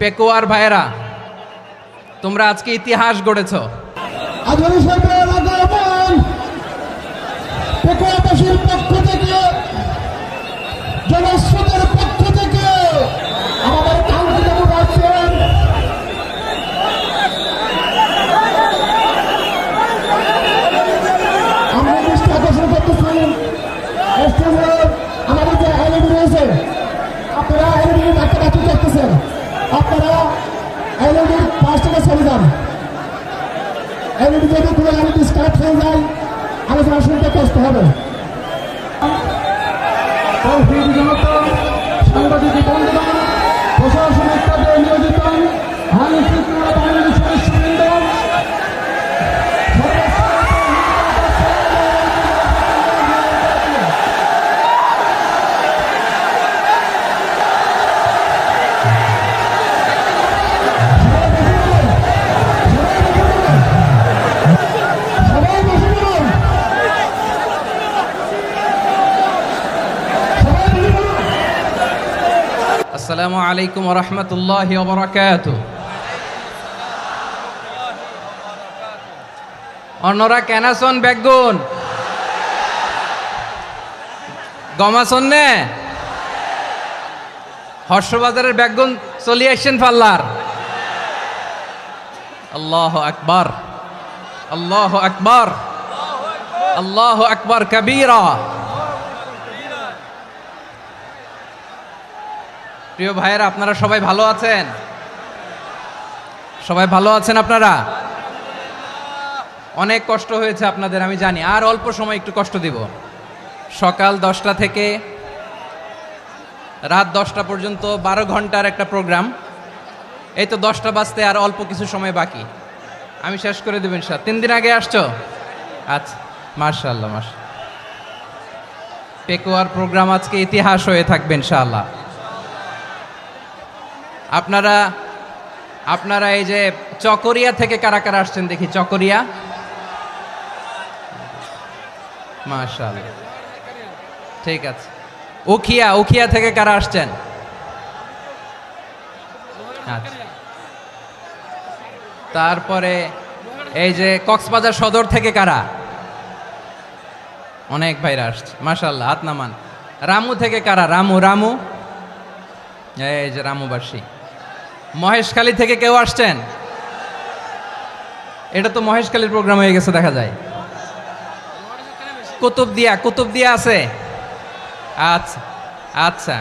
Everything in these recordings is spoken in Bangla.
পেকুয়ার ভাইয়েরা, তোমরা আজকে ইতিহাস গড়েছ। পেকুয়াবাসীর পক্ষ থেকে, জনস্রোতের পক্ষ থেকে আমাদের কাউন্সিল আছেন আমরা দৃষ্টি আকর্ষণ করতেছি আমাদের যে এলইডি রয়েছে, আপনারা এলইডি একটা বাকি করতেছেন, আপনারা এলইডির পাশ থেকে চলে যান। এলইডি যদি কোনো এলইডি স্টার্ট হয়ে যায় আলোচনা শুনতে কষ্ট হবে। সাংবাদিক বন্ধুগণ, প্রশাসনিক কাজে নিয়োজিত আইন শৃঙ্খলা বাহিনীর সদস্যবৃন্দ, আসসালামু আলাইকুম ওয়া রাহমাতুল্লাহি ওয়া বারাকাতুহু। অন্যরা কেনাসন বেগুন গমাসন নে হর্ষবাজারের বেগুন চলি আসছেন পাল্লার। আল্লাহু আকবার, আল্লাহু আকবার, আল্লাহু আকবার কবীরা। প্রিয় ভাইয়েরা, আপনারা সবাই ভালো আছেন? সবাই ভালো আছেন? আপনারা অনেক কষ্ট হয়েছে আপনাদের, আমি জানি। আর অল্প সময় একটু কষ্ট দিব। সকাল 10টা থেকে রাত 10টা পর্যন্ত 12 ঘন্টার একটা প্রোগ্রাম। এই তো 10টা বাজতে আর অল্প কিছু সময় বাকি, আমি শেষ করে দেব ইনশাআল্লাহ। 3 দিন আগে আসছো? আচ্ছা, মাশাআল্লাহ মাশাআল্লাহ। পেকুয়ার প্রোগ্রাম আজকে ইতিহাস হয়ে থাকবে ইনশাআল্লাহ। আপনারা এই যে চকরিয়া থেকে কারা কারা আসছেন দেখি? চকরিয়া, মাশাআল্লাহ, ঠিক আছে। উখিয়া থেকে কারা আসছেন? আচ্ছা। তারপরে এই যে কক্সবাজার সদর থেকে কারা? অনেক ভাইরা আসছে, মাশাআল্লাহ, হাত নামান। রামু থেকে কারা? রামু, এই যে রামুবাসী। মহেশখালী থেকে কেউ আসছেন? এটা তো মহেশখালীর প্রোগ্রাম হয়ে গেছে দেখা যায়। কুতুবদিয়া আছে? আচ্ছা আচ্ছা।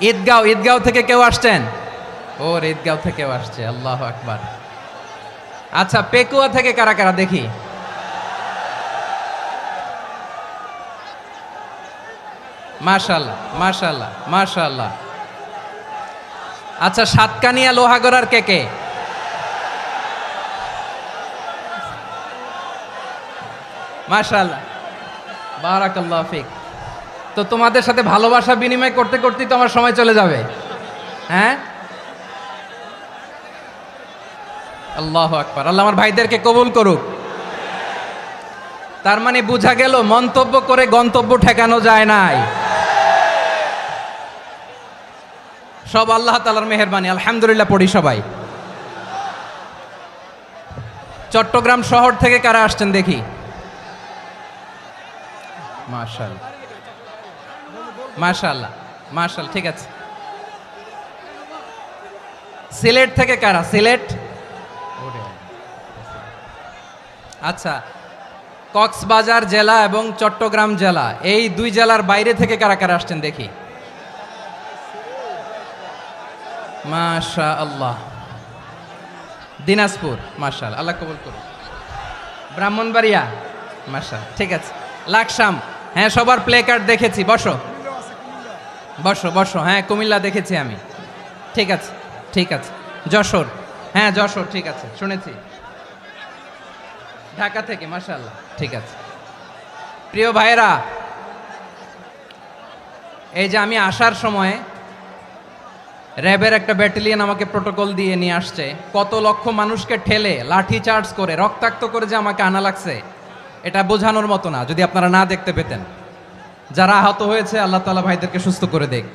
ঈদগাঁও থেকে কেউ আসছেন? ওর ঈদগাঁও থেকেও আসছে, আল্লাহু আকবার। আচ্ছা, পেকুয়া থেকে কারা কারা দেখি? মাশাআল্লাহ মাশাআল্লাহ মাশাআল্লাহ। আচ্ছা, সাতকানিয়া লোহাগড়ার কে? মাশাআল্লাহ, বারাকাল্লাহু ফিক। তো তোমাদের সাথে ভালোবাসা বিনিময় করতে করতেই তো আমার সময় চলে যাবে। হ্যাঁ, আল্লাহু আকবার। আল্লাহ আমার ভাইদেরকে কবুল করুক। তার মানে বোঝা গেল মন্তব্য করে গন্তব্য ঠেকানো যায় নাই। সব আল্লাহ তাআলার মেহেরবানি, আলহামদুলিল্লাহ পড়ি সবাই। চট্টগ্রাম শহর থেকে কারা আসছেন দেখি? মাশাআল্লাহ মাশাআল্লাহ মাশাআল্লাহ, ঠিক আছে। সিলেট থেকে কারা? সিলেট, আচ্ছা। কক্সবাজার জেলা এবং চট্টগ্রাম জেলা, এই দুই জেলার বাইরে থেকে কারা কারা আসছেন দেখি? মাশাআল্লাহ। দিনাজপুর, মাশাআল্লাহ, আল্লাহ কবুল করুন। ব্রাহ্মণবাড়িয়া, মাশাআল্লাহ, ঠিক আছে। লাকসাম, হ্যাঁ, সবার প্লে কার্ড দেখেছি। বসো বসো বসো। হ্যাঁ, কুমিল্লা দেখেছি আমি, ঠিক আছে ঠিক আছে। যশোর, হ্যাঁ যশোর, ঠিক আছে, শুনেছি। ঢাকা থেকে, মাশাআল্লাহ, ঠিক আছে। প্রিয় ভাইরা, এই যে আমি আসার সময় র্যাবের একটা ব্যাটালিয়ন আমাকে প্রোটোকল দিয়ে নিয়ে আসছে। কত লক্ষ মানুষকে ঠেলে লাঠি চার্জ করে রক্তাক্ত করে যে আমাকে আনা লাগছে, এটা বোঝানোর মতো না। যদি আপনারা না দেখতে পেতেন। যারা আহত হয়েছে, আল্লাহ তাআলা ভাইদেরকে সুস্থ করে দেখ।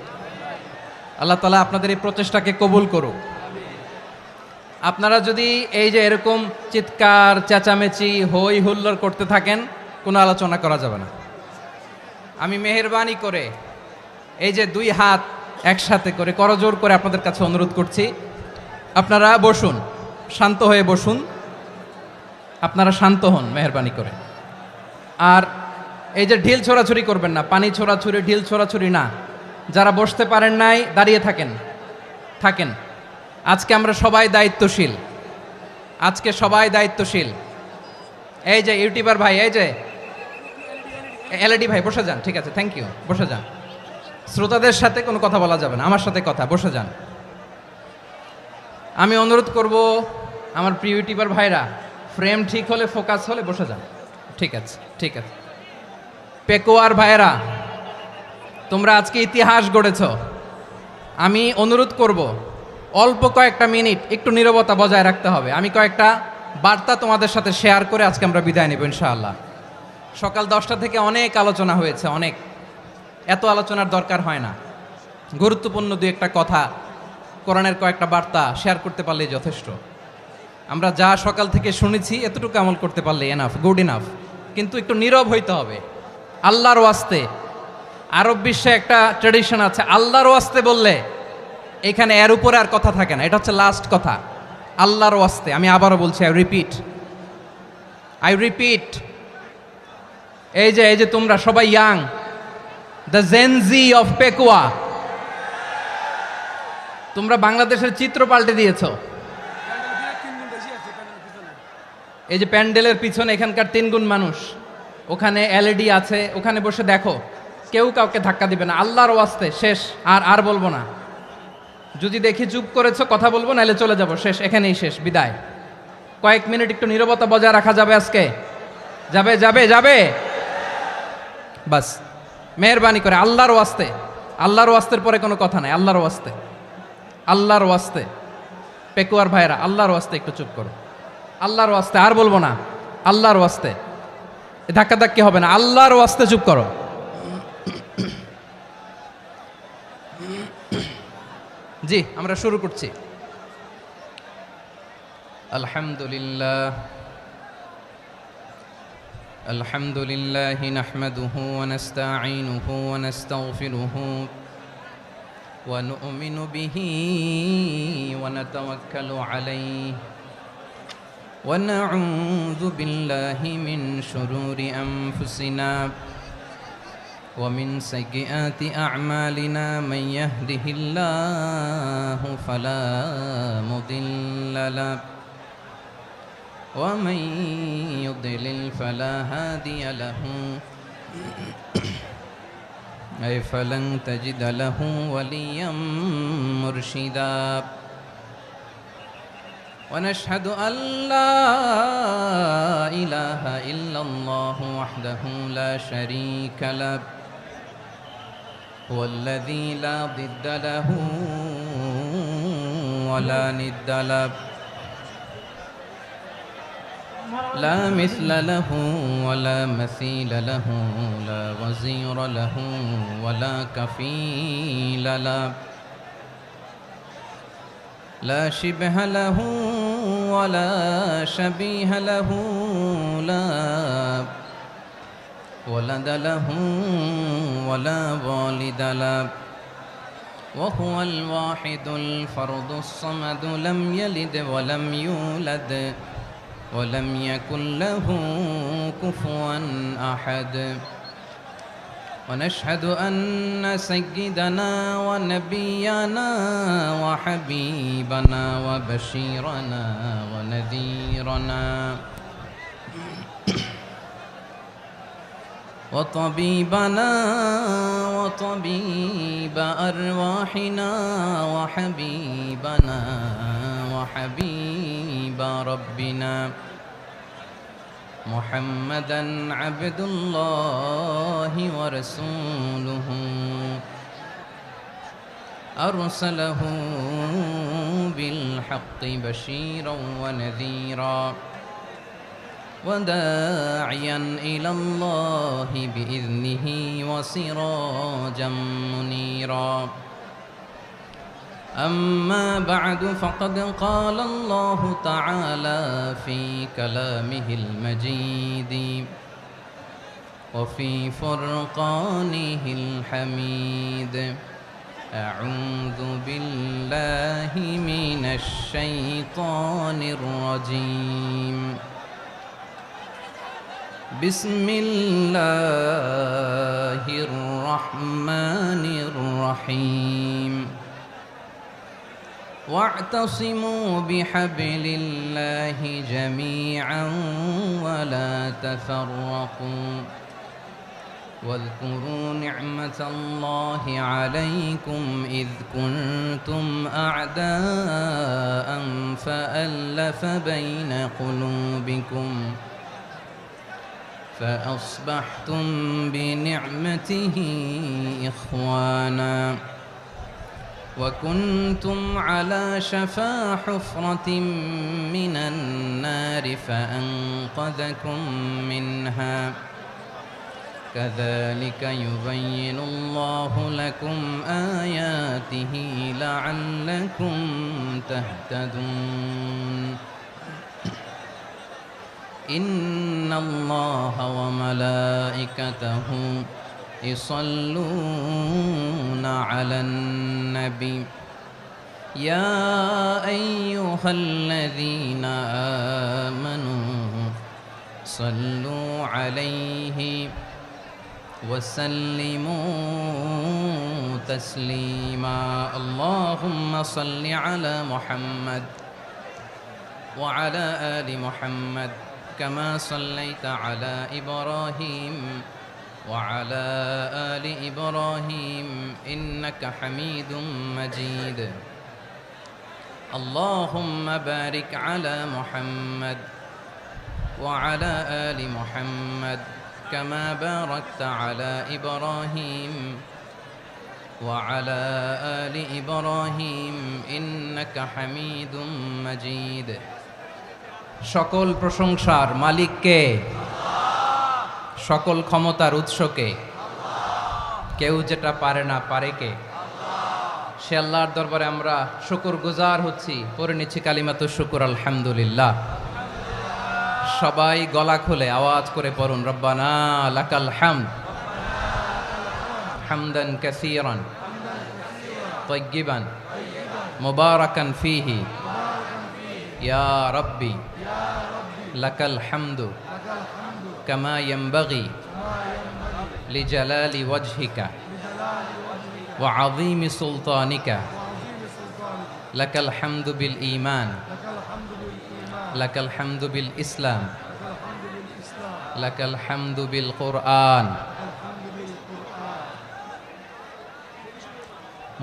আল্লাহ তাআলা আপনাদের এই প্রচেষ্টাকে কবুল করুক। আপনারা যদি এই যে এরকম চিৎকার চেঁচামেচি হই হুল্লোড় করতে থাকেন, কোনো আলোচনা করা যাবে না। আমি মেহেরবানি করে এই যে দুই হাত একসাথে করে করজোর করে আপনাদের কাছে অনুরোধ করছি, আপনারা বসুন, শান্ত হয়ে বসুন, আপনারা শান্ত হন মেহেরবানি করে। আর এই যে ঢিল ছোড়াছুরি করবেন না, পানি ছোড়াছুরি ঢিল ছোড়াছুরি না। যারা বসতে পারেন নাই দাঁড়িয়ে থাকেন। আজকে আমরা সবাই দায়িত্বশীল, আজকে সবাই দায়িত্বশীল। এই যে ইউটিউবার ভাই, এই যে এলইডি ভাই বসে যান, ঠিক আছে, থ্যাংক ইউ, বসে যান। শ্রোতাদের সাথে কোনো কথা বলা যাবে না, আমার সাথে কথা, বসে যান। আমি অনুরোধ করব আমার প্রিয় ইউটিউবার ভাইরা, ফ্রেম ঠিক হলে ফোকাস হলে বসে যান, ঠিক আছে, ঠিক আছে। পেকোয়ার ভাইরা, তোমরা আজকে ইতিহাস গড়েছ। আমি অনুরোধ করব অল্প কয়েকটা মিনিট একটু নীরবতা বজায় রাখতে হবে। আমি কয়েকটা বার্তা তোমাদের সাথে শেয়ার করে আজকে আমরা বিদায় নেব ইনশাআল্লাহ। সকাল 10টা থেকে অনেক আলোচনা হয়েছে, অনেক, এত আলোচনার দরকার হয় না। গুরুত্বপূর্ণ দুই একটা কথা, কোরআনের কয়েকটা বার্তা শেয়ার করতে পারলেই যথেষ্ট। আমরা যা সকাল থেকে শুনেছি এতটুকু আমল করতে পারলে এনাফ, গুড ইনাফ। কিন্তু একটু নীরব হইতে হবে আল্লাহর ওয়াস্তে। আরব বিশ্বে একটা ট্র্যাডিশন আছে, আল্লাহর ওয়াস্তে বললে এখানে এর উপরে আর কথা থাকে না, এটা হচ্ছে লাস্ট কথা। আল্লাহর ওয়াস্তে, আমি আবারও বলছি, আই রিপিট। এই যে তোমরা সবাই young, the Gen Z of Pekua, তোমরা বাংলাদেশের চিত্র পাল্টে দিয়েছ। এই যে প্যান্ডেলের পিছনে এখানকার 3 গুণ মানুষ, ওখানে এলইডি আছে, ওখানে বসে দেখো, কেউ কাউকে ধাক্কা দিবে না। আল্লাহর ওয়াস্তে, শেষ, আর বলবো না। যদি দেখি চুপ করেছো, কথা বলবো, নাহলে চলে যাব, শেষ, এখানেই শেষ, বিদায়। কয়েক মিনিট একটু নীরবতা বজায় রাখা যাবে আজকে? যাবে বাস, মেহেরবানি করে আল্লাহর ওয়াস্তে। আল্লাহর ওয়াস্তের পরে কোনো কথা নাই, আল্লাহর ওয়াস্তে। পেকুয়ার ভাইরা, আল্লাহর ওয়াস্তে একটু চুপ করো, আল্লাহর ওয়াস্তে, আর বলবো না, আল্লাহর ওয়াস্তে। ধাক্কাধাক্কি হবে না, আল্লাহর ওয়াস্তে চুপ করো। জি, আমরা শুরু করছি। আলহামদুলিল্লাহ নাহমাদুহু ওয়া নাস্তাঈনুহু ওয়া নাস্তাগফিরুহু ওয়া নু'মিনু বিহি ওয়া নাতাওয়াক্কালু আলাইহি ওয়া নাউযু বিল্লাহি মিন শুরুরি আনফুসিনা ومن سيئات أعمالنا من يهده الله فلا مضل له ومن يضلل فلا هادي له أي فلن تجد له وليا مرشدا ونشهد أن لا إله إلا الله وحده لا شريك له هو الذي لا ضد له ولا ند له لا مثل له ولا مثيل له لا وزير له ولا كفيل له لا شبه له ولا شبيه له لا ولد له ولا والد له وهو الواحد الفرد الصمد لم يلد ولم يولد ولم يكن له كفوا أحد ونشهد أن سيدنا ونبينا وحبيبنا وبشيرنا ونذيرنا وطبيبنا وطبيب أرواحنا وحبيبنا وحبيب ربنا محمدا عبد الله ورسوله أرسله بالحق بشيرا ونذيرا وداعيا إلى الله بإذنه وسراجا منيرا أما بعد فقد قال الله تعالى في كلامه المجيد وفي فرقانه الحميد أعوذ بالله من الشيطان الرجيم بسم الله الرحمن الرحيم واعتصموا بحبل الله جميعا ولا تفرقوا واذكروا نعمة الله عليكم إذ كنتم أعداء فألف بين قلوبكم فأصبحتم بنعمته إخوانا وكنتم على شفا حفرة من النار فأنقذكم منها كذلك يبين الله لكم آياته لعلكم تهتدون إن الله وملائكته يصلون على النبي يا أيها الذين آمنوا صلوا عليه وسلموا تسليما اللهم صل على محمد وعلى آل محمد كما صليت على إبراهيم وعلى آل إبراهيم إنك حميد مجيد اللهم بارك على محمد وعلى آل محمد كما باركت على إبراهيم وعلى آل إبراهيم إنك حميد مجيد সকল প্রশংসার মালিক কে? সকল ক্ষমতার উৎস কে? কেউ যেটা পারে না পারে কে? সে আল্লাহর দরবারে আমরা শুকরগুজার হচ্ছি, পড়ে নিচ্ছি কালিমাতু শুকর আলহামদুলিল্লাহ। সবাই গলা খুলে আওয়াজ করে পড়ুন রব্বানা লাকাল হামদ হামদান কাসীরান তাইয়্যিবান মুবারাকান ফীহি ইয়া রাব্বি লাকাল হামদু কামা ইয়ানবাগি লিজালালি ওয়াজহিকা ওয়া আযীমি সুলতানিকা লাকাল হামদু বিল ঈমান লাকাল হামদু বিল ইসলাম লাকাল হামদু বিল কুরআন।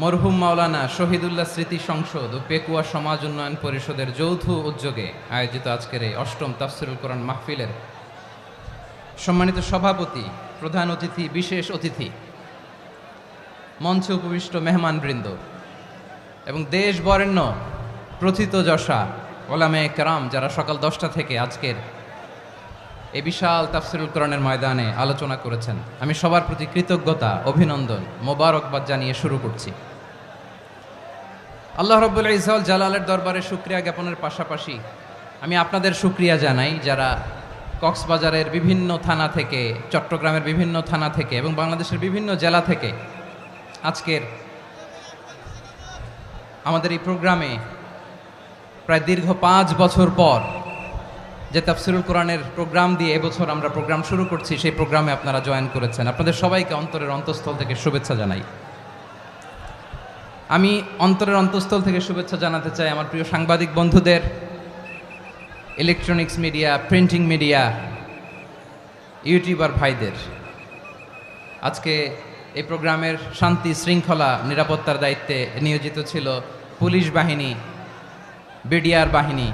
মরহুম মাওলানা শহীদুল্লাহ স্মৃতি সংসদ ও পেকুয়া সমাজ উন্নয়ন পরিষদের যৌথ উদ্যোগে আয়োজিত আজকের এই অষ্টম তাফসিরুল কোরআন মাহফিলের সম্মানিত সভাপতি, প্রধান অতিথি, বিশেষ অতিথি, মঞ্চে উপবিষ্ট মেহমানবৃন্দ এবং দেশ বরেণ্য প্রথিতযশা ওলামায়ে কেরাম যারা সকাল 10টা থেকে আজকের এই বিশাল তাফসিরুল কোরআনের ময়দানে আলোচনা করেছেন, আমি সবার প্রতি কৃতজ্ঞতা, অভিনন্দন, মোবারকবাদ জানিয়ে শুরু করছি। আল্লাহ রাব্বুল ইজ্জত জালালের দরবারে শুকরিয়া জ্ঞাপনের পাশাপাশি আমি আপনাদের শুকরিয়া জানাই যারা কক্সবাজারের বিভিন্ন থানা থেকে, চট্টগ্রামের বিভিন্ন থানা থেকে এবং বাংলাদেশের বিভিন্ন জেলা থেকে আজকের আমাদের এই প্রোগ্রামে প্রায় দীর্ঘ 5 বছর পর যে তাফসিরুল কোরআনের প্রোগ্রাম দিয়ে এবছর আমরা প্রোগ্রাম শুরু করছি, সেই প্রোগ্রামে আপনারা জয়েন করেছেন। আপনাদের সবাইকে অন্তরের অন্তঃস্থল থেকে শুভেচ্ছা জানাই। আমি অন্তরের অন্তঃস্থল থেকে শুভেচ্ছা জানাতে চাই আমার প্রিয় সাংবাদিক বন্ধুদের, electronics media, printing media, YouTuber ভাইদের। আজকে এই প্রোগ্রামের শান্তি শৃঙ্খলা নিরাপত্তার দায়িত্বে নিয়োজিত ছিল পুলিশ বাহিনী, বিডিআর বাহিনী,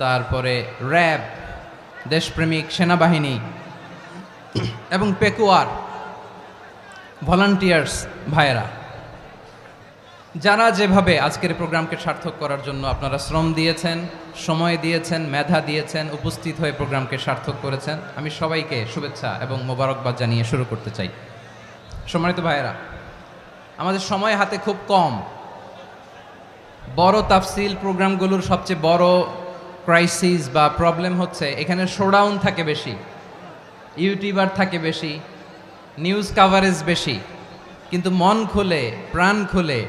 তারপরে র্যাব, দেশপ্রেমিক সেনাবাহিনী এবং পেকুয়ার ভলান্টিয়ার্স ভাইয়েরা, যারা যেভাবে আজকের প্রোগ্রামকে সার্থক করার জন্য আপনারা শ্রম দিয়েছেন, সময় দিয়েছেন, মেধা দিয়েছেন, উপস্থিত হয়ে প্রোগ্রামকে সার্থক করেছেন, আমি সবাইকে শুভেচ্ছা এবং মোবারকবাদ জানিয়ে শুরু করতে চাই। সম্মানিত ভাইয়েরা, আমাদের সময় হাতে খুব কম, বড় তাফসিল প্রোগ্রামগুলোর সবচেয়ে বড় ক্রাইসিস বা প্রবলেম হচ্ছে এখানে শোডাউন থাকে বেশি, ইউটিউবার থাকে বেশি, নিউজ কাভারেজ বেশি, কিন্তু মন খুলে প্রাণ খুলে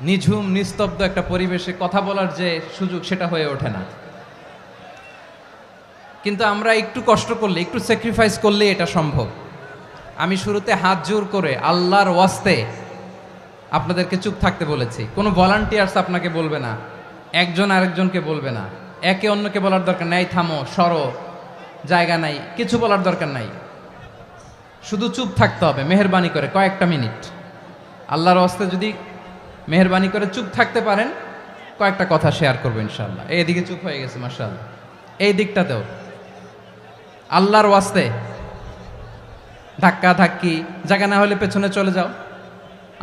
নিঝুম নিস্তব্ধ একটা পরিবেশে কথা বলার যে সুযোগ সেটা হয়ে ওঠে না। কিন্তু আমরা একটু কষ্ট করলে, একটু স্যাক্রিফাইস করলে এটা সম্ভব। আমি শুরুতে হাত জোর করে আল্লাহর ওয়াস্তে আপনাদেরকে চুপ থাকতে বলেছি। কোনো ভলান্টিয়ার্স আপনাকে বলবে না, একজন আরেকজনকে বলবে না, একে অন্যকে বলার দরকার নাই, থামো সরো জায়গা নাই, কিছু বলার দরকার নাই, শুধু চুপ থাকতে হবে মেহেরবানি করে কয়েকটা মিনিট। আল্লাহর ওয়াস্তে যদি মেহেরবানি করে চুপ থাকতে পারেন, কয়েকটা কথা শেয়ার করবো ইনশাআল্লাহ। এইদিকে চুপ হয়ে গেছে মাশাআল্লাহ, এই দিকটাতেও আল্লাহর ওয়াস্তে ধাক্কা ধাক্কি জায়গা না হলে পেছনে চলে যাও,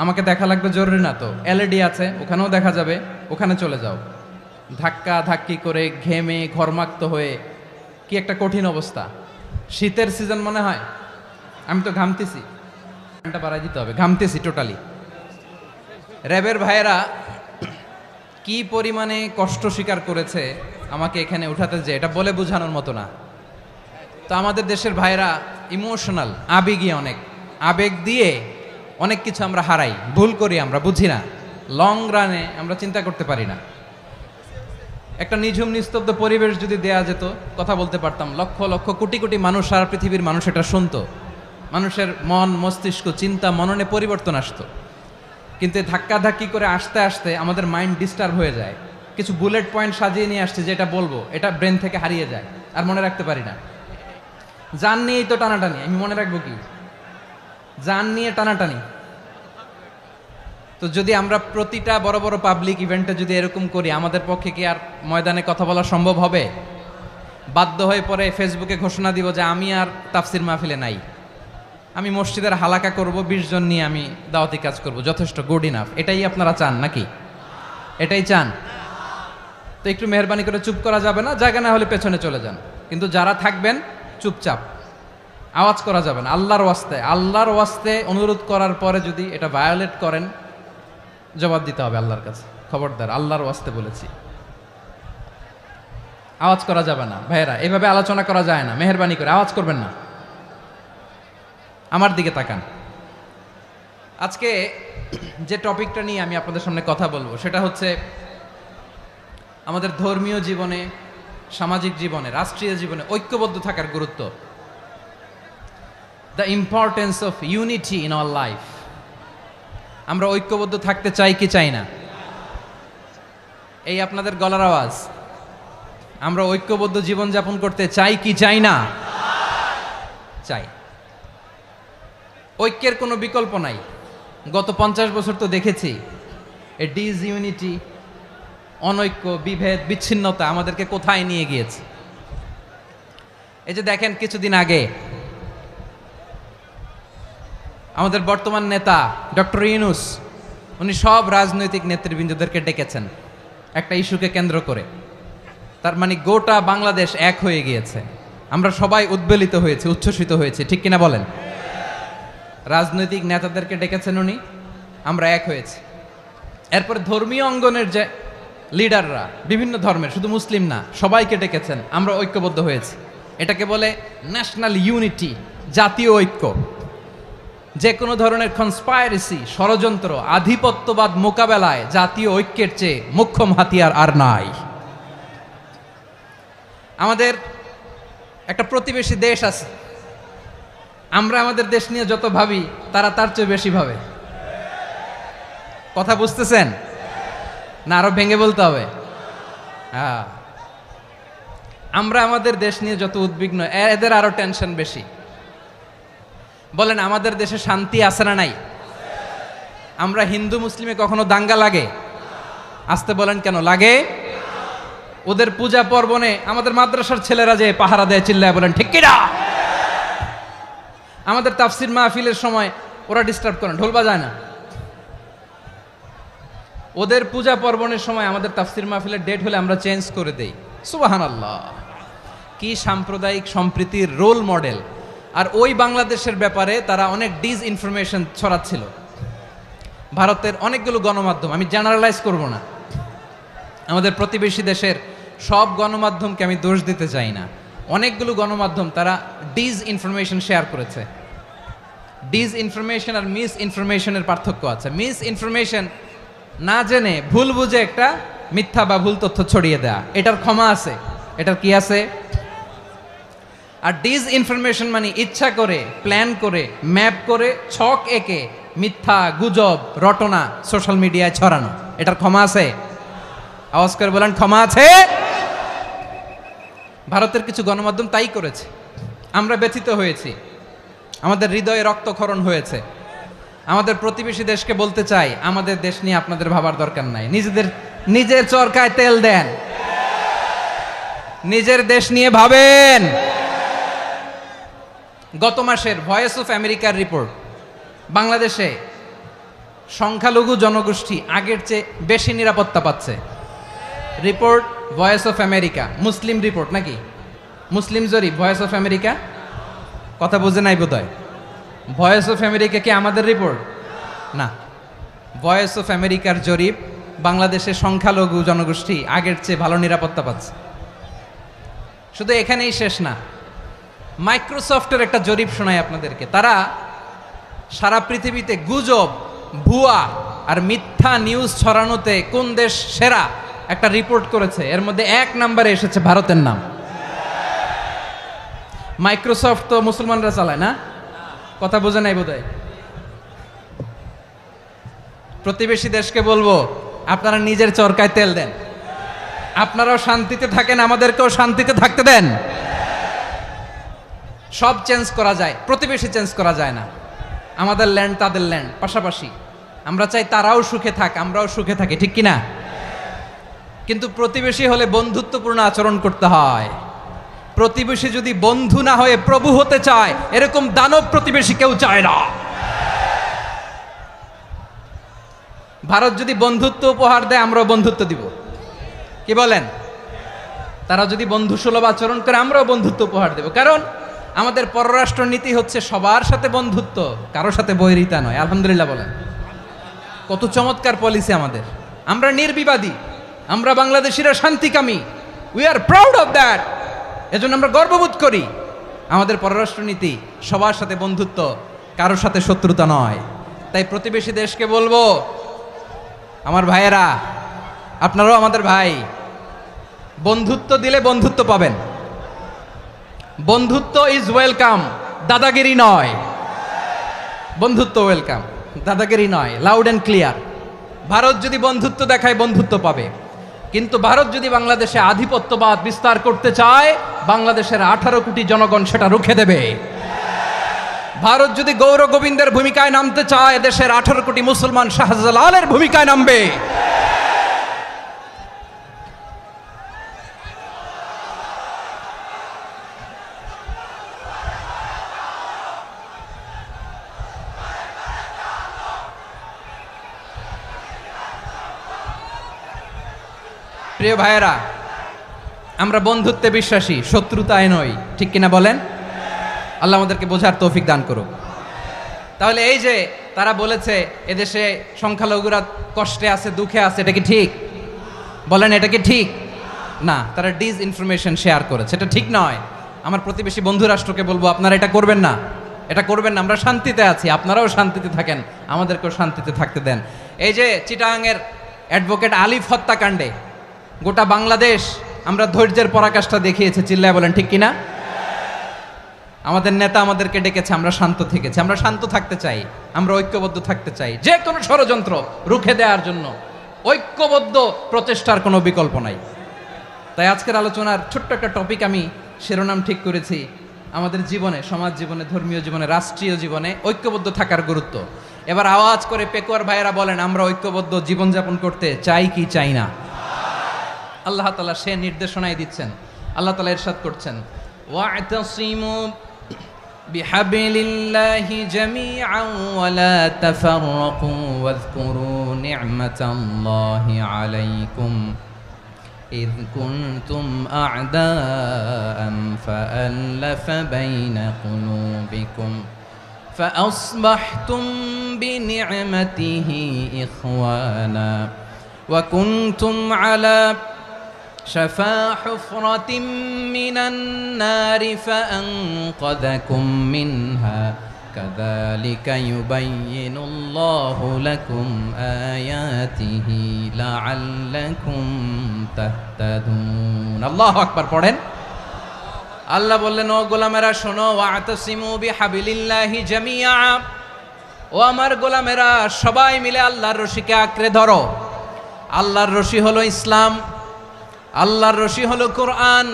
আমাকে দেখা লাগবে জরুরি না তো, এলইডি আছে ওখানেও দেখা যাবে, ওখানে চলে যাও। ধাক্কা ধাক্কি করে ঘেমে ঘরমাক্ত হয়ে কি একটা কঠিন অবস্থা। শীতের সিজন মনে হয়, আমি তো ঘামতেছি, ঘন্টা বাড়াই দিতে হবে, ঘামতেছি টোটালি। র্যাবের ভাইয়েরা কি পরিমাণে কষ্ট স্বীকার করেছে আমাকে এখানে উঠাতে, যে এটা বলে বোঝানোর মতো না। তো আমাদের দেশের ভাইরা ইমোশনাল, আবেগী অনেক, আবেগ দিয়ে অনেক কিছু আমরা হারাই, ভুল করি, আমরা বুঝি না, লং রানে আমরা চিন্তা করতে পারি না। একটা নিঝুম নিস্তব্ধ পরিবেশ যদি দেয়া যেত, কথা বলতে পারতাম, লক্ষ লক্ষ কোটি কোটি মানুষ, সারা পৃথিবীর মানুষ এটা শুনতো, মানুষের মন মস্তিষ্ক চিন্তা মননে পরিবর্তন আসতো। কিন্তু ধাক্কা ধাক্কি করে আসতে আসতে আমাদের মাইন্ড ডিস্টার্ব হয়ে যায়। কিছু বুলেট পয়েন্ট সাজিয়ে নিয়ে আসছে, যেটা বলবো এটা ব্রেন থেকে হারিয়ে যায়, আর মনে রাখতে পারি না। জান নিয়েই তো টানাটানি, আমি মনে রাখবো কি? জান নিয়ে টানাটানি। তো যদি আমরা প্রতিটা বড় বড় পাবলিক ইভেন্টে যদি এরকম করি, আমাদের পক্ষে কি আর ময়দানে কথা বলা সম্ভব হবে? বাধ্য হয়ে পরে ফেসবুকে ঘোষণা দিব যে আমি আর তাফসির মাহফিলে নাই, আমি মসজিদের হালাকা করব, 20 জন নিয়ে আমি দাওয়াতি কাজ করব, যথেষ্ট, গুড ইনাফ। এটাই আপনারা চান নাকি? এটাই চান? তো একটু মেহরবানি করে চুপ করা যাবে না, জায়গা না হলে পেছনে চলে যান, কিন্তু যারা থাকবেন চুপচাপ, আওয়াজ করা যাবে না। আল্লাহর ওয়াস্তে, আল্লাহর ওয়াস্তে অনুরোধ করার পরে যদি এটা ভায়োলেট করেন, জবাব দিতে হবে আল্লাহর কাছে, খবরদার, আল্লাহর ওয়াস্তে বলেছি। আওয়াজ করা যাবে না ভাইয়েরা, এভাবে আলোচনা করা যায় না, মেহরবানি করে আওয়াজ করবেন না। আমার দিকে তাকান। আজকে যে টপিকটা নিয়ে আমি আপনাদের সামনে কথা বলবো সেটা হচ্ছে আমাদের ধর্মীয় জীবনে, সামাজিক জীবনে, রাষ্ট্রীয় জীবনে ঐক্যবদ্ধ থাকার গুরুত্ব। The importance of unity in our life. আমরা ঐক্যবদ্ধ থাকতে চাই কি চাই না? এই আপনাদের গলার আওয়াজ। আমরা ঐক্যবদ্ধ জীবনযাপন করতে চাই কি চাই না? চাই। ঐক্যের কোনো বিকল্প নাই। গত 50 বছর তো দেখেছি এই ডিসইউনিটি, অনৈক্য, বিভেদ, বিচ্ছিন্নতা আমাদেরকে কোথায় নিয়ে গিয়েছে। এই যে দেখেন, কিছুদিন আগে আমাদের বর্তমান নেতা ডক্টর ইউনূস, উনি সব রাজনৈতিক নেতৃবৃন্দদেরকে ডেকেছেন একটা ইস্যুকে কেন্দ্র করে। তার মানে গোটা বাংলাদেশ এক হয়ে গিয়েছে। আমরা সবাই উদ্বেলিত হয়েছে, উচ্ছ্বসিত হয়েছে, ঠিক কিনা বলেন? রাজনৈতিক নেতাদেরকে ডেকেছেন উনি, আমরা এক হয়েছি। এরপরে ধর্মীয় অঙ্গনের যে লিডাররা, বিভিন্ন ধর্মের, শুধু মুসলিম না, সবাইকে ডেকেছেন, আমরা ঐক্যবদ্ধ হয়েছি। এটাকে বলে ন্যাশনাল ইউনিটি, জাতীয় ঐক্য। যে কোনো ধরনের কনস্পাইরেসি, ষড়যন্ত্র, আধিপত্যবাদ মোকাবেলায় জাতীয় ঐক্যের চেয়ে মোক্ষম হাতিয়ার আর নাই। আমাদের একটা প্রতিবেশী দেশ আছে, আমরা আমাদের দেশ নিয়ে যত ভাবি তারা তার চেয়ে বেশি ভাবে। কথা বুঝতেছেন না? আরো ভেঙে বলতে হবে। হ্যাঁ, আমরা আমাদের দেশ নিয়ে যত উদ্বিগ্ন, এদের আরো টেনশন বেশি। বলেন, আমাদের দেশে শান্তি আছে না নাই? আমরা হিন্দু মুসলিমে কখনো দাঙ্গা লাগে? আসতে বলেন, কেন লাগে? ওদের পূজা পার্বণে আমাদের মাদ্রাসার ছেলেরা যে পাহারা দেয়, চিল্লায় বলেন ঠিক কিনা? আমাদের তাফসির মাহফিলের সময় ওরা ডিস্টার্ব করেন, ঢোল বাজায় না। ওদের পূজা পার্বণের সময় আমাদের তাফসির মাহফিলের ডেট হলে আমরা চেঞ্জ করে দেই। সুবহানাল্লাহ, কি সাম্প্রদায়িক সম্প্রীতির রোল মডেল। আর ওই বাংলাদেশের ব্যাপারে তারা অনেক ডিসইনফরমেশন ছড়াচ্ছিল। ভারতের অনেকগুলো গণমাধ্যম, আমি জেনারেলাইজ করব না, আমাদের প্রতিবেশী দেশের সব গণমাধ্যমকে আমি দোষ দিতে চাই না, অনেকগুলো গণমাধ্যম তারা ডিস ইনফরমেশন শেয়ার করেছে। ডিস ইনফরমেশন আর মিস ইনফরমেশনের পার্থক্য আছে। মিস ইনফরমেশন না জেনে ভুল বুঝে একটা মিথ্যা বা ভুল তথ্য ছড়িয়ে দেয়া, এটার ক্ষমা আছে, এটার কি আছে। আর ডিস ইনফরমেশন মানে ইচ্ছা করে, প্ল্যান করে, ম্যাপ করে, ছক এঁকে মিথ্যা, গুজব, রটনা সোশ্যাল মিডিয়ায় ছড়ানো, এটার ক্ষমা আছে? আওয়াজ করে বলেন, ক্ষমা আছে? ভারতের কিছু গণমাধ্যম তাই করেছে, আমরা ব্যথিত হয়েছি, আমাদের হৃদয়ে রক্তক্ষরণ হয়েছে। আমাদের প্রতিবেশী দেশকে বলতে চাই, আমাদের দেশ নিয়ে আপনাদের ভাবার দরকার নাই, নিজের চরকায় তেল দেন, নিজের দেশ নিয়ে ভাবেন। গত মাসের ভয়েস অফ আমেরিকার রিপোর্ট, বাংলাদেশে সংখ্যালঘু জনগোষ্ঠী আগের চেয়ে বেশি নিরাপত্তা পাচ্ছে। Report voice of America, Muslim report নাকি, মুসলিম জরিপ ভয়েস অফ আমেরিকা। কথা বুঝে নাই বোধহয়। ভয়েস অফ আমেরিকা কি আমাদের রিপোর্ট না, ভয়েস অফ আমেরিকার জরিপ, বাংলাদেশের সংখ্যালঘু জনগোষ্ঠী আগের চেয়ে ভালো নিরাপত্তা পাচ্ছে। শুধু এখানেই শেষ না, মাইক্রোসফটের একটা জরিপ শোনায় আপনাদেরকে। তারা সারা পৃথিবীতে গুজব, ভুয়া আর মিথ্যা নিউজ ছড়ানোতে কোন দেশ সেরা একটা রিপোর্ট করেছে, এর মধ্যে 1 নম্বরে এসেছে ভারতের নাম। মাইক্রোসফট তো মুসলমানরা চালায় না, কথা বোঝে নাই বোধহয়। প্রতিবেশী দেশকে বলবো, আপনারা নিজের চরকায় তেল দেন, আপনারাও শান্তিতে থাকেন, আমাদেরকেও শান্তিতে থাকতে দেন। সব চেঞ্জ করা যায়, প্রতিবেশী চেঞ্জ করা যায় না। আমাদের ল্যান্ড তাদের ল্যান্ড, পাশাপাশি। আমরা চাই তারাও সুখে থাক, আমরাও সুখে থাকি, ঠিক কিনা? কিন্তু প্রতিবেশী হলে বন্ধুত্বপূর্ণ আচরণ করতে হয়। প্রতিবেশী যদি বন্ধু না হয়ে প্রভু হতে চায়, এরকম দানব প্রতিবেশী কেউ চায় না। ভারত যদি বন্ধুত্ব উপহার দেয়, আমরাও বন্ধুত্ব দিব, কি বলেন? তারা যদি বন্ধুসুলভ আচরণ করে, আমরাও বন্ধুত্ব উপহার দেব। কারণ আমাদের পররাষ্ট্র নীতি হচ্ছে সবার সাথে বন্ধুত্ব, কারোর সাথে বৈরিতা নয়। আলহামদুলিল্লাহ বলেন, কত চমৎকার পলিসি আমাদের। আমরা নির্বিবাদী, আমরা বাংলাদেশিরা শান্তিকামী, we are proud of that. এজন্য আমরা গর্ববোধ করি। আমাদের পররাষ্ট্র নীতি সবার সাথে বন্ধুত্ব, কারোর সাথে শত্রুতা নয়। তাই প্রতিবেশী দেশকে বলবো, আমার ভাইয়েরা, আপনারাও আমাদের ভাই, বন্ধুত্ব দিলে বন্ধুত্ব পাবেন। বন্ধুত্ব ইজ ওয়েলকাম, দাদাগিরি নয়। বন্ধুত্ব ওয়েলকাম, দাদাগিরি নয়, লাউড অ্যান্ড ক্লিয়ার। ভারত যদি বন্ধুত্ব দেখায়, বন্ধুত্ব পাবে। কিন্তু ভারত যদি বাংলাদেশে আধিপত্যবাদ বিস্তার করতে চায়, বাংলাদেশের 18 কোটি জনগণ সেটা রুখে দেবে। ভারত যদি গৌর গোবিন্দের ভূমিকায় নামতে চায়, দেশের 18 কোটি মুসলমান শাহজালালের ভূমিকায় নামবে। প্রিয় ভাইয়েরা, আমরা বন্ধুত্বে বিশ্বাসী, শত্রুতায় নই, ঠিক কিনা বলেন? আল্লাহ আমাদেরকে বোঝার তৌফিক দান করুক। তাহলে এই যে তারা বলেছে এদেশে সংখ্যালঘুরা কষ্টে আছে, দুঃখে আছে, এটা কি ঠিক? বলেন, এটা কি ঠিক? না, তারা ডিস ইনফরমেশন শেয়ার করেছে, এটা ঠিক নয়। আমার প্রতিবেশী বন্ধু রাষ্ট্রকে বলবো, আপনারা এটা করবেন না, এটা করবেন না। আমরা শান্তিতে আছি, আপনারাও শান্তিতে থাকেন, আমাদেরকেও শান্তিতে থাকতে দেন। এই যে চিটাগাংয়ের অ্যাডভোকেট আলিফ হত্যাকাণ্ডে গোটা বাংলাদেশ আমরা ধৈর্যের পরাকাষ্ঠা দেখিয়েছে, চিল্লায় বলেন ঠিক কিনা? আমাদের নেতা আমাদেরকে ডেকেছে, আমরা শান্ত থেকেছি। আমরা শান্ত থাকতে চাই, আমরা ঐক্যবদ্ধ থাকতে চাই। যে কোনো ষড়যন্ত্র রুখে দেওয়ার জন্য ঐক্যবদ্ধ প্রচেষ্টার কোনো বিকল্প নাই। তাই আজকের আলোচনার ছোট্ট একটা টপিক আমি শিরোনাম ঠিক করেছি, আমাদের জীবনে, সমাজ জীবনে, ধর্মীয় জীবনে, রাষ্ট্রীয় জীবনে ঐক্যবদ্ধ থাকার গুরুত্ব। এবার আওয়াজ করে পেকুয়ার ভাইয়েরা বলেন, আমরা ঐক্যবদ্ধ জীবনযাপন করতে চাই কি চাই না? আল্লাহ তাআলা সে নির্দেশনাই দিচ্ছেন। আল্লাহ তাআলা ইরশাদ করছেন, ওয়া'তাসিমু বিহাবলিল্লাহি জামিআন ওয়া লা তাফাররাকু ওয়াযকুরু নি'মাতাল্লাহি আলাইকুম إذ كنتم أعداء فألف بين قلوبكم فأصبحتم بنعمته إخوانا وكنتم على شفا حفرة من النار فأنقذكم منها كذلك يبين الله لكم آياته لعلكم تهتدون الله أكبر পড়েন আল্লাহ বললেন ও গোলামেরা শোনো ওয়াতাসিমু বিহাবিলিল্লাহি জামিআ ও আমার গোলামেরা সবাই মিলে আল্লাহর রশিকে আঁকড়ে ধরো আল্লাহর রশি হলো ইসলাম আল্লাহর রশি হলো কোরআন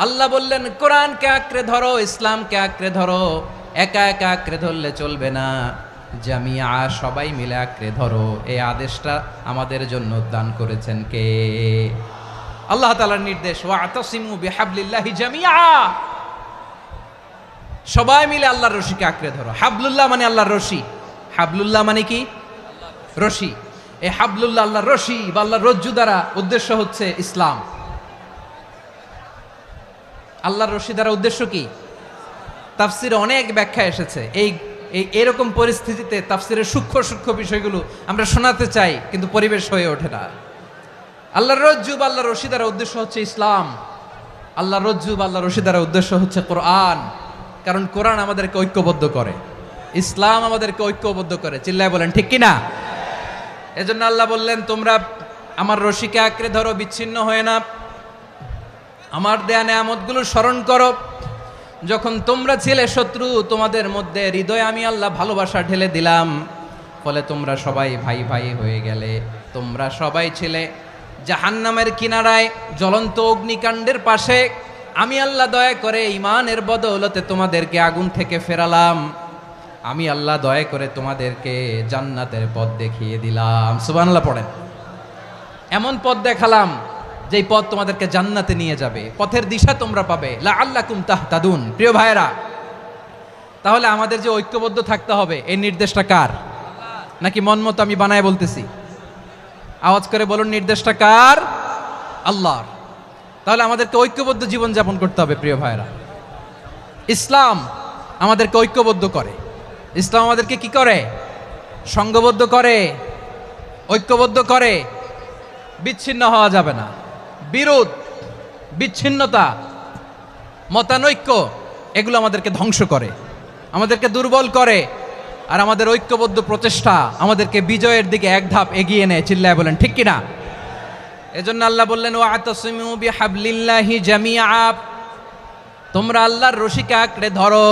আল্লাহ বললেন কোরআনকে আঁকড়ে ধরো ইসলামকে আঁকড়ে ধরো একা একা আঁকড়ে ধরলে চলবে না জামিয়া সবাই মিলে আঁকড়ে ধরো এই আদেশটা আমাদের জন্য দান করেছেন কে আল্লাহ তাআলার নির্দেশ ওয়াতাসিমু বিহাবলিল্লাহি জামিআ সবাই মিলে আল্লাহর রশিকে আঁকড়ে ধরো হাবলুল্লাহ মানে আল্লাহর রশি হাবলুল্লাহ মানে কি রশি এই হাবলুল্লাহ আল্লাহর রশি বা আল্লাহর রজ্জু দ্বারা উদ্দেশ্য হচ্ছে ইসলাম আল্লাহর রশি দ্বারা উদ্দেশ্য কি তাফসিরে অনেক ব্যাখ্যা এসেছে এই এরকম পরিস্থিতিতে তাফসিরের সূক্ষ্ম সূক্ষ্ম বিষয়গুলো আমরা শোনাতে চাই কিন্তু পরিবেশ হয়ে ওঠে না আল্লাহর রজ্জু বা আল্লাহর রশি দ্বারা উদ্দেশ্য হচ্ছে ইসলাম আল্লাহর রজ্জু বা আল্লাহর রশি দ্বারা উদ্দেশ্য হচ্ছে কোরআন কারণ কোরআন আমাদেরকে ঐক্যবদ্ধ করে ইসলাম আমাদেরকে ঐক্যবদ্ধ করে চিল্লায় বলেন ঠিক কিনা এজন্য আল্লাহ বললেন তোমরা আমার রশিকে আঁকড়ে ধরো বিচ্ছিন্ন হয়ে না আমার দেয়া নেয়ামতগুলো স্মরণ করো যখন তোমরা ছিলে শত্রু তোমাদের মধ্যে হৃদয়ে আমি আল্লাহ ভালোবাসা ঢেলে দিলাম ফলে তোমরা সবাই ভাই ভাই হয়ে গেলে তোমরা সবাই ছিলে জাহান্নামের কিনারায় জ্বলন্ত অগ্নিকাণ্ডের পাশে আমি আল্লাহ দয়া করে ঈমানের বদৌলতে তোমাদেরকে আগুন থেকে ফেরালাম আমি আল্লাহ দয়া করে তোমাদেরকে জান্নাতের পথ দেখিয়ে দিলাম সুবহানাল্লাহ পড়েন এমন পথ দেখালাম যেই পথ তোমাদেরকে জান্নাতে নিয়ে যাবে পথের দিশা তোমরা পাবে লাআল্লাকুম তাহতাদুন প্রিয় ভাইরা তাহলে আমাদের যে ঐক্যবদ্ধ থাকতে হবে এই নির্দেশটা কার নাকি মন মতো আমি বানায় বলতেছি আওয়াজ করে বলুন নির্দেশটা কার আল্লাহর তাহলে আমাদেরকে ঐক্যবদ্ধ জীবন যাপন করতে হবে প্রিয় ভাইরা ইসলাম আমাদেরকে ঐক্যবদ্ধ করে ইসলাম আমাদেরকে কি করে সংঘবদ্ধ করে ঐক্যবদ্ধ করে বিচ্ছিন্ন হওয়া যাবে না বিরোধ বিচ্ছিন্নতা মতানৈক্য এগুলো আমাদেরকে ধ্বংস করে আমাদেরকে দুর্বল করে আর আমাদের ঐক্যবদ্ধ প্রচেষ্টা আমাদেরকে বিজয়ের দিকে এক ধাপ এগিয়ে নেয় চিল্লায় বলেন ঠিক কিনা এজন্য আল্লাহ বললেন ওয়াতাসিমু বিহাবলিল্লাহি জামিআ তোমরা আল্লাহর রশিকে আঁকড়ে ধরো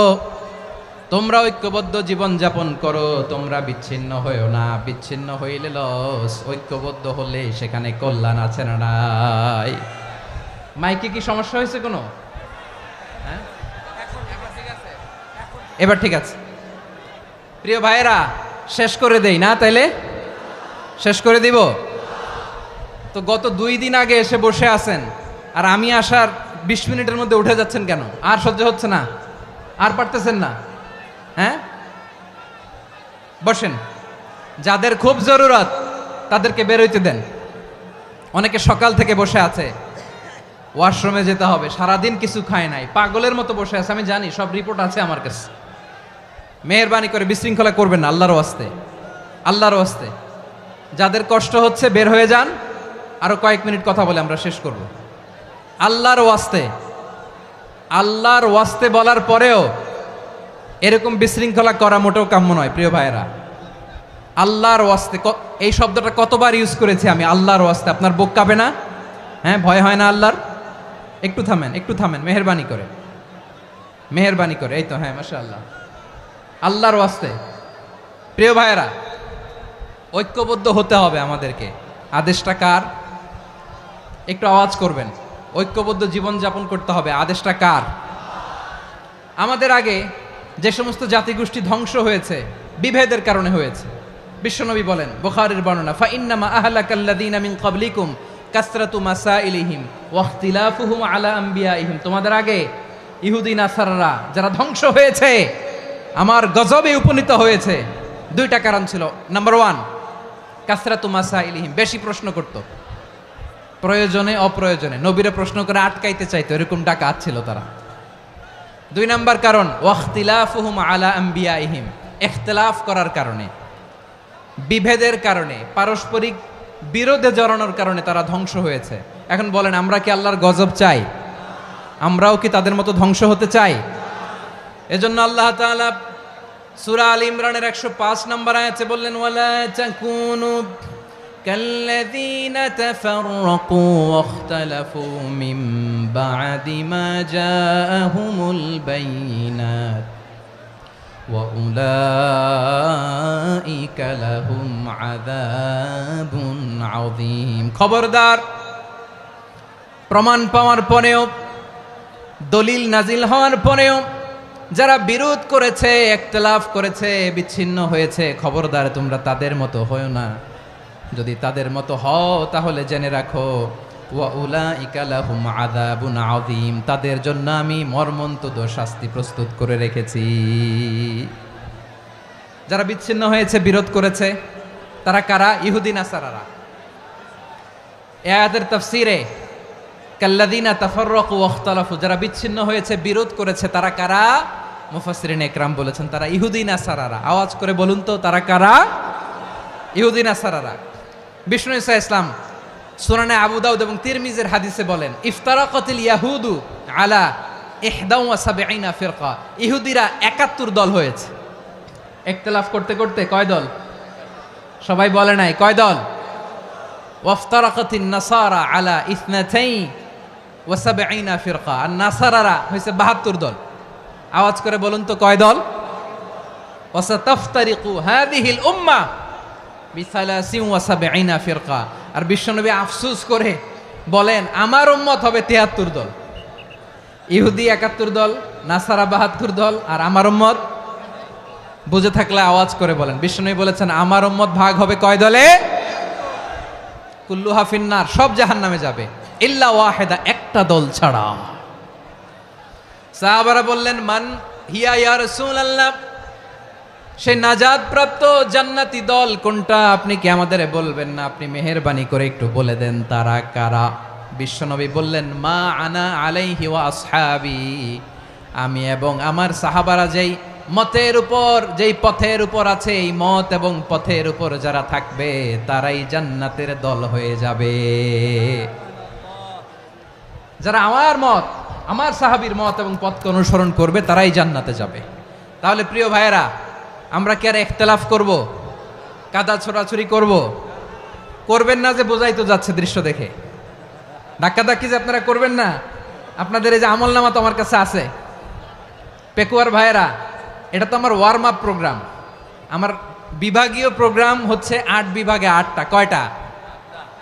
তোমরা ঐক্যবদ্ধ জীবন যাপন করো তোমরা বিচ্ছিন্ন হইও না বিচ্ছিন্ন হইলে লস ঐক্যবদ্ধ হলে সেখানে কল্যাণ আছে না নাই মাইকে কি সমস্যা হয়েছে কোনো হ্যাঁ এবার ঠিক আছে প্রিয় ভাইয়েরা শেষ করে দেই না তাইলে শেষ করে দিব তো গত 2 দিন আগে এসে বসে আছেন আর আমি আসার 20 মিনিটের মধ্যে উঠে যাচ্ছেন কেন আর সহ্য হচ্ছে না আর পারতেছেন না হ্যাঁ বসেন যাদের খুব জরুরত তাদেরকে বের হইতে দেন অনেকে সকাল থেকে বসে আছে ওয়াশরুমে যেতে হবে সারাদিন কিছু খায় নাই পাগলের মতো বসে আছে আমি জানি সব রিপোর্ট আছে আমার কাছে মেহেরবানি করে বিশৃঙ্খলা করবেন না আল্লাহর ওয়াস্তে যাদের কষ্ট হচ্ছে বের হয়ে যান আরো কয়েক মিনিট কথা বলে আমরা শেষ করব আল্লাহর ওয়াস্তে বলার পরেও এরকম বিশৃঙ্খলা করা মোটেও কাম্য নয় প্রিয় ভাইয়েরা আল্লাহর ওয়াস্তে এই শব্দটা কতবার ইউজ করেছি আমি আল্লাহর ওয়াস্তে আপনার বুক কাঁপে না হ্যাঁ ভয় হয় না আল্লাহর একটু থামেন মেহেরবানি করে এই তো হ্যাঁ মাশাআল্লাহ আল্লাহর ওয়াস্তে প্রিয় ভাইয়েরা ঐক্যবদ্ধ হতে হবে আমাদেরকে আদেশটা কার একটু আওয়াজ করবেন ঐক্যবদ্ধ জীবন যাপন করতে হবে আদেশটা কার আমাদের আগে যে সমস্ত জাতিগোষ্ঠী ধ্বংস হয়েছে বিভেদের কারণে হয়েছে বিশ্বনবী বলেন বুখারীর বর্ণনা ফা ইন্নামা আহলাকাল্লাযীনা মিন ক্বাবলিকুম কাসরাতু মাসাইলিহিম ওয়া ইখতিলাফুহুম আলা আমবিয়াইহিম তোমাদের আগে ইহুদি নাসারারা যারা ধ্বংস হয়েছে আমার গজবে উপনীত হয়েছে 2টা কারণ ছিল নাম্বার 1 কাসরাতু মাসাইলিহিম বেশি প্রশ্ন করত প্রয়োজনে অপ্রয়োজনে নবীরা প্রশ্ন করে আটকাইতে চাইতো এরকম ডাকাত ছিল তারা 2 নাম্বার কারণ ওয়াখতিলাফুহুম আলা আমবিয়াইহিম ইখতিলাফ করার কারণে বিভেদের কারণে পারস্পরিক বিরোধে জড়ানোর কারণে তারা ধ্বংস হয়েছে। এখন বলেন, আমরা কি আল্লাহর গজব চাই? আমরাও কি তাদের মতো ধ্বংস হতে চাই? এজন্য আল্লাহ তাআলা সূরা আল ইমরানের 105 নম্বর আয়াতে বললেন, ওয়ালা তাকুনু কাল্লাযীনা তাফাররাকু ওয়াখতালাফু মিন বা'দি মা জাআহুমুল বাইয়িনাত ওয়া উলাইকা লাহুম আযাবুন আযীম। খবরদার, প্রমাণ পাওয়ার পরেও, দলিল নাজিল হওয়ার পরেও যারা বিরোধ করেছে, ইখতিলাফ করেছে, বিচ্ছিন্ন হয়েছে, খবরদার তোমরা তাদের মতো হও না। যদি তাদের মতো হও তাহলে জেনে রাখো, ওয়া উলাইকা লাহুম আযাবুন আযীম, তাদের জন্য আমি মর্মন্তুদ শাস্তি প্রস্তুত করে রেখেছি। যারা বিচ্ছিন্ন হয়েছে, বিরোধ করেছে, তারা কারা? ইহুদি নাসারারা। এই আয়াতের তাফসীরে কাল্লাযীনা তাফাররাকু ওয়াখতালাফু, যারা বিচ্ছিন্ন হয়েছে, বিরোধ করেছে, তারা কারা? মুফাসসিরিন ইকরাম বলেছেন তারা ইহুদি নাসারারা। আওয়াজ করে বলুন তো, তারা কারা? ইহুদি নাসারারা। বিষ্ণু ঈসা ইসলাম সুনানে আবু দাউদ এবং তিরমিজির হাদিসে বলেন, ইফতারাকাতিল ইয়াহুদু আলা 71 ফিরকা, ইহুদিরা 71 দল হয়েছে। ইখতিলাফ করতে করতে কয় দল? সবাই বলে নাই, কয় দল? ওয়াফতারাকাতিন নাসারা আলা 72 ফিরকা, আর নাসারারা হয়েছে 72 দল। আওয়াজ করে বলুন তো, কয় দল? ওয়াসাতাফতারিকু হাযিহিল উম্মাহ বি73 ফিরকা। আর বিশ্বনবী আফসোস করে বলেন, আমার উম্মত হবে 73 দল। ইহুদি 71 দল, নাসারা 72 দল, আর আমার উম্মত, বুঝে থাকলে আওয়াজ করে বলেন। বিশ্বনবী বলেছেন, আমার উম্মত ভাগ হবে কয় দলে? কুল্লুহা ফিন্নার, সব জাহান্নামে যাবে, ইল্লা ওয়াহিদা, একটা দল ছাড়া। সাহাবারা বললেন, মান হিয়া ইয়া রাসূলুল্লাহ, সেই নাজাত প্রাপ্ত জান্নাতি দল কোনটা? আপনি কি আমাদের বলবেন না? আপনি মেহেরবানি করে একটু বলে দেন তারা কারা। বিশ্বনবী বললেন, মা আনা আলাইহি ওয়া আসহাবি, আমি এবং আমার সাহাবারা যেই মতের উপর, যেই পথের উপর আছে, এই মত এবং পথের উপর যারা থাকবে তারাই জান্নাতের দল হয়ে যাবে। যারা আমার মত, আমার সাহাবীর মত এবং পথকে অনুসরণ করবে তারাই জান্নাতে যাবে। তাহলে প্রিয় ভাইয়েরা, আমরা কি আর ইখতিলাফ করব? কাদা ছোড়াছুরি করব? করবেন না যে বোঝাই তো যাচ্ছে দৃশ্য দেখে। ধাক্কাধাক্কি যে আপনারা করবেন না। আপনাদের এই যে আমলনামা তো আমার কাছে আছে। পেকুয়ার ভাইয়েরা, এটা তো আমার ওয়ার্ম আপ প্রোগ্রাম। আমার বিভাগীয় প্রোগ্রাম হচ্ছে 8 বিভাগে 8টা। কয়টা?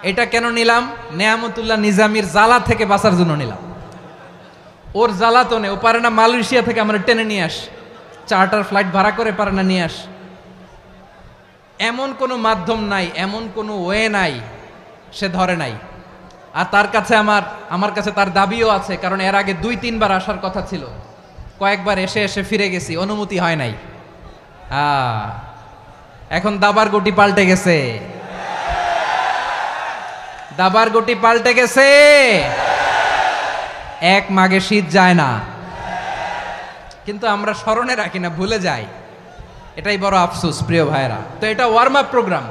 এটা কেন নিলাম? নেয়ামতুল্লাহ নিজামীর জ্বালা থেকে বাঁচার জন্য নিলাম। ওর জ্বালাতনে ও পারে না মালয়েশিয়া থেকে আমরা টেনে নিয়ে আস, চার্টার ফ্লাইট ভাড়া করে পারে না নিয়ে আস। এমন কোনো মাধ্যম নাই, এমন কোনো ওয়ে নাই সে ধরে নাই। আর তার কাছে আমার কাছে তার দাবিও আছে, কারণ এর আগে 2-3 বার আসার কথা ছিল। কয়েকবার এসে এসে ফিরে গেছি, অনুমতি হয় নাই। এখন দাবার গুটি পাল্টে গেছে, দাবার গুটি পাল্টে গেছে। এক মাঘে শীত যায় না, কিন্তু আমরা স্মরণে রাখি না, ভুলে যাই। এটাই বড় আফসোস প্রিয় ভাইরা। তো এটা ওয়ার্ম আপ প্রোগ্রাম,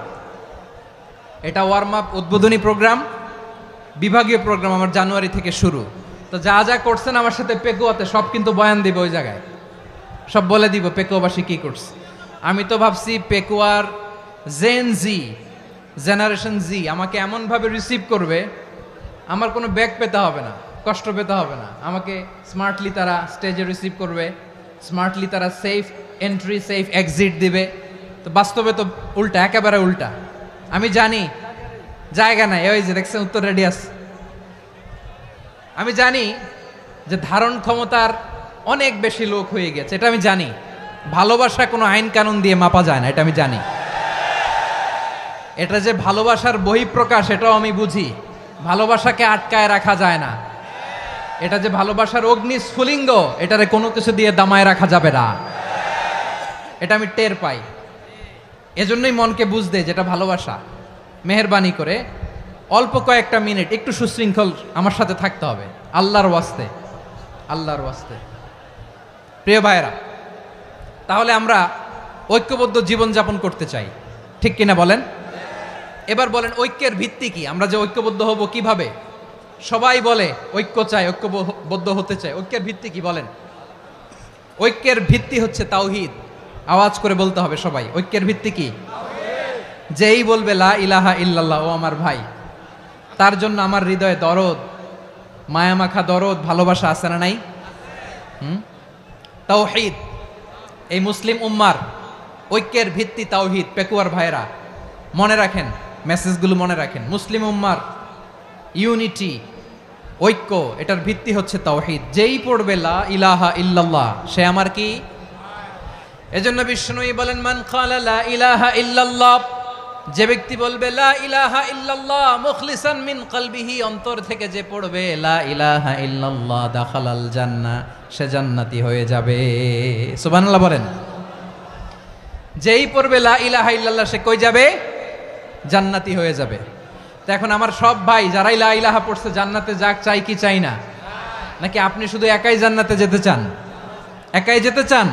এটা ওয়ার্ম আপ উদ্বোধনী প্রোগ্রাম, বিভাগীয় প্রোগ্রাম আমার জানুয়ারি থেকে শুরু। তো যা যা করছেন আমার সাথে পেকুয়াতে সব কিন্তু বয়ান দিব, ওই জায়গায় সব বলে দিব পেকুয়াবাসী কি করছে। আমি তো ভাবছি পেকুয়ার জেনারেশন জি আমাকে এমনভাবে রিসিভ করবে, আমার কোনো ব্যাগ পেতে হবে না, কষ্ট পেতে হবে না। আমাকে স্মার্টলি তারা স্টেজে রিসিভ করবে, স্মার্টলি তারা সেফ এন্ট্রি সেফ এক্সিট দিবে। তো বাস্তবে তো উল্টা, একেবারে উল্টা। আমি জানি জায়গা নাই, ওই যে দেখছেন উত্তর রেডিয়াস। আমি জানি যে ধারণ ক্ষমতার অনেক বেশি লোক হয়ে গেছে, এটা আমি জানি। ভালোবাসা কোনো আইন কানুন দিয়ে মাপা যায় না, এটা আমি জানি। এটা যে ভালোবাসার বহিঃপ্রকাশ, এটাও আমি বুঝি। ভালোবাসাকে আটকায় রাখা যায় না। এটা যে ভালোবাসার অগ্নি স্ফুলিঙ্গ, এটারে কোনো কিছু দিয়ে দামায় রাখা যাবে না, এটা আমি টের পাই। এজন্যই মনকে বুঝতে যেটা ভালোবাসা। মেহেরবানি করে অল্প কয়েকটা মিনিট একটু সুশৃঙ্খল আমার সাথে থাকতে হবে, আল্লাহর ওয়াস্তে, আল্লাহর ওয়াস্তে। প্রিয় ভাইয়েরা, তাহলে আমরা ঐক্যবদ্ধ জীবনযাপন করতে চাই, ঠিক কিনা বলেন? এবার বলেন ঐক্যের ভিত্তি কি? আমরা যে ঐক্যবদ্ধ হব কিভাবে? সবাই বলে ঐক্য চাই, ঐক্যবদ্ধ হতে চাই। ঐক্যের ভিত্তি কি বলেন? ঐক্যের ভিত্তি হচ্ছে তাওহীদ। আওয়াজ করে বলতে হবে সবাই, ঐক্যের ভিত্তি কি? যেই বলবে লা ইলাহা ইল্লাল্লাহ, ও আমার ভাই, তার জন্য আমার হৃদয়ে দরদ, মায়ামাখা দরদ, ভালোবাসা আছে না নাই? তাওহীদ। এই মুসলিম উম্মার ঐক্যের ভিত্তি তাওহীদ। পেকুয়ার ভাইরা মনে রাখেন, মেসেজগুলো মনে রাখেন। মুসলিম উম্মার ইউনিটি, ঐক্য, এটার ভিত্তি হচ্ছে তাওহীদ। যেই পড়বে লা ইলাহা ইল্লাল্লাহ, সে আমার কি? এজন্য বিষ্ণুই বলেন, মান ক্বালা লা ইলাহা ইল্লাল্লাহ, যে ব্যক্তি বলবে লা ইলাহা ইল্লাল্লাহ মুখলিসান মিন কলবিহি, অন্তর থেকে যে পড়বে লা ইলাহা ইল্লাল্লাহ, দাখালাল জান্নাহ, সে জান্নাতি হয়ে যাবে। সুবহানাল্লাহ বলেন। যেই পড়বে লা ইলাহা ইল্লাল্লাহ, সে কই যাবে? জান্নাতি হয়ে যাবে। তো এখন আমার সব ভাই যারাই লা ইলাহা পড়ছে জান্নাতে যাক, চাই কি চাই না? নাকি আপনি শুধু একাই জান্নাতে যেতে চান? একাই যেতে চান?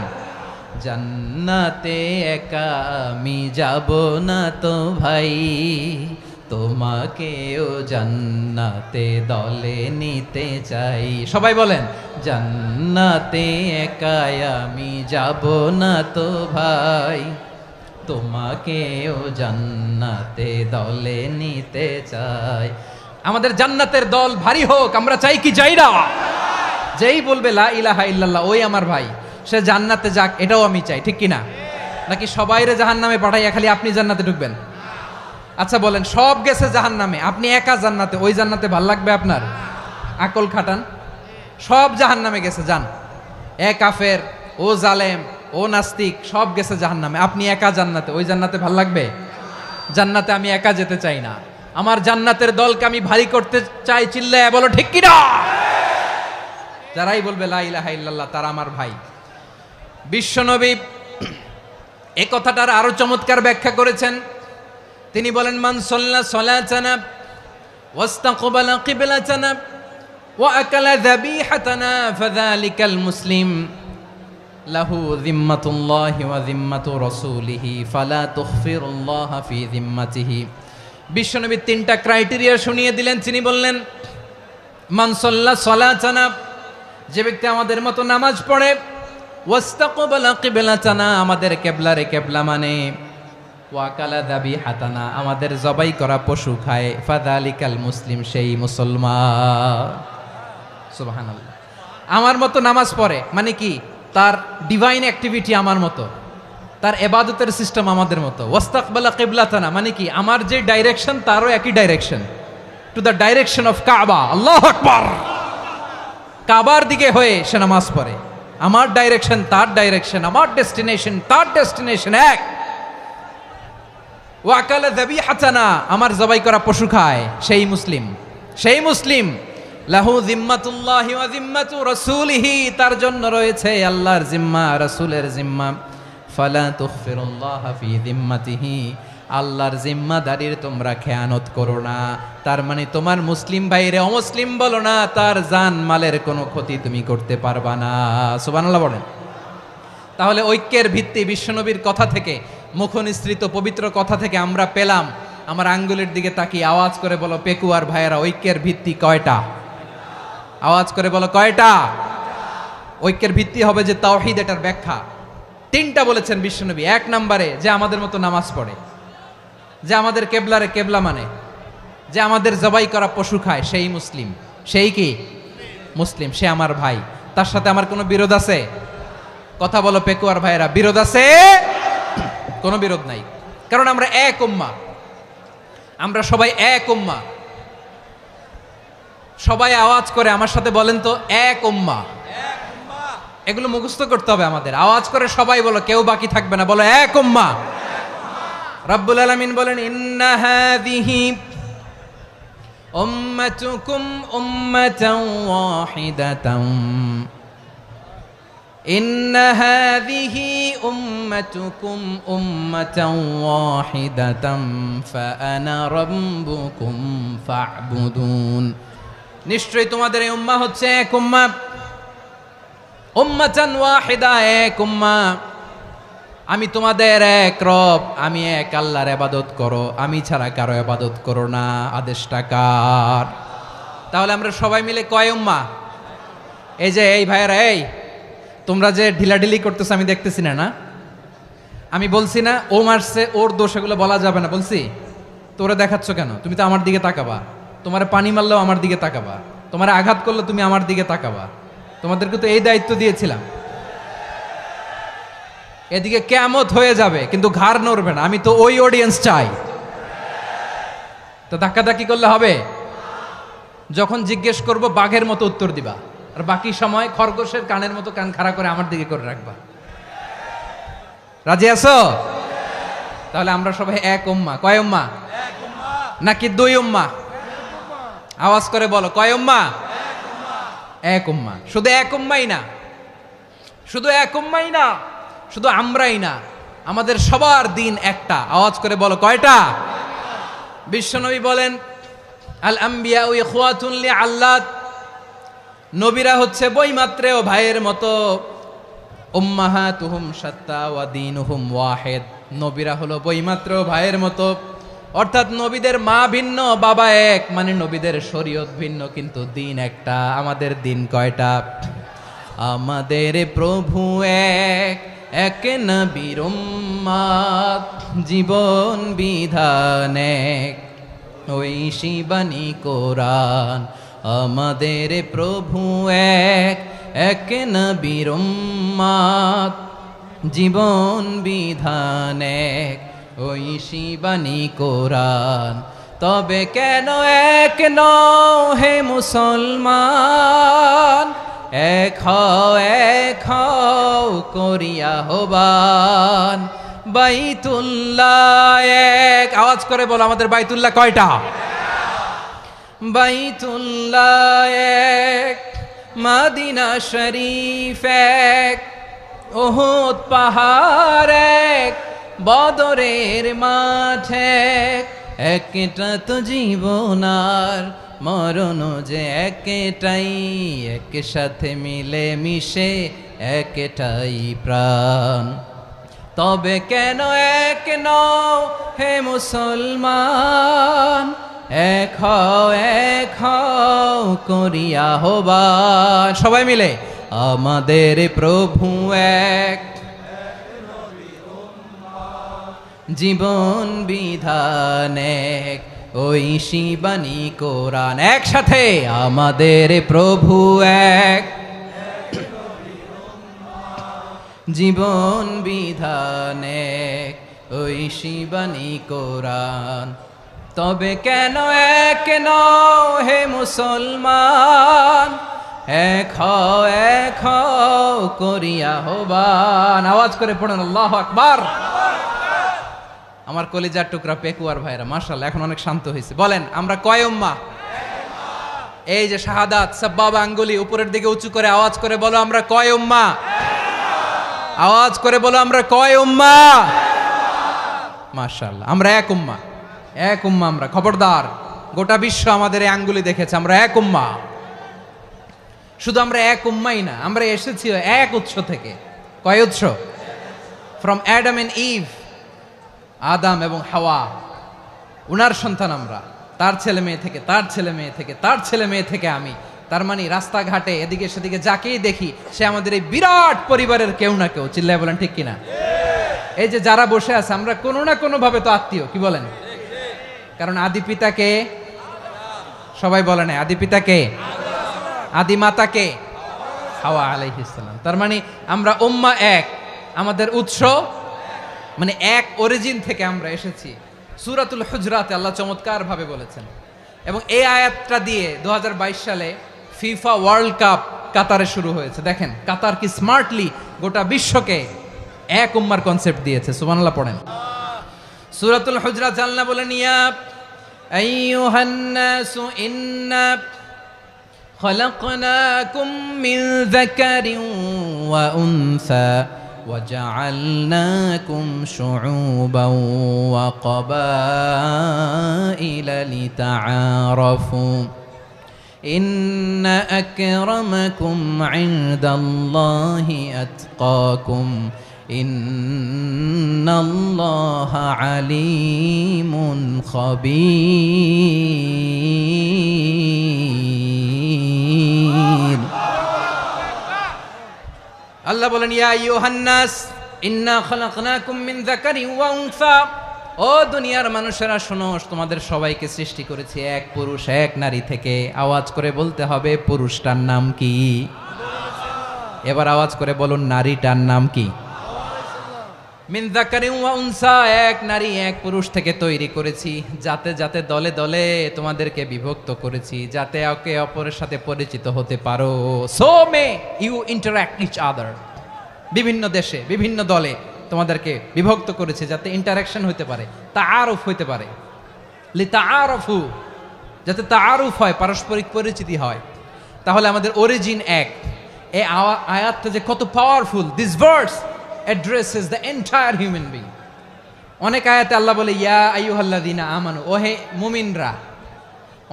জান্নাতে একা আমি যাব না তো ভাই, তোমাকেও জান্নাতে দলে নিতে চাই। সবাই বলেন, জান্নাতে একা আমি যাব না তো ভাই, তোমাকেও জান্নাতে দলে নিতে চাই। আমাদের জান্নাতের দল ভারী হোক, আমরা চাই কি চাই না? যেই বলবে লা ইলাহা ইল্লাল্লাহ, ওই আমার ভাই, সে জান্নাতে যাক, এটাও আমি চাই। ঠিক কিনা? নাকি সবাইরে জাহান্নামে পাঠাইয়া খালি আপনি জান্নাতে ঢুকবেন? আচ্ছা বলেন, সব গেছে জাহান্নামে, আপনি একা জান্নাতে, ওই জান্নাতে ভাল লাগবে আপনার? আকল খাটান। সব জাহান্নামে গেছে, যান। এ কাফের, ও জালেম, ও নাস্তিক, সব গেছে জাহান্নামে, আপনি একা জান্নাতে, ওই জান্নাতে ভাল লাগবে? জান্নাতে আমি একা যেতে চাই না, আমার জান্নাতের দলকে আমি ভারী করতে চাই। চিল্লায় বলো ঠিক কিনা? যারাই বলবে লা ইলাহা ইল্লাল্লাহ, তারা আমার ভাই। বিশ্বনবী এই কথাটার আরো চমৎকার ব্যাখ্যা করেছেন। তিনি বলেন, মান সাল্লা সালাতানা ওয়াস্তাকবালা কিবলাতানা ওয়া আকালা যাবিহাতানা ফাযালিকাল মুসলিম লাহু যিম্মাতুল্লাহি ওয়া যিম্মাতু রাসূলিহি ফালা তুখফিরুল্লাহা ফি যিম্মাতিহি। বিশ্বনবী তিনটা ক্রাইটেরিয়া শুনিয়ে দিলেন। তিনি বললেন, মান সাল্লা সালাতানা, যে ব্যক্তি আমাদের মতো নামাজ পড়ে, ওয়াস্তাকবালা কিবলাতানা, আমাদের কিবলারে কিবলা মানে, ওয়া আকালা যাবিহাতানা, আমাদের জবাই করা পশু খায়, ফাযালিকাল মুসলিম, সেই মুসলমান। সুবহানাল্লাহ। আমার মতো নামাজ পড়ে মানে কি? তার ডিভাইন অ্যাক্টিভিটি আমার মতো, তার ইবাদতের সিস্টেম আমাদের মতো। ওয়াস্তাকবালা কিবলাতানা মানে কি? আমার যে ডাইরেকশন, তারও একই direction, to the direction of কাবা। আল্লাহু আকবার। কাবার দিকে হয়ে সে নামাজ পড়ে। আমার ডাইরেকশন, তার ডাইরেকশন, আমার ডেস্টিনেশন, তার ডেস্টিনেশন এক। ওয়া আকালা যাবিহাতানা, আমার জবাই করা পশু খায়, সেই মুসলিম। সেই মুসলিম। লাহু যিম্মাতুল্লাহি ওয়া যিম্মাতু রাসূলিহি, তার জন্য রয়েছে আল্লাহর জিম্মা, রাসূলের জিম্মা। ফালা তুখফিরুল্লাহা ফি যিম্মাতিহি, আল্লাহর জিম্মাদারির তোমরা খেয়ানত করো না। তার মানে তোমার মুসলিম ভাইরে অমুসলিম বলো না, তার জান মালের কোনো ক্ষতি তুমি করতে পারবা না। সুবহানাল্লাহ বলেন। তাহলে ঐক্যের ভিত্তি বিশ্বনবীর কথা থেকে, মুখনিসৃত পবিত্র কথা থেকে আমরা পেলাম। আমার আঙ্গুলের দিকে তাকিয়ে আওয়াজ করে বলো পেকুয়ার ভাইয়েরা, ঐক্যের ভিত্তি কয়টা? আওয়াজ করে বলো কয়টা? ঐক্যের ভিত্তি হবে যে তাওহীদ, এটার ব্যাখ্যা তিনটা বলেছেন বিশ্বনবী। এক নম্বরে, যে আমাদের মতো নামাজ পড়ে, যে আমাদের কেবলারে কেবলা মানে, যে আমাদের জবাই করা পশু খায়, সেই মুসলিম। সেই কি? মুসলিম। সে আমার ভাই। তার সাথে আমার কোনো বিরোধ আছে? কথা বলো পেকুয়ার ভাইয়েরা, বিরোধ আছে? কোনো বিরোধ নাই, কারণ আমরা এক উম্মা, আমরা সবাই এক উম্মা। সবাই আওয়াজ করে আমার সাথে বলেন তো, এক উম্মা। এগুলো মুখস্থ করতে হবে আমাদের। আওয়াজ করে সবাই বলো, কেউ বাকি থাকবে না, বলো এক উম্মা। রব্বুল আলামিন বলেন, ইন্না হাযিহি উম্মাতুকুম উম্মাতান ওয়াহিদাতান, ইন্না হাযিহি উম্মাতুকুম উম্মাতান ওয়াহিদাতান ফাআনা রাব্বুকুম ফা'বুদুন। নিশ্চয়ই তোমাদের এই উম্মাহ হচ্ছে এক উম্মাহ, উম্মাতান ওয়াহিদা, এক উম্মাহ। আমি তোমাদের এক রব, আমি এক আল্লাহর ইবাদত করো, আমি ছাড়া কারো ইবাদত করো না। আদেশটা কার? তাহলে আমরা সবাই মিলে কয় উম্মাহ? এই যে এই ভাইয়েরা, এই তোমরা যে ঢিলাঢিলি করতেছো আমি দেখতেছি না। আমি বলছি না ও মারছে, ওর দোষ, এগুলো বলা যাবে না বলছি? তোরা দেখাচ্ছ কেন? তুমি তো আমার দিকে তাকাবা। তোমার পানি মারলেও আমার দিকে তাকাবা, তোমার আঘাত করলে তুমি আমার দিকে তাকাবা। তোমাদেরকে তো এই দায়িত্ব দিয়েছিলাম। এদিকে কিয়ামত হয়ে যাবে কিন্তু ঘাড় নড়বে না। আমি তো ওই অডিয়েন্স চাই। তো ধাক্কাধাক্কি করলে হবে? যখন জিজ্ঞেস করব বাঘের মতো উত্তর দিবা, আর বাকি সময় খরগোশের কানের মতো কান খাড়া করে আমার দিকে করে রাখবা। রাজি আছো? তাহলে আমরা সবাই এক উম্মাহ। কয় উম্মাহ? নাকি দুই উম্মাহ? আওয়াজ করে বলো, কয় উম্মাহ? এক উম্মাহ। শুধু এক উম্মাই না, শুধু এক উম্মাই না, শুধু আমরাই না, আমাদের সবার দিন একটা। আওয়াজ করে বলো, কয়টা? বিশ্বনবী বলেন, আল আম্বিয়া ইখওয়াতুন লিআল্লাত, নবীরা হচ্ছে বৈমাত্রেয় ভাইয়ের মতো। উম্মাহাতুহুম শাত্তা ওয়া দীনুহুম ওয়াহিদ, নবীরা হলো বৈমাত্রেয় ভাইয়ের মতো। অর্থাৎ নবীদের মা ভিন্ন, বাবা এক, মানে নবীদের শরীয়ত ভিন্ন, কিন্তু দিন একটা। আমাদের দিন কয়টা? আমাদের প্রভু এক, এক নবীর উম্মাত, জীবন বিধান এক, ওই শিবানী কোরআন। আমাদের প্রভু এক, এক নবীর উম্মাত, জীবন বিধান এক, ওই শিবানী কোরআন। তবে কেন এক নও হে মুসলমান? এক হও করিয়া হবান। বাইতুল্লাহ এক, আওয়াজ করে বলো, আমাদের বাইতুল্লাহ কয়টা? বাইতুল্লাহ এক, মদিনা শরীফ এক, উহুদ পাহাড় এক, বদরের মাঠ এক। একটা তো জীবন আর মরণ যে একটাই, একসাথে মিলে মিশে একটাই প্রাণ। তবে কেন এক নও হে মুসলমান? এক হও করিয়া হবান। সবাই মিলে, আমাদের প্রভু এক, জীবন বিধান এক, ওই শিবানী কোরআন। একসাথে, আমাদের প্রভু এক, জীবন বিধান এক, ওই শিবানী কোরআন। তবে কেন এক নও হে মুসলমান? এক হও করিয়া হবান। আওয়াজ করে পড়ুন আল্লাহু আকবার। আমার কলিজার টুকরা পেকুয়ার ভাইরা মাশাআল্লাহ এখন অনেক শান্ত হয়েছে। বলেন, আমরা কয় উম্মাহ? এই যে শাহাদাত সাব্বাবা আঙ্গুলি উপরের দিকে উঁচু করে আওয়াজ করে বলো, আমরা কয় উম্মাহ? আওয়াজ করে বলো, আমরা কয় উম্মাহ? মাশাআল্লাহ, আমরা এক উম্মাহ। এক উম্মাহ আমরা। খবরদার, গোটা বিশ্ব আমাদের এই আঙ্গুলি দেখেছে, আমরা এক উম্মাহ। শুধু আমরা এক উম্মাই না, আমরা এসেছি এক উৎস থেকে। কয় উৎস? ফ্রম অ্যাডাম এন্ড ইভ, আদাম এবং হাওয়া, উনার সন্তান আমরা। তার ছেলে মেয়ে থেকে, তার ছেলে মেয়ে থেকে, তার ছেলে মেয়ে থেকে আমি। তার মানে রাস্তাঘাটে এদিকে সেদিকে যাকেই দেখি সে আমাদের এই বিরাট পরিবারের কেউ না কেউ। চিল্লায় বলেন ঠিক কিনা? এই যে যারা বসে আছে, আমরা কোনো না কোনো ভাবে তো আত্মীয়। কি বলেন? কারণ আদি পিতাকে সবাই বলে না, আদি পিতাকে, আদি মাতাকে হাওয়া আলাইহিস সালাম। তার মানে আমরা উম্মাহ এক, আমাদের উৎস মানে এক অরিজিন থেকে আমরা এসেছি। সূরাতুল হুজরাতে আল্লাহ চমৎকার ভাবে বলেছেন। এবং এই আয়াতটা দিয়ে 2022 সালে ফিফা ওয়ার্ল্ড কাপ কাতারে শুরু হয়েছে। দেখেন কাতার কি স্মার্টলি গোটা বিশ্বকে এক উম্মার কনসেপ্ট দিয়েছে। সুবহানাল্লাহ পড়েন। সূরাতুল হুজরাত আল্লাহ বলেন, ইয়া আইয়ুহান নাসু ইন্না খলাকনাকুম মিন যাকারিন ওয়া উনসা وجعلناكم شعوبا وقبائل لتعارفوا إن أكرمكم عند الله أتقاكم ইন্নাল্লাহা আলিমুন খাবীর। আল্লাহ বলেন, ইয়া আইয়ুহান নাস ইন্না খালাকনাকুম মিন যাকারিন ওয়া উনসা। ও দুনিয়ার মানুষেরা শোনো, তোমাদের সবাইকে সৃষ্টি করেছি এক পুরুষ এক নারী থেকে। আওয়াজ করে বলতে হবে, পুরুষটার নাম কি? এবার আওয়াজ করে বলুন, নারীটার নাম কি? মিন যাকারিন ওয়া উনসা, এক নারী এক পুরুষ থেকে তৈরি করেছি। যাতে যাতে দলে দলে তোমাদেরকে বিভক্ত করেছি, যাতে একে অপরের সাথে পরিচিত হতে পারো। So may you interact each other. বিভিন্ন দেশে বিভিন্ন দলে তোমাদেরকে বিভক্ত করেছে যাতে ইন্টারাকশন হতে পারে, তাআরুফ হতে পারে। লিতাআরফু, যাতে তাআরুফ হয়, পারস্পরিক পরিচিতি হয়। তাহলে আমাদের অরিজিন এক। এই আয়াতটা যে কত powerful! This verse addresses the entire human being. অনেক আয়াতে আল্লাহ বলে ইয়া আইয়ুহাল্লাযীনা আমানু, ওহে মুমিনরা।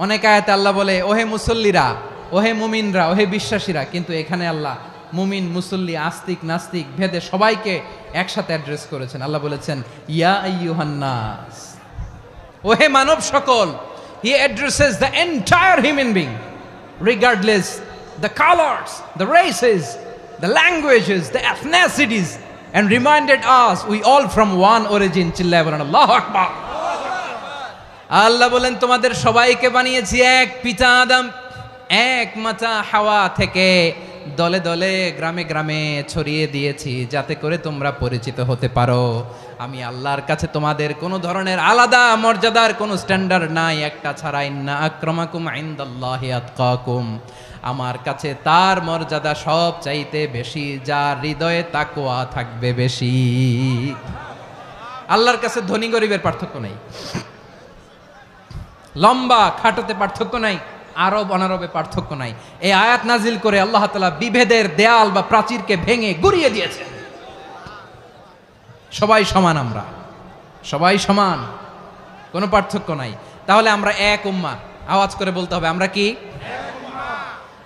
অনেক আয়াতে আল্লাহ বলে ওহে মুসল্লিরা, ওহে মুমিনরা, ওহে বিশ্বাসীরা। কিন্তু এখানে আল্লাহ মুমিন মুসল্লি আস্তিক নাস্তিক ভেদে সবাইকে একসাথে অ্যাড্রেস করেছেন। আল্লাহ বলেছেন ইয়া আইয়ুহান নাস, ওহে মানব সকল। হি addresses the entire human being regardless the colours, the races, the languages, the এথনিসিটিস, and reminded us we all from one origin. চিল্লায় বলেন আল্লাহু আকবার। আল্লাহ বলেন তোমাদের সবাইকে বানিয়েছি এক পিতা আদম, এক মাতা হাওয়া থেকে। দলে দলে গ্রামে গ্রামে ছড়িয়ে দিয়েছি যাতে করে তোমরা পরিচিত হতে পারো। আমি আল্লাহর কাছে তোমাদের কোনো ধরনের আলাদা মর্যাদার কোনো স্ট্যান্ডার্ড নাই একটা ছাড়া। ইন্না আক্রামাকুম ইনদাল্লাহি আতকাকুম, আমার কাছে তার মর্যাদা সব চাইতে বেশি যার হৃদয়ে তাকওয়া থাকবে বেশি। আল্লাহর কাছে ধনী গরিবের পার্থক্য নাই, লম্বা খাটোতে পার্থক্য নাই, আরব অনারবে পার্থক্য নাই। এই আয়াত নাজিল করে আল্লাহ তাআলা বিভেদের দেয়াল বা প্রাচীরকে ভেঙে গুড়িয়ে দিয়েছেন। সবাই সমান, আমরা সবাই সমান, কোনো পার্থক্য নাই। তাহলে আমরা এক উম্মাহ। আওয়াজ করে বলতে হবে, আমরা কি?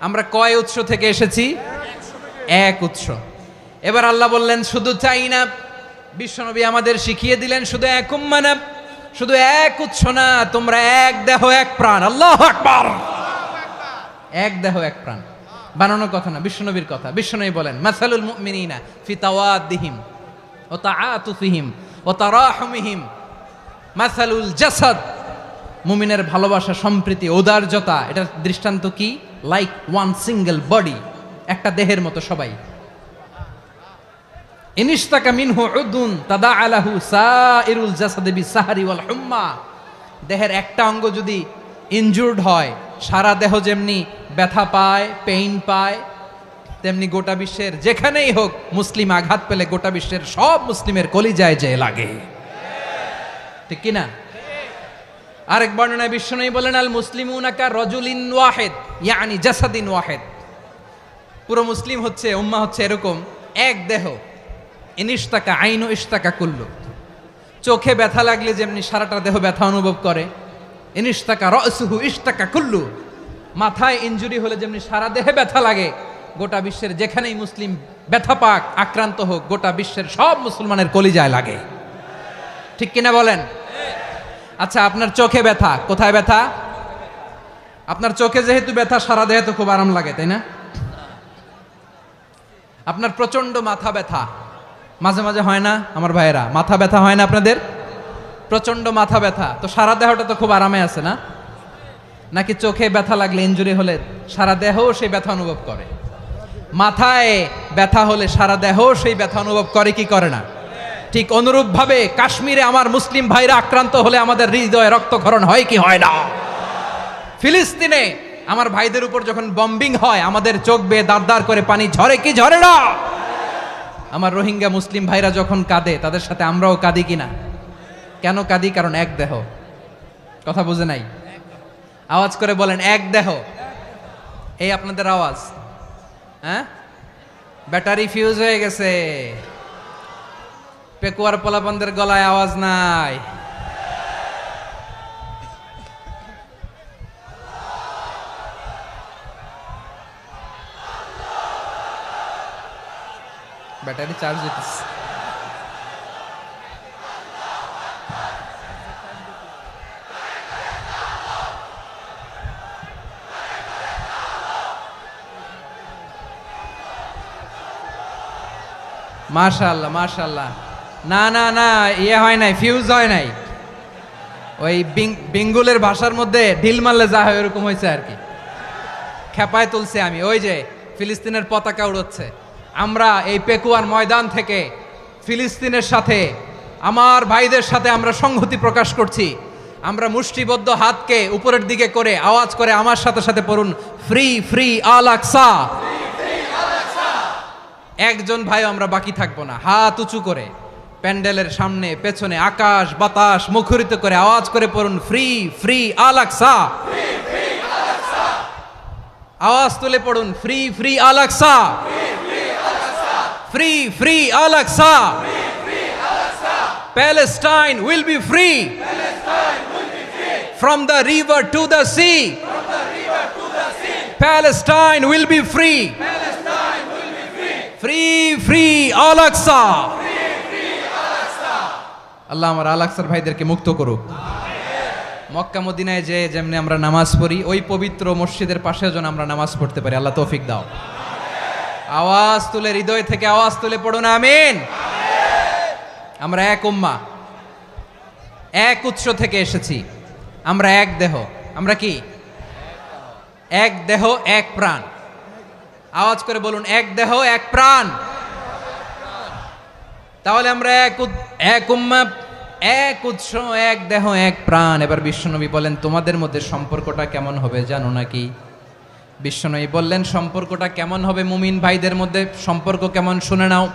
আমরা কয় উৎস থেকে এসেছি? এক উৎস। এবার আল্লাহ বললেন শুধু তাই না, বিশ্বনবী আমাদের শিখিয়ে দিলেন শুধু এক উম্মাহ না, শুধু এক উৎস না, তোমরা এক দেহ এক প্রাণ। আল্লাহু আকবার। এক দেহ এক প্রাণ, বানানোর কথা না, বিশ্বনবীর কথা। বিশ্বনবী বলেন মাসালুল মুমিনিনা ফি তাওয়াদ্দিহিম ওয়া তাআতুফিহিম ওয়া তারাহুমিহিম মাসালুল জাসাদ। মুমিনের ভালোবাসা, সম্প্রীতি, ঔদার্যতা, এটার দৃষ্টান্ত কি? লাইক ওয়ান সিঙ্গেল বডি, একটা দেহের মতো সবাই। ইনিশতাকা মিনহু উদুন তাদাআলাহু সাইরুল জাসাদি বিসাহরি ওয়াল হুম্মা। দেহের একটা অঙ্গ যদি ইনজুর্ড হয়, সারা দেহ যেমনি ব্যথা পায়, পেইন পায়, তেমনি গোটা বিশ্বের যেখানেই হোক মুসলিম আঘাত পেলে গোটা বিশ্বের সব মুসলিমের কলিজায় যে লাগে, ঠিক কিনা? আরেক বর্ণনায় বিশ্বনবী বলেন আল মুসলিমুনা কা রাজুলিন ওয়াহিদ ইয়ানি জাসাদিন ওয়াহিদ। পুরো মুসলিম হচ্ছে, উম্মাহ হচ্ছে এরকম এক দেহ। ইনিশতাকা আইনু ইশতাকা কুল্লু। চোখে ব্যথা লাগলে যেমনি সারাটা দেহ ব্যথা অনুভব করে, ইনিশতাকা রাসুহু ইশতাকা কুল্লু। মাথায় ইনজুরি হলে যেমনি সারা দেহে ব্যথা লাগে, গোটা বিশ্বের যেখানেই মুসলিম ব্যথা পাক, আক্রান্ত হোক, গোটা বিশ্বের সব মুসলমানের কলিজায় লাগে, ঠিক কিনা বলেন? আচ্ছা, আপনার চোখে ব্যথা, কোথায় ব্যথা? আপনার চোখে যেহেতু ব্যথা, সারা দেহে তো খুব আরাম লাগে, তাই না? আপনার প্রচন্ড মাথা ব্যথা মাঝে মাঝে হয় না আমার ভাইয়েরা? মাথা ব্যথা হয় না আপনাদের? প্রচন্ড মাথা ব্যথা, তো সারা দেহটা তো খুব আরামে আছে না? নাকি চোখে ব্যথা লাগলে, ইনজুরি হলে সারা দেহ সেই ব্যথা অনুভব করে? মাথায় ব্যথা হলে সারা দেহ সেই ব্যথা অনুভব করে কি করে না? ঠিক অনুরূপ ভাবে কাশ্মীরে আমার মুসলিম ভাইরা আক্রান্ত হলে আমাদের হৃদয়ে রক্তক্ষরণ হয় কি হয় না? ফিলিস্তিনে আমার ভাইদের উপর যখন বম্বিং হয়, আমাদের চোখ বেয়ে দাঁড় দাঁড় করে পানি ঝরে কি ঝরে না? আমার রোহিঙ্গা মুসলিম ভাইরা যখন কাঁদে, তাদের সাথে আমরাও কাঁদি কিনা? কেন কাঁদি? কারণ এক দেহ। কথা বুঝে নাই? আওয়াজ করে বলেন এক দেহ। এই আপনাদের আওয়াজ, হ্যাঁ? ব্যাটারি ফিউজ হয়ে গেছে, পেকুয়ার পোলাপানদের গলায় আওয়াজ নাই। ব্যাটারি চার্জ হইতেছে। মাশাআল্লাহ মাশাআল্লাহ। না না না, ইয়ে হয় নাই, ফিউজ হয় নাই। ওই বেঙ্গলের ভাষার মধ্যে ঢিল মারলে যা হয় এরকম হয়েছে আর কি। খেপায় তুলছে আমি। ওই যে ফিলিস্তিনের পতাকা উড়োচ্ছে। আমরা এই পেকুয়ার ময়দান থেকে ফিলিস্তিনের সাথে, আমার ভাইদের সাথে আমরা সংহতি প্রকাশ করছি। আমরা মুষ্টিবদ্ধ হাতকে উপরের দিকে করে আওয়াজ করে আমার সাথে সাথে পড়ুন, ফ্রি ফ্রি আল আকসা। একজন ভাই আমরা বাকি থাকবো না। হাত উঁচু করে প্যান্ডেলের সামনে পেছনে আকাশ বাতাস মুখরিত করে আওয়াজ করে পড়ুন, ফ্রি ফ্রি আল আকসা। আওয়াজ তুলে পড়ুন, free free Al Aqsa, free free Al Aqsa. Palestine will be free from the river to the sea. Palestine will be free. Free free Al Aqsa. আল্লাহ আমার আল আকসার ভাইদেরকে মুক্ত করুক। মক্কা মদিনায় যে যেমনি আমরা নামাজ পড়ি, ওই পবিত্র মসজিদের পাশে যেন আমরা নামাজ পড়তে পারি। আল্লাহ তৌফিক দাও। আওয়াজ তুলে, হৃদয় থেকে আওয়াজ তুলে পড়ুন আমিন। আমরা এক উম্মাহ, এক উৎস থেকে এসেছি। আমরা এক দেহ। আমরা কি? এক দেহ এক প্রাণ। আওয়াজ করে বলুন, এক দেহ এক প্রাণ। তাহলে আমরা এক উম্মাহ, এক উৎস, এক দেহ এক প্রাণ। এবার বিশ্বনবী বলেন, তোমাদের মধ্যে সম্পর্কটা কেমন হবে জানো নাকি? বিশ্বনবী বললেন, সম্পর্কটা কেমন হবে মুমিন ভাইদের মধ্যে? সম্পর্ক কেমন শুনে নাও।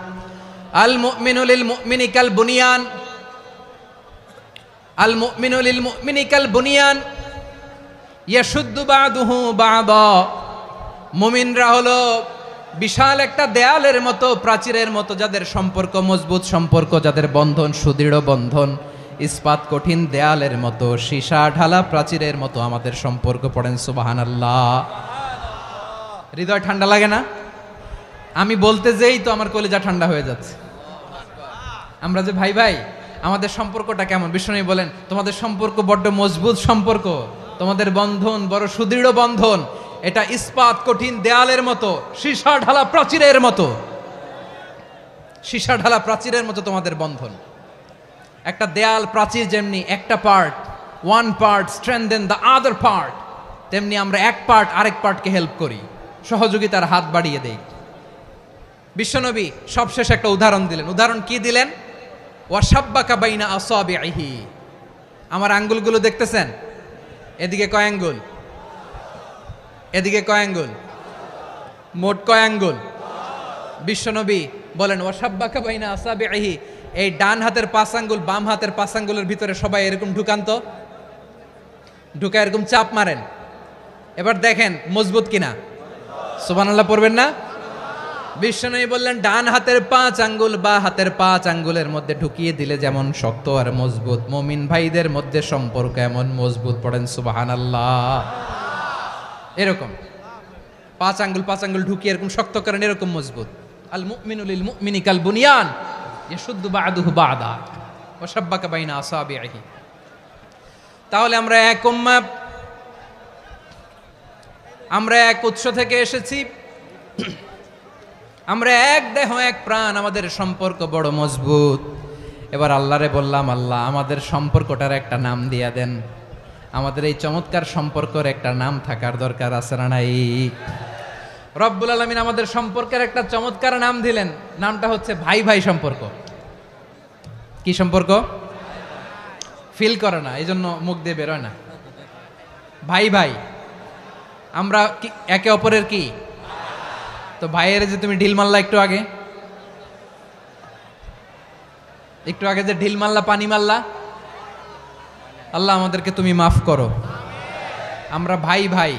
আল মুমিনু লিল মুমিনি কাল বুনিয়ান, আল মুমিনু লিল মুমিনি কাল বুনিয়ান ইয়াশুদ্দু বাদুহু বাদা। মুমিনরা হলো বিশাল একটা দেয়ালের মতো, প্রাচীরের মতো, যাদের সম্পর্ক মজবুত সম্পর্ক, যাদের বন্ধন সুদৃঢ় বন্ধন, ইস্পাত কঠিন দেয়ালের মতো, সীসা ঢালা প্রাচীরের মতো আমাদের সম্পর্ক। পড়েন সুবহানাল্লাহ। হৃদয় ঠান্ডা লাগে না? আমি বলতে যেই তো আমার কলিজা ঠান্ডা হয়ে যাচ্ছে। আমরা যে ভাই ভাই, আমাদের সম্পর্কটা কেমন? বিশ্বনবী বলেন, তোমাদের সম্পর্ক বড্ড মজবুত সম্পর্ক, তোমাদের বন্ধন বড় সুদৃঢ় বন্ধন। এটা ইস্পাত কঠিন দেয়ালের মতো, সীসা ঢালা প্রাচীরের মতো, সীসা ঢালা প্রাচীরের মতো তোমাদের বন্ধন। একটা দেয়াল প্রাচীর যেমনি একটা part, one part strengthen the other part, তেমনি আমরা এক পার্ট আরেক পার্টকে হেল্প করি, সহযোগিতার হাত বাড়িয়ে দেই। বিশ্বনবী সবশেষ একটা উদাহরণ দিলেন। উদাহরণ কি দিলেন? ওয়াসাব্বাকা বাইনা আসাবিহি। আমার আঙ্গুলগুলো দেখতেছেন? এদিকে কয় আঙ্গুল? এদিকে কয় আঙ্গুল? মোট কয় আঙ্গুল? বিশ্বনবী বলেন, ওয়াসাব্বাকা বাইনা আসাবিহি। এই ডান হাতের 5 আঙ্গুল বাম হাতের 5 আঙ্গুলের ভিতরে সবাই এরকম ঢুকান তো, ঢুকা এরকম চাপ মারেন। এবার দেখেন মজবুত কিনা। সুবহানাল্লাহ পড়বেন না? বিশ্বনবী বললেন, ডান হাতের 5 আঙ্গুল বা হাতের 5 আঙ্গুলের মধ্যে ঢুকিয়ে দিলে যেমন শক্ত আর মজবুত, মুমিন ভাইদের মধ্যে সম্পর্ক এমন মজবুত। পড়েন সুবহানাল্লাহ। এরকম 5 আঙ্গুল ঢুকিয়ে এরকম শক্ত করেন, এরকম মজবুত। আল মুমিনু লিল মুমিনি কাল বুনিয়ান ইয়াশুদ্দু বাদুহু বাদা ওয়া শাব্বাকা বাইনা আসাবিহি। তাহলে আমরা এক উম্মাহ, আমরা এক উৎস থেকে এসেছি, আমরা এক দেহ এক প্রাণ, আমাদের সম্পর্ক বড় মজবুত। এবার আল্লাহরে বললাম, আল্লাহ আমাদের সম্পর্কটার একটা নাম দিয়া দেন। আমাদের এই চমৎকার সম্পর্কের একটা নাম থাকার দরকার আছে না নাই? রব্বুল আলামিন আমাদের সম্পর্কের একটা চমৎকার নাম দিলেন। নামটা হচ্ছে ভাই ভাই সম্পর্ক। কি সম্পর্ক? ফিল করে না, এই জন্য মুখ দিয়ে বেরোয় না। ভাই ভাই, আমরা একে অপরের কি? তো ভাইয়ের যে তুমি ঢিল মারলা একটু আগে, যে ঢিল মারলা, পানি মারলা, আল্লাহ আমাদেরকে তুমি মাফ করো। আমরা ভাই ভাই,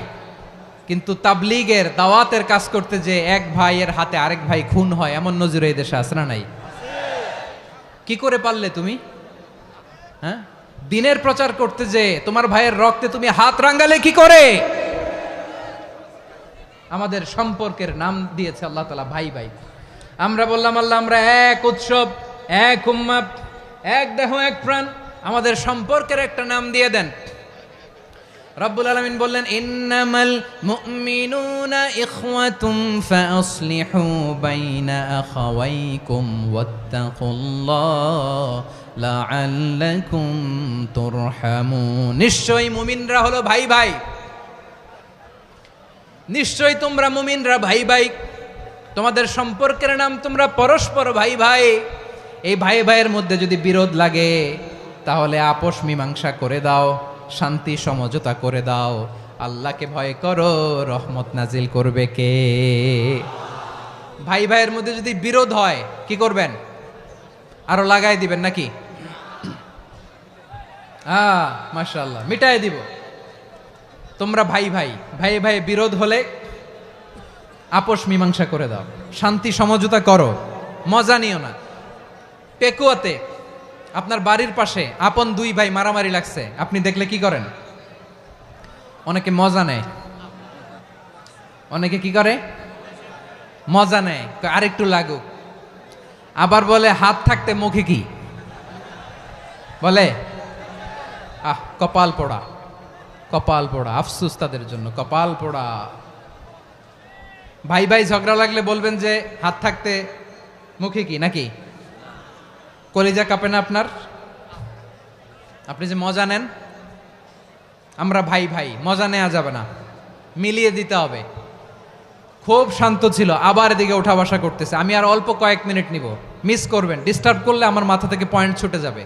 কিন্তু তাবলীগের দাওয়াতের কাজ করতে যে এক ভাইয়ের হাতে আরেক ভাই খুন হয়, এমন নজির এই দেশে আছে না নাই? কি করে পারলে তুমি? হ্যাঁ, দিনের প্রচার করতে যে তোমার ভাইয়ের রক্তে তুমি হাত রাঙ্গালে কি করে? আমাদের সম্পর্কের নাম দিয়েছে আল্লাহ তাআলা ভাই ভাই। আমরা বললাম, আল্লাহ আমরা এক উৎসব, এক উম্মাহ, এক দেহ এক প্রাণ, আমাদের সম্পর্কের একটা নাম দিয়ে দেন। রব্বুল আলামিন বললেন ইন্নামাল মুমিনুনা ইখওয়াতুম ফাআসলিহু বাইনা আখাওয়াইকুম ওয়াত্তাকুল্লাহ লাআল্লাকুম তুরহামুন। নিশ্চয়ই মুমিনরা হলো ভাই ভাই, নিশ্চয়ই তোমরা মুমিনরা ভাই ভাই, তোমাদের সম্পর্কের নাম তোমরা পরস্পর ভাই ভাই। এই ভাই ভাইয়ের মধ্যে যদি বিরোধ লাগে তাহলে আপোষ মীমাংসা করে দাও, শান্তি সমঝোতা করে দাও। আল্লাহকে ভয় করো, রহমত নাজিল করবে কে? ভাই ভাইয়ের মধ্যে যদি বিরোধ হয় কি করবেন? আরো লাগাই দিবেন নাকি? মাশাআল্লাহ, মিটাই দিব। তোমরা ভাই ভাই, ভাই ভাই বিরোধ হলে আপোষ মীমাংসা করে দাও, শান্তি সমঝোতা করো, মজা নিও না। পেকুয়াতে আপনার বাড়ির পাশে আপন দুই ভাই মারামারি লাগছে, আপনি দেখলে কি করেন? অনেকে মজা নেয়, অনেকে কি করে? মজা নেয়, আরেকটু লাগুক। আবার বলে হাত থাকতে মুখে কি বলে? কপাল পোড়া, কপাল পোড়া, আফসুস তাদের জন্য, কপাল পোড়া। ভাই ভাই ঝগড়া লাগলে বলবেন যে হাত থাকতে মুখে কি, নাকি? কলিজা কাঁপে না আপনার? আপনি যে মজা নেন, আমরা ভাই ভাই, মজা নেওয়া যাবে না, মিলিয়ে দিতে হবে। খুব শান্ত ছিল, আবার এদিকে ওঠা বসা করতেছে। আমি আর অল্প কয়েক মিনিট নিব, মিস করবেন, ডিস্টার্ব করলে আমার মাথা থেকে পয়েন্ট ছুটে যাবে।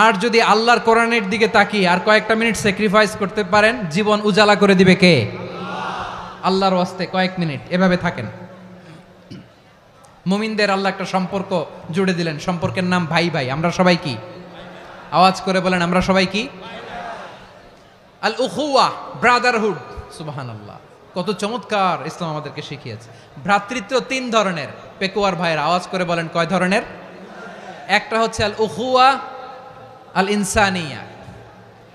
আর যদি আল্লাহর কোরআনের দিকে তাকিয়ে আর কয়েকটা মিনিট স্যাক্রিফাইস করতে পারেন, জীবন উজালা করে দিবে কে? আল্লাহর ওয়াস্তে কয়েক মিনিট এভাবে থাকেন। মুমিনদের আল্লাহ একটা সম্পর্ক জুড়ে দিলেন, সম্পর্কের নাম ভাই ভাই। আমরা সবাই কি? আওয়াজ করে বলেন, আমরা সবাই কি? আল উখুয়া, ব্রাদারহুড। সুবহানাল্লাহ, কত চমৎকার ইসলাম আমাদেরকে শিখিয়েছে। ভ্রাতৃত্ব তিন ধরনের। পেকুয়ার ভাইয়ের আওয়াজ করে বলেন, কয় ধরনের? একটা হচ্ছে আল উখুয়া আল ইনসানিয়া,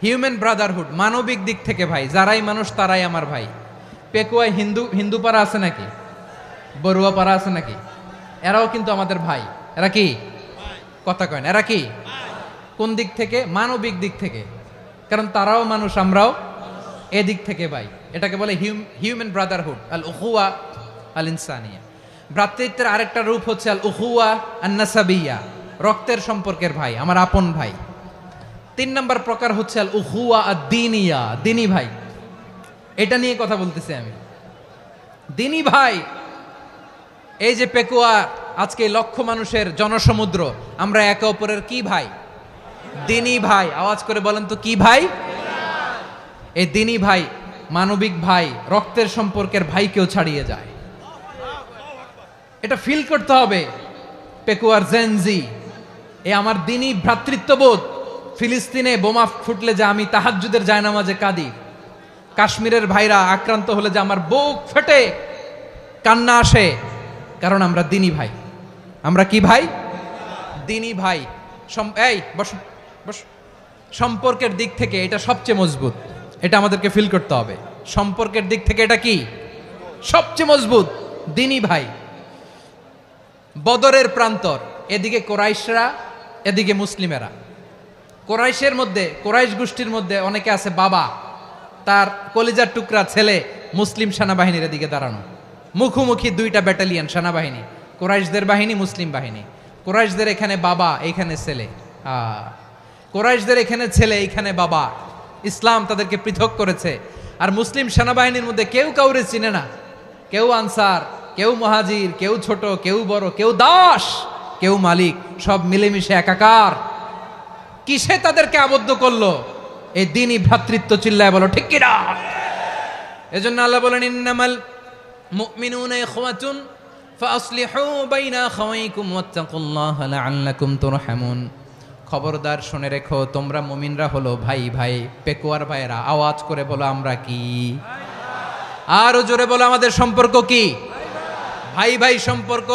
হিউম্যান ব্রাদারহুড, মানবিক দিক থেকে ভাই, যারাই মানুষ তারাই আমার ভাই। পেকুয়ায় হিন্দু পাড়া আছে নাকি? বড়ুয়া পাড়া আছে নাকি? এরাও কিন্তু আমাদের ভাই। এরা কি? কথা কয় না, এরা কি? কোন দিক থেকে? মানবিক দিক থেকে, কারণ তারাও মানুষ, আমরাও এদিক থেকে ভাই। এটাকে বলে হিউম্যান ব্রাদারহুড, আল উখুয়া আল ইনসানিয়া। ভ্রাতৃত্বের আরেকটা রূপ হচ্ছে আল উখুয়া আন নাসাবিয়া, রক্তের সম্পর্কের ভাই, আমার আপন ভাই। 3 নম্বর প্রকার হচ্ছে আল উখুয়া আদ-দীনিয়া, দিনী ভাই। এটা নিয়ে কথা বলতেছি আমি। দিনী ভাই, এই যে পেকুয়া, আজকে লক্ষ মানুষের জনসমুদ্র, আমরা একে অপরের কি ভাই? দিনী ভাই। আওয়াজ করে বলেন তো, কি ভাই? এই দিনী ভাই, মানবিক ভাই, রক্তের সম্পর্কের ভাইকেও ছাড়িয়ে যায়। এটা ফিল করতে হবে। পেকুয়ার জেনজি, এ আমার দিনী ভ্রাতৃত্ববোধ। ফিলিস্তিনে বোমা ফুটলে যে আমি তাহাজ্জুদের জায়নামাজে কাঁদি, কাশ্মীরের ভাইরা আক্রান্ত হলে যে আমার বুক ফেটে কান্না আসে, কারণ আমরা দিনী ভাই। আমরা কি ভাই? দিনী ভাই। এই বসো বসো। সম্পর্কের দিক থেকে এটা সবচেয়ে মজবুত, এটা আমাদেরকে ফিল করতে হবে। সম্পর্কের দিক থেকে এটা কি? সবচেয়ে মজবুত, দিনী ভাই। বদরের প্রান্তর, এদিকে কোরাইশরা, এদিকে মুসলিমেরা। কোরাইশের মধ্যে, কোরাইশ গোষ্ঠীর মধ্যে অনেকে আছে বাবা, তার কলিজার টুকরা ছেলে মুসলিম সেনাবাহিনীর এদিকে দাঁড়ানো, মুখোমুখি দুইটা ব্যাটালিয়ন সেনাবাহিনী, কোরাইশদের বাহিনী, মুসলিম বাহিনী। কোরাইশদের এখানে বাবা, এইখানে ছেলে। কোরাইশদের এখানে ছেলে, এইখানে বাবা। ইসলাম তাদেরকে পৃথক করেছে। আর মুসলিম সেনাবাহিনীর মধ্যে কেউ কাউরে চিনে না, কেউ আনসার, কেউ মুহাজির, কেউ ছোট, কেউ বড়, কেউ দাস, কেউ মালিক, সব মিলেমিশে একাকার। কিসে তাদেরকে আবদ্ধ করলো? এই দিনই ভ্রাতৃত্ব। চিল্লায় বলো ঠিক কিনা? এজন্য আল্লাহ বলেন, ইন্নামাল মুমিনুনা ইখওয়াতুন ফাআসলিহু বাইনা আখাওয়াইকুম ওয়াত্তাকুল্লাহা লাআল্লাকুম তুরহামুন। খবরদার শুনে রেখো, তোমরা মুমিনরা হলো ভাই ভাই। পেকুয়ার ভাইরা আওয়াজ করে বলো, আমরা কি? আরো জোরে বলো, আমাদের সম্পর্ক কি? ভাই ভাই সম্পর্ক।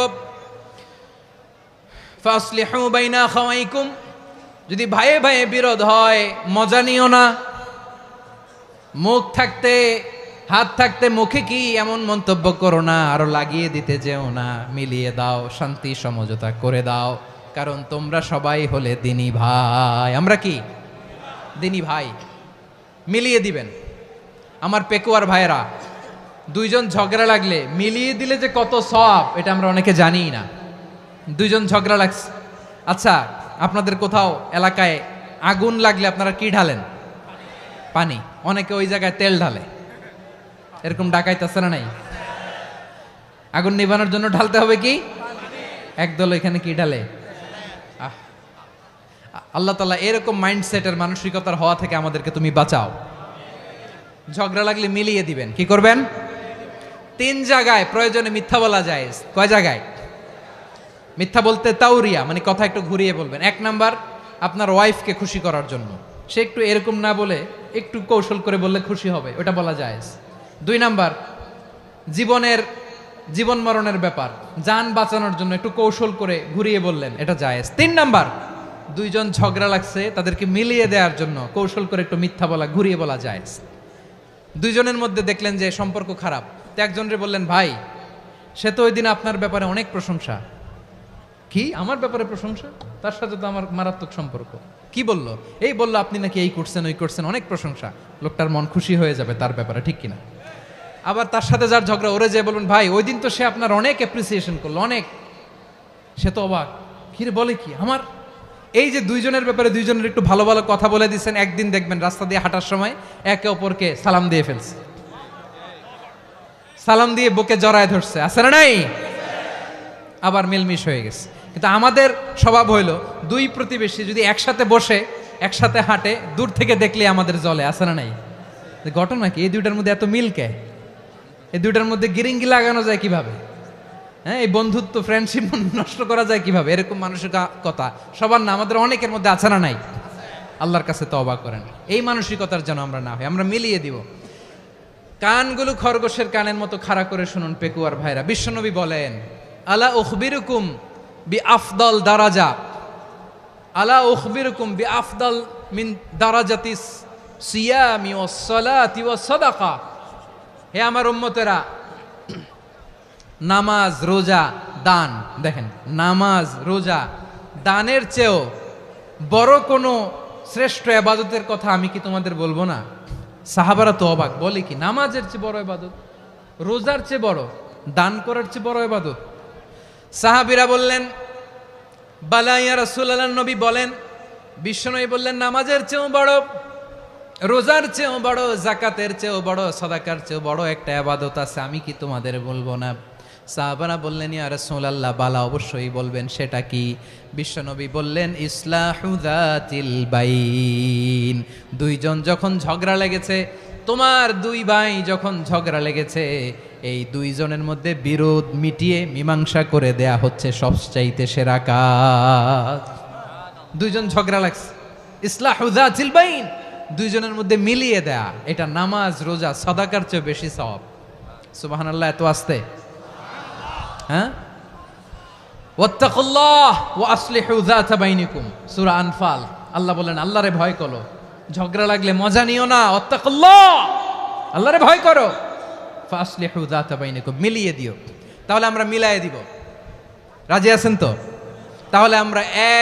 ফাআসলিহু বাইনা আখাওয়াইকুম, যদি ভাইয়ে ভাইয়ে বিরোধ হয় মজা নিও না। মুখ থাকতে, হাত থাকতে মুখে কি এমন মন্তব্য করো না, আরো লাগিয়ে দিতে যেও না। মিলিয়ে দাও, শান্তি সমঝোতা করে দাও, কারণ তোমরা সবাই হলে দিনী ভাই। আমরা কি? দিনী ভাই। মিলিয়ে দিবেন। আমার পেকুয়ার ভাইয়েরা, দুইজন ঝগড়া লাগলে মিলিয়ে দিলে যে কত সওয়াব এটা আমরা অনেকে জানিই না। দুইজন ঝগড়া লাগছে, আচ্ছা আপনাদের কোথাও এলাকায় আগুন লাগলে আপনারা কি ঢালেন? পানি। অনেকে ওই জায়গায় তেল ঢালে, এরকম ডাকাইতেছে না নাই? আগুন নিভানোর জন্য ঢালতে হবে কি? একদল এখানে কি ঢালে? আল্লাহ তাআলা এরকম মাইন্ডসেটের মানসিকতার হওয়া থেকে আমাদেরকে তুমি বাঁচাও। ঝগড়া লাগলে মিলিয়ে দিবেন। কি করবেন? 3 জায়গায় প্রয়োজনে মিথ্যা বলা যায়। কয় জায়গায় মিথ্যা বলতে? তাওরিয়া, মানে কথা একটু ঘুরিয়ে বলবেন। 1 নাম্বার, আপনার ওয়াইফকে খুশি করার জন্য, সে একটু এরকম না বলে একটু কৌশল করে বললে খুশি হবে, ওটা বলা যায়। 2 নাম্বার, জীবন মরণের ব্যাপার, জান বাঁচানোর জন্য একটু কৌশল করে ঘুরিয়ে বললেন, এটা জায়েজ। 3 নাম্বার, দুইজন ঝগড়া লাগছে তাদেরকে মিলিয়ে দেওয়ার জন্য কৌশল করে একটু মিথ্যা বলা, ঘুরিয়ে বলা জায়েজ। দুইজনের মধ্যে দেখলেন যে সম্পর্ক খারাপ, তো একজনরে বললেন, ভাই সে তো ওই দিন আপনার ব্যাপারে অনেক প্রশংসা। কি আমার ব্যাপারে প্রশংসা? তার সাথে তো আমার মারাত্মক সম্পর্ক। কি বললো? এই বললো আপনি নাকি এই করছেন ওই করছেন, অনেক প্রশংসা। লোকটার মন খুশি হয়ে যাবে তার ব্যাপারে, ঠিক কিনা? আবার তার সাথে যার ঝগড়া, ওরে যে বলবেন, ভাই ওই দিন তো সে আপনার অনেক অ্যাপ্রিসিয়েশন করলো, অনেক। সে তো অবাক, কিরে বলে কি আমার? এই যে দুইজনের ব্যাপারে দুইজনের একটু ভালো ভালো কথা বলে দিচ্ছেন, একদিন দেখবেন রাস্তা দিয়ে হাঁটার সময় একে অপরকে সালাম দিয়ে ফেলছে, সালাম দিয়ে বুকে জড়ায় ধরছে, আছে না নাই? আবার মিলমিশ হয়ে গেছে। কিন্তু আমাদের স্বভাব হইল, দুই প্রতিবেশী যদি একসাথে বসে একসাথে হাঁটে, দূর থেকে দেখলে আমাদের জলে, আছে না নাই? ঘটনা কি? এই দুইটার মধ্যে এত মিল কে? এই দুইটার মধ্যে গিরিঙ্গি লাগানো যায় কিভাবে? হ্যাঁ, এই বন্ধুত্ব ফ্রেন্ডশিপ নষ্ট করা যায় কিভাবে? এরকম মানসিকতা সবার না, আমাদের অনেকের মধ্যে আছে না নাই? আল্লাহর কাছে তওবা করেন এই মানসিকতার যেন আমরা না হই, আমরা মিলিয়ে দিব। কানগুলো খরগোশের কানের মতো খাড়া করে শুনুন পেকুয়ার ভাইরা। বিশ্বনবী বলেন, আলা উখবিরুকুম বি আফদল দারাজা, আলা উখবিরুকুম বি আফদল মিন দারাজাতিস সিয়ামি ওয়াস সালাতি ওয়াস সাদাকা। হে আমার উম্মতেরা, নামাজ, রোজা, দান, দেখেন নামাজ, রোজা, দানের চেয়েও বড় কোনো শ্রেষ্ঠ ইবাদতের কথা আমি কি তোমাদের বলবো না? সাহাবারা তো অবাক, বলে কি নামাজের চেয়ে বড় ইবাদত, রোজার চেয়ে বড়, দান করার চেয়ে বড় ইবাদত? সাহাবীরা বললেন, বালা ইয়া রাসূলুল্লাহ, নবী বলেন। বিশ্বনবী বললেন, নামাজের চেয়েও বড়, রোজার চেয়েও বড়, যাকাতের চেয়েও বড়, সাদাকার চেয়েও বড় একটা ইবাদত আছে, আমি কি তোমাদের বলবো না? সাহাবারা বললেন, ইয়া রাসূলুল্লাহ, বালা, অবশ্যই বলবেন, সেটা কি? বিশ্বনবী বললেন, ইসলাহু যাতিল বাইন। দুইজন যখন ঝগড়া লেগেছে, তোমার দুই ভাই যখন ঝগড়া লেগেছে, এই দুইজনের মধ্যে বিরোধ মিটিয়ে মীমাংসা করে দেয়া হচ্ছে সবচাইতে সেরা কাজ। দুইজন ঝগড়া লাগছে, ইসলাহু যাতিল বাইন, দুইজনের মধ্যে মিলিয়ে দেয়া, এটা নামাজ, রোজা, সাদাকার চেয়ে বেশি সওয়াব। সুবহানাল্লাহ, এত আস্তে? হ্যাঁ, ওয়াত্তাকুল্লাহ ওয়া আসলিহু যাতা বাইনিকুম, সূরা আনফাল। আল্লাহ বলেন, আল্লাহরে ভয় করো, ঝগড়া লাগলে মজা নিও না, ওয়াত্তাকুল্লাহ, আল্লাহরে ভয় করো, ফাসলিহু যাতা বাইনিকুম, মিলিয়ে দিও। তাহলে আমরা মিলায়ে দিব, রাজি আছেন তো? তাহলে আমরা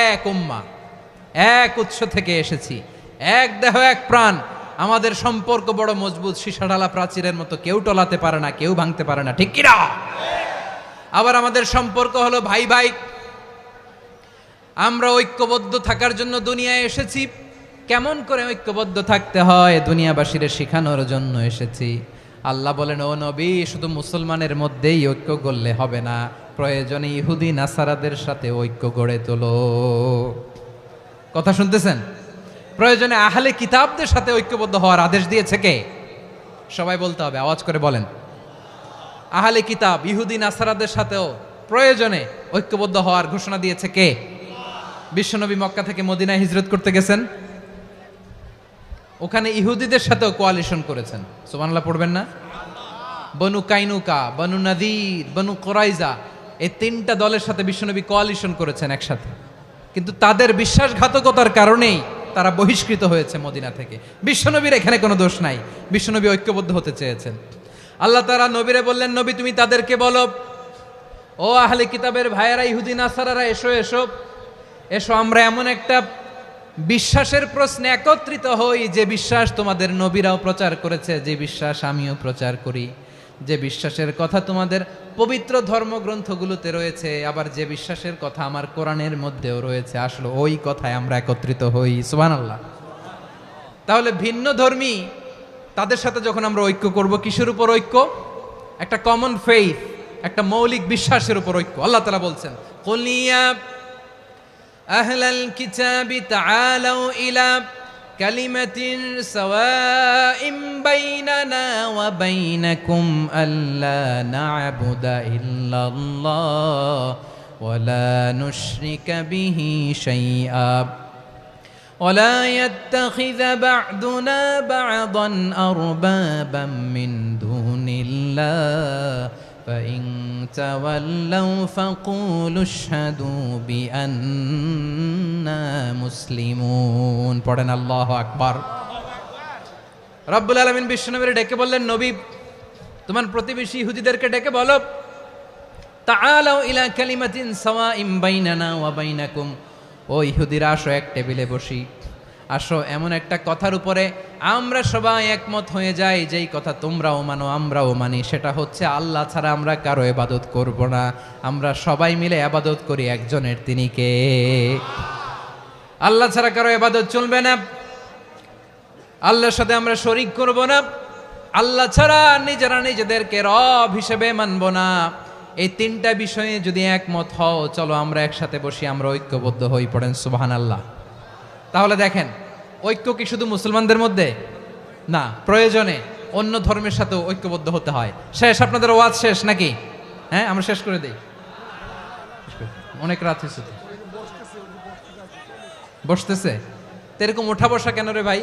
এক উম্মাহ, এক উৎস থেকে এসেছি, এক দেহ এক প্রাণ, আমাদের সম্পর্ক বড় মজবুত, সীসাঢালা প্রাচীরের মতো, কেউ টলাতে পারে না, কেউ ভাঙতে পারে না, ঠিক কিনা? আবার আমাদের সম্পর্ক হলো ভাই ভাই, আমরা ঐক্যবদ্ধ থাকার জন্য দুনিয়ায় এসেছি। কেমন করে ঐক্যবদ্ধ থাকতে হয় দুনিয়াবাসীদের শেখানোর জন্য এসেছি। আল্লাহ বলেন, ও নবী, শুধু মুসলমানের মধ্যেই ঐক্য গড়লে হবে না, প্রয়োজনে ইহুদি নাসারাদের সাথে ঐক্য গড়ে তোলো। কথা শুনতেছেন? প্রয়োজনে আহলে কিতাবদের সাথে ঐক্যবদ্ধ হওয়ার আদেশ দিয়েছে কে? সবাই বলতে হবে, আওয়াজ করে বলেন। আহলে কিতাব, ইহুদি নাসারাদের সাথেও প্রয়োজনে ঐক্যবদ্ধ হওয়ার ঘোষণা দিয়েছে কে? বিশ্বনবী মক্কা থেকে মদিনায় হিজরত করতে গেছেন, ওখানে ইহুদিদের সাথেও কোয়ালিশন করেছেন। সুবহানাল্লাহ পড়বেন না? বনু কাইনুকা, বনু নাদির, বনু কুরাইজা, এই 3টা দলের সাথে বিশ্বনবী কোয়ালিশন করেছেন একসাথে। কিন্তু তাদের বিশ্বাসঘাতকতার কারণেই তারা বহিষ্কৃত হয়েছে মদিনা থেকে। বিশ্বনবীর এখানে কোনো দোষ নাই, বিশ্বনবী ঐক্যবদ্ধ হতে চেয়েছেন। আল্লাহ তাআলা নবীরে বললেন, নবী তুমি তাদেরকে বলো, ও আহলে কিতাবের ভাইয়েরা, ইহুদি নাসারারা, এসো এসো এসো, আমরা এমন একটা বিশ্বাসের প্রশ্নে একত্রিত হই, যে বিশ্বাস তোমাদের নবীরাও প্রচার করেছে, যে বিশ্বাস আমিও প্রচার করি, যে বিশ্বাসের কথা তোমাদের পবিত্র ধর্মগ্রন্থগুলোতে রয়েছে, আবার যে বিশ্বাসের কথা আমার কোরআনের মধ্যেও রয়েছে, আসলে ওই কথায় আমরা একত্রিত হই। সুবহানাল্লাহ। তাহলে ভিন্ন ধর্মী তাদের সাথে যখন আমরা ঐক্য করব, কিসের উপর ঐক্য? একটা কমন ফেইথ, একটা মৌলিক বিশ্বাসের উপর ঐক্য। আল্লাহ তাআলা বলছেন, কুল ইয়া আহলাল কিতাবি তাআলাউ ইলা কালিমাতিন সাওয়াইন বাইনানা ওয়া বাইনাকুম আল্লা না'বুদা ইল্লাল্লাহ ওয়া লা নুশরিকা বিহি শাইআ ولا يتخذ بعضنا بعضا أربابا من دون الله فإن تولوا فقولوا اشهدوا بأننا مسلمون পড়েন আল্লাহু আকবার। রব্বুল আলামিন বিশ্বনবীর ডেকে বললেন, নবী তোমার প্রতিবেশী ইহুদিদেরকে ডেকে বলো, তাআলাউ ইলা কালিমাতিন সাওয়াইন বাইনানা ওয়া বাইনাকুম, ও ইহুদিরা আসো, এক টেবিলে বসি, আসো এমন একটা কথার উপরে আমরা সবাই একমত হয়ে যাই, যেই কথা তোমরাও মানো আমরাও মানি, সেটা হচ্ছে আল্লাহ ছাড়া আমরা কারো ইবাদত করব না, আমরা সবাই মিলে ইবাদত করি একজনের, তিনি কে? আল্লাহ ছাড়া কারো ইবাদত চলবে না, আল্লাহর সাথে আমরা শরীক করব না, আল্লাহ ছাড়া নিজেরা নিজেদেরকে রব হিসেবে মানব না। এই তিনটা বিষয়ে যদি একমত হও, চলো আমরা একসাথে বসি, আমরা ঐক্যবদ্ধ হই। পড়েন সুবহানাল্লাহ। তাহলে দেখেন, ঐক্য কি শুধু মুসলমানদের মধ্যে না, প্রয়োজনে অন্য ধর্মের সাথেও ঐক্যবদ্ধ হতে হয়। শেষ, আপনাদের ওয়াজ শেষ নাকি? হ্যাঁ, আমরা শেষ করে দেই, অনেক রাত হয়েছে তো। বসতেছে তো, এরকম ওঠা বসা কেন রে ভাই?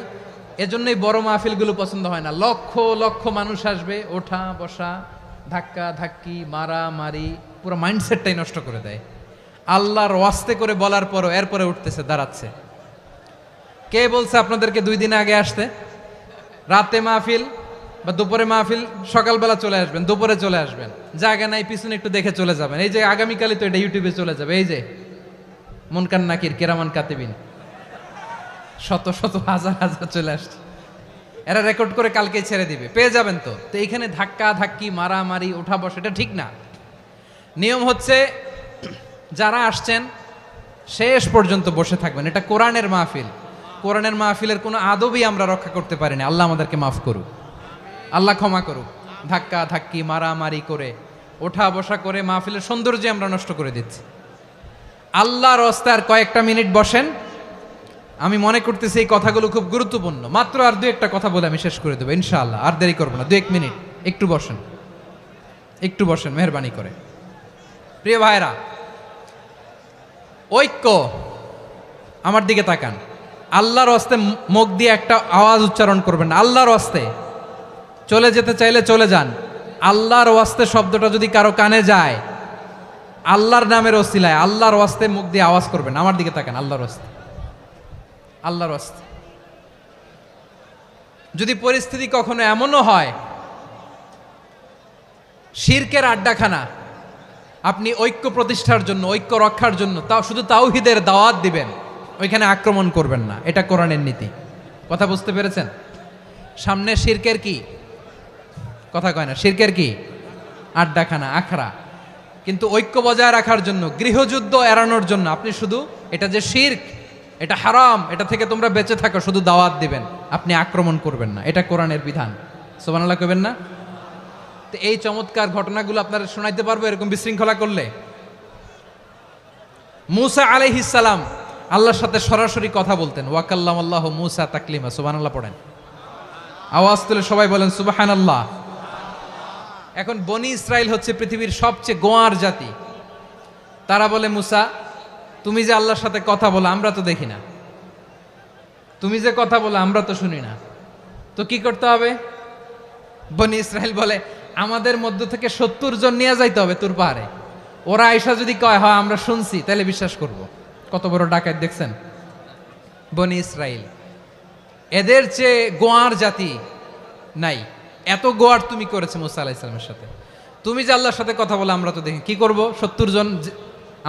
এজন্যই বড় মাহফিলগুলো পছন্দ হয় না। লক্ষ লক্ষ মানুষ আসবে, ওঠা বসা, ধাক্কা ধাক্কি, মারা মারি, পুরো মাইন্ডসেটটাই নষ্ট করে দেয়। আল্লাহর ওয়াস্তে করে বলার পরও এরপরে উঠতেছে, দাঁড়াচ্ছে। কে বলছে আপনাদেরকে 2 দিন আগে আসতে? রাতে মাহফিল বা দুপুরে মাহফিল, সকালবেলা চলে আসবেন, দুপুরে চলে আসবেন, জায়গা নাই পিছনে একটু দেখে চলে যাবেন। এই যে আগামীকালই তো এটা ইউটিউবে চলে যাবে, এই যে মুনকার নাকির কিরামান কাতিবিন, শত শত হাজার হাজার চলে আসছে, এরা রেকর্ড করে কালকে ছেড়ে দিবে, পেয়ে যাবেন তো। তো এইখানে ধাক্কা ধাক্কি, মারামারি, ওঠা বসা, এটা ঠিক না। নিয়ম হচ্ছে যারা আসছেন শেষ পর্যন্ত বসে থাকবেন। এটা কোরআনের মাহফিল, কোরআনের মাহফিলের কোনো আদবই আমরা রক্ষা করতে পারিনি। আল্লাহ আমাদেরকে মাফ করুক, আল্লাহ ক্ষমা করুক। ধাক্কা ধাক্কি, মারামারি করে, ওঠা বসা করে মাহফিলের সৌন্দর্য আমরা নষ্ট করে দিচ্ছি। আল্লাহর রাস্তায় আর কয়েকটা মিনিট বসেন। আমি মনে করতেছি এই কথাগুলো খুব গুরুত্বপূর্ণ। মাত্র আর 2-1টা কথা বলে আমি শেষ করে দেবো ইনশাআল্লাহ, আর দেরি করবো না। 2-1 মিনিট একটু বসেন, একটু বসেন মেহরবানি করে। প্রিয় ভাইরা, ঐক্য, আমার দিকে তাকান। আল্লাহর রাস্তে মুখ দিয়ে একটা আওয়াজ উচ্চারণ করবেন না। আল্লাহর রাস্তে চলে যেতে চাইলে চলে যান। আল্লাহর ওয়াস্তে শব্দটা যদি কারো কানে যায়, আল্লাহর নামের ওসিলায় আল্লাহর ওয়াস্তে মুখ দিয়ে আওয়াজ করবেন। আমার দিকে তাকান, আল্লাহর ওয়াস্তে, আল্লাহর ওয়াস্তে। যদি পরিস্থিতি কখনো এমনও হয় শিরকের আড্ডাখানা, আপনি ঐক্য প্রতিষ্ঠার জন্য, ঐক্য রক্ষার জন্য তাও শুধু তাওহীদের দাওয়াত দিবেন, ওইখানে আক্রমণ করবেন না। এটা কোরআনের নীতি। কথা বুঝতে পেরেছেন? সামনে শিরকের কি কথা কয় না, শিরকের কি আড্ডাখানা, আখড়া। কিন্তু ঐক্য বজায় রাখার জন্য, গৃহযুদ্ধ এড়ানোর জন্য আপনি শুধু এটা যে শিরক, এটা হারাম, এটা থেকে তোমরা বেঁচে থাকো, শুধু দাওয়াত দিবেন, আপনি আক্রমণ করবেন না। এটা কোরআনের বিধান। সুবহানাল্লাহ কইবেন না? তো এই চমৎকার ঘটনাগুলো আপনারা শোনাইতে পারবো এরকম বিশৃঙ্খলা করলে। মূসা আলাইহিস সালাম আল্লাহর সাথে সরাসরি কথা বলতেন। ওয়াকাল্লামাল্লাহু মূসা তাকলিমা। সুবহানাল্লাহ পড়েন, আওয়াজ তুলে সবাই বলেন সুবহানাল্লাহ। এখন বনি ইসরাইল হচ্ছে পৃথিবীর সবচেয়ে গোয়ার জাতি। তারা বলে, মূসা তুমি যে আল্লাহর সাথে কথা বলো আমরা তো দেখি না, তুমি যে কথা বলো আমরা তো শুনি না, তো কি করতে হবে? বনি ইসরাইল বলে, আমাদের মধ্য থেকে 70 জন নিয়ে যাইতে হবে তুর পাহাড়ে। ওরা আয়েশা যদি কয় হয় আমরা শুনছি, তাহলে বিশ্বাস করব। কত বড় ডাকাত দেখছেন বনি ইসরাইল। এদের চেয়ে গোয়ার জাতি নাই। এত গোয়ার তুমি করেছে মুসা আলাইহিস সালামের সাথে। তুমি যে আল্লাহর সাথে কথা বলে আমরা তো দেখি, কি করব? 70 জন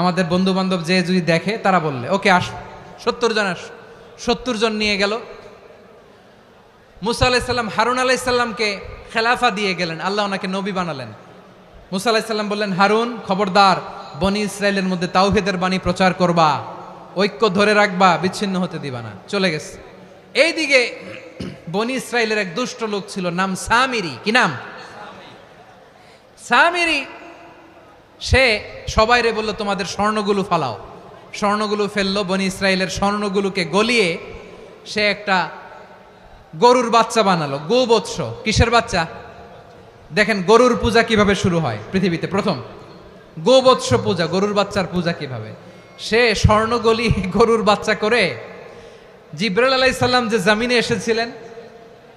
আমাদের বন্ধু বান্ধব যে যদি দেখে, তারা বললে ওকে আস, 70 জন আস, 70 জন নিয়ে গেল। মুসা আলাইহিস সালাম হারুন আলাইহিস সালামকে খেলাফা দিয়ে গেলেন, আল্লাহ ওনাকে নবী বানালেন। মুসা আলাইহিস সালাম বললেন, হারুন খবরদার, বনি ইসরায়েলের মধ্যে তাওহীদের বাণী প্রচার করবা, ঐক্য ধরে রাখবা, বিচ্ছিন্ন হতে দিবা না। চলে গেছে। এইদিকে বনি ইসরায়েলের এক দুষ্ট লোক ছিল, নাম সামিরি। কি নাম? সামিরি। সে সবাইরে বলল, তোমাদের স্বর্ণগুলো ফালাও। স্বর্ণগুলো ফেললো, বনি ইসরায়েলের স্বর্ণগুলোকে গলিয়ে সে একটা গরুর বাচ্চা বানালো, গোবৎস। কিসের বাচ্চা? দেখেন গরুর পূজা কিভাবে শুরু হয় পৃথিবীতে, প্রথম গোবৎস পূজা, গরুর বাচ্চার পূজা কিভাবে। সে স্বর্ণ গলি গরুর বাচ্চা করে জিবরাইল আলাইহিস সালাম যে জমিনে এসেছিলেন,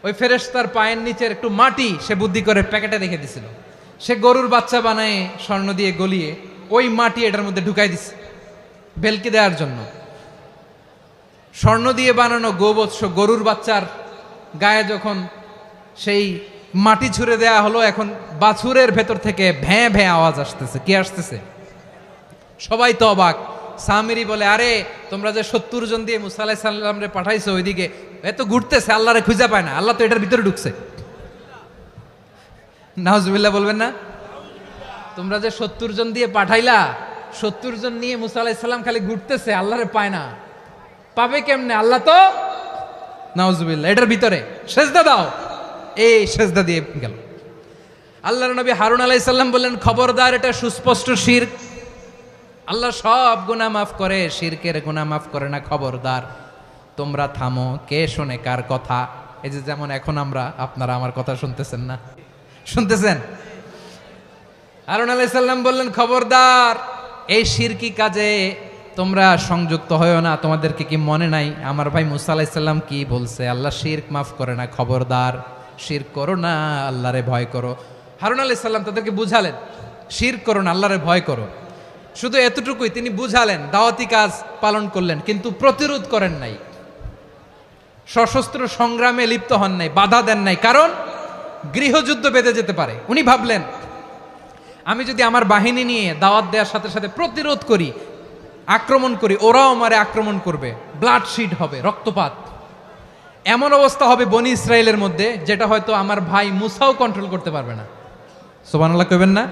ওই ফেরেশতার পায়ের নিচের একটু মাটি সে বুদ্ধি করে প্যাকেটে রেখে দিছিল। সে গরুর বাচ্চা বানায় স্বর্ণ দিয়ে গলিয়ে ওই মাটি এটার মধ্যে ঢুকাই দিছে ভেলকি দেওয়ার জন্য। স্বর্ণ দিয়ে বানানো গোবৎস গরুর বাচ্চার গায়ে যখন সেই মাটি ছুঁড়ে দেয়া হলো, এখন বাছুরের ভেতর থেকে ভ্যাঁ ভ্যাঁ আওয়াজ আসতেছে। কি আসতেছে? সবাই তো অবাক। সামিরি বলে, আরে তোমরা যে 70 জন দিয়ে মুসা আলাইহিস সালাম রে পাঠাইছো, ওইদিকে এত ঘুরতেছে, আল্লাহরে খুঁজে পায় না, আল্লাহ তো এটার ভিতরে ঢুকছে। নাউজুবিল্লাহ বলবেন না? তোমরা যে 70 জন দিয়ে পাঠাইলা, 70 জন নিয়ে মুসা আলাইহিস সালাম খালি ঘুরতেছে, আল্লাহরে পায় না। পাবে কেমনে? আল্লাহ তো, নাউজুবিল্লাহ, এটার ভিতরে সেজদা দাও। এই সেজদা দিয়ে গেল। আল্লাহর নবী হারুন আলাইহিস সালাম বললেন, খবরদার, এটা সুস্পষ্ট শিরক। আল্লাহ সব গুনাহ মাফ করে, শিরকের গুনাহ মাফ করে না, খবরদার তোমরা থামো। কে শোনে কার কথা? এই যে যেমন এখন আপনারা আমার কথা শুনতেছেন না? শুনতেছেন? হারুন আলাইহিস সালাম বললেন, খবরদার, এই শিরকি কাজে তোমরা সংযুক্ত হয়েও না। তোমাদেরকে কি মনে নাই আমার ভাই মুসা আলাইহিস সালাম কি বলছে? আল্লাহ শিরক মাফ করে না, খবরদার শিরক করো না, আল্লাহরে ভয় করো। হারুন আলাইহিস সালাম তাদেরকে বুঝালেন, শিরক করো না, আল্লাহরে ভয় করো। শুধু এতটুকুই তিনি বুঝালেন, দাওয়াতি কাজ পালন করলেন, কিন্তু প্রতিরোধ করেন নাই, সশস্ত্র সংগ্রামে লিপ্ত হন নাই, বাধা দেন নাই, কারণ গৃহযুদ্ধ বেঁধে যেতে পারে। উনি ভাবলেন, আমি যদি আমার বাহিনী নিয়ে দাওয়াত দেওয়ার সাথে সাথে প্রতিরোধ করি, আক্রমণ করি, ওরাও আমারে আক্রমণ করবে, ব্লাডশিড হবে, রক্তপাত, এমন অবস্থা হবে বনি ইসরায়েলের মধ্যে যেটা হয়তো আমার ভাই মুসাও কন্ট্রোল করতে পারবে না। সুবহানাল্লাহ কইবেন না?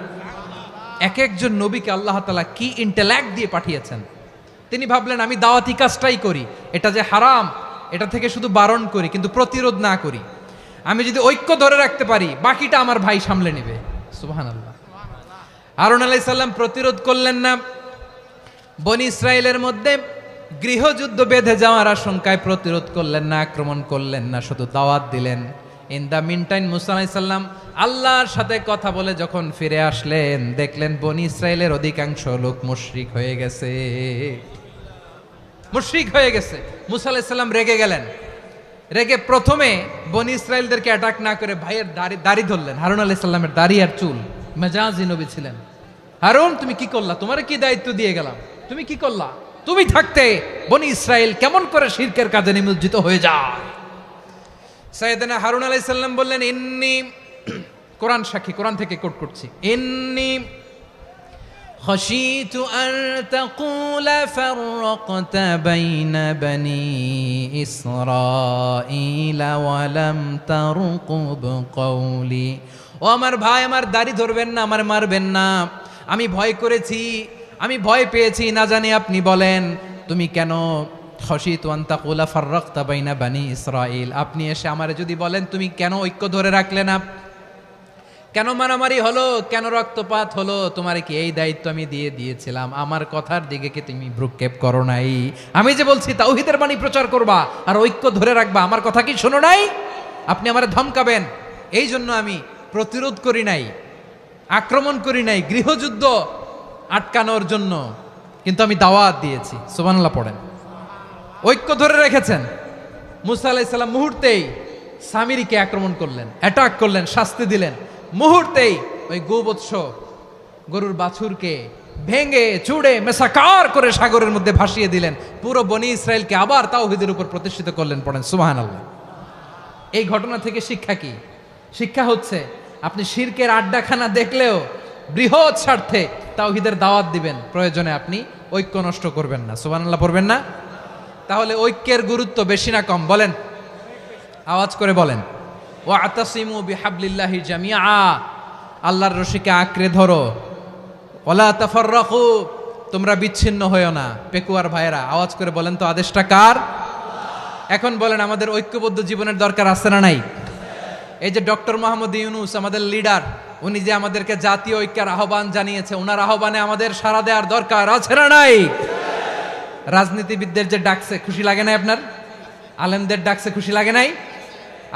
এক একজন নবীকে আল্লাহ তাআলা কি ইন্টেলেক্ট দিয়ে পাঠিয়েছেন। তিনি ভাবলেন, আমি দাওয়াতি কাজটাই করি, এটা যে হারাম এটা থেকে শুধু বারণ করি, কিন্তু প্রতিরোধ না করি। আমি যদি ঐক্য ধরে রাখতে পারি, বাকিটা আমার ভাই সামলে নেবে। সুবহানাল্লাহ। হারুন আলাইহিস সালাম প্রতিরোধ করলেন না, বনি ইসরায়েলের মধ্যে গৃহযুদ্ধ বেঁধে যাওয়ার আশঙ্কায় প্রতিরোধ করলেন না, আক্রমণ করলেন না, শুধু দাওয়াত দিলেন। ইন দ্য মিন টাইম মুসা আলাইহিস সালাম আল্লাহর সাথে কথা বলে যখন ফিরে আসলেন, দেখলেন বনি ইসরায়েলের অধিকাংশ লোক মুশরিক হয়ে গেছে, মুশরিক হয়ে গেছে। মুসা আলাইহিস সালাম রেগে গেলেন। রেগে প্রথমে বনি ইসরায়েলদেরকে অ্যাটাক না করে ভাইয়ের দাড়ি ধরলেন। হারুন আলাইহিস সালামের দাড়ি আর চুল, মেজাজি নবী ছিলেন। হারুন, তুমি কি করলা? তোমার কি দায়িত্ব দিয়ে গেলাম, তুমি কি করলা? তুমি থাকতে বনি ইসরায়েল কেমন করে শিরকের কাজে নিমজ্জিত হয়ে যায়? সাইয়েদনা হারুন আলাইহিস সালাম বললেন, ইন্নী, কোরআন সাক্ষী, কোরআন থেকে কোট করছি, ইন্নী খাশিতু আন তাকুলা ফাররাকতা বাইনা বনি ইসরাঈলা ওয়া লাম তারকুব কওলি। ও আমার ভাই, আমার দাড়ি ধরবেন না, আমার মারবেন না। আমি ভয় করেছি, আমি ভয় পেয়েছি, না জানি আপনি বলেন তুমি কেন খাশিতু আন তাকুলা ফাররাকতা বাইনা বনি ইসরাঈল, আপনি এসে আমারে যদি বলেন তুমি কেন ঐক্য ধরে রাখলে না, কেন মারামারি হলো, কেন রক্তপাত হলো, তোমার কি এই দায়িত্ব আমি দিয়ে দিয়েছিলাম? আমার কথার দিকে কি তুমি ভ্রুক্ষেপ করো নাই? আমি যে বলছি তাওহীদের বাণী প্রচার করবা আর ঐক্য ধরে রাখবা, আমার কথা কি শোনো নাই? আপনি আমারে ধমকাবেন, এই জন্য আমি প্রতিরোধ করি নাই, আক্রমণ করি নাই, গৃহযুদ্ধ আটকানোর জন্য কিন্তু আমি দাওয়াত দিয়েছি। সুবহানাল্লাহ পড়েন। ঐক্য ধরে রেখেছেন। মুসা আলাইহিস সালাম মুহূর্তেই সামিরিকে আক্রমণ করলেন, অ্যাটাক করলেন, শাস্তি দিলেন। মুহূর্তেই ওই গোবৎস গরুর বাছুরকে ভেঙে চুড়ে মেসাকার করে সাগরের মধ্যে ভাসিয়ে দিলেন। পুরো বনি ইসরায়েলকে আবার তাওহীদের উপর প্রতিষ্ঠিত করলেন। পড়েন সুবহানাল্লাহ। এই ঘটনা থেকে শিক্ষা কি? শিক্ষা হচ্ছে, আপনি শিরকের আড্ডাখানা দেখলেও বৃহৎ স্বার্থে তাওহীদের দাওয়াত দিবেন, প্রয়োজনে আপনি ঐক্য নষ্ট করবেন না। সুবহানাল্লাহ পড়বেন না? তাহলে ঐক্যের গুরুত্ব বেশি না কম বলেন? আওয়াজ করে বলেন। ওয়াতাসিমু বিহাবলিল্লাহি জামিআ, আল্লাহর রশিকে আঁকড়ে ধরো। ওয়ালা তাফাররাকু, তোমরা বিচ্ছিন্ন হয়ো না। পেকুয়ার ভাইরা আওয়াজ করে বলেন তো আদেশটা কার? এখন বলেন আমাদের ঐক্যবদ্ধ জীবনের দরকার আছে না নাই? এই যে ডক্টর মোহাম্মদ ইউনূস আমাদের লিডার, উনি যে আমাদেরকে জাতীয় ঐক্যের আহ্বান জানিয়েছে, ওনার আহ্বানে আমাদের সাড়া দেওয়ার দরকার আছে না নাই? রাজনীতিবিদদের যে ডাকছে খুশি লাগে নাই আপনার? আলেমদের ডাকছে খুশি লাগে নাই?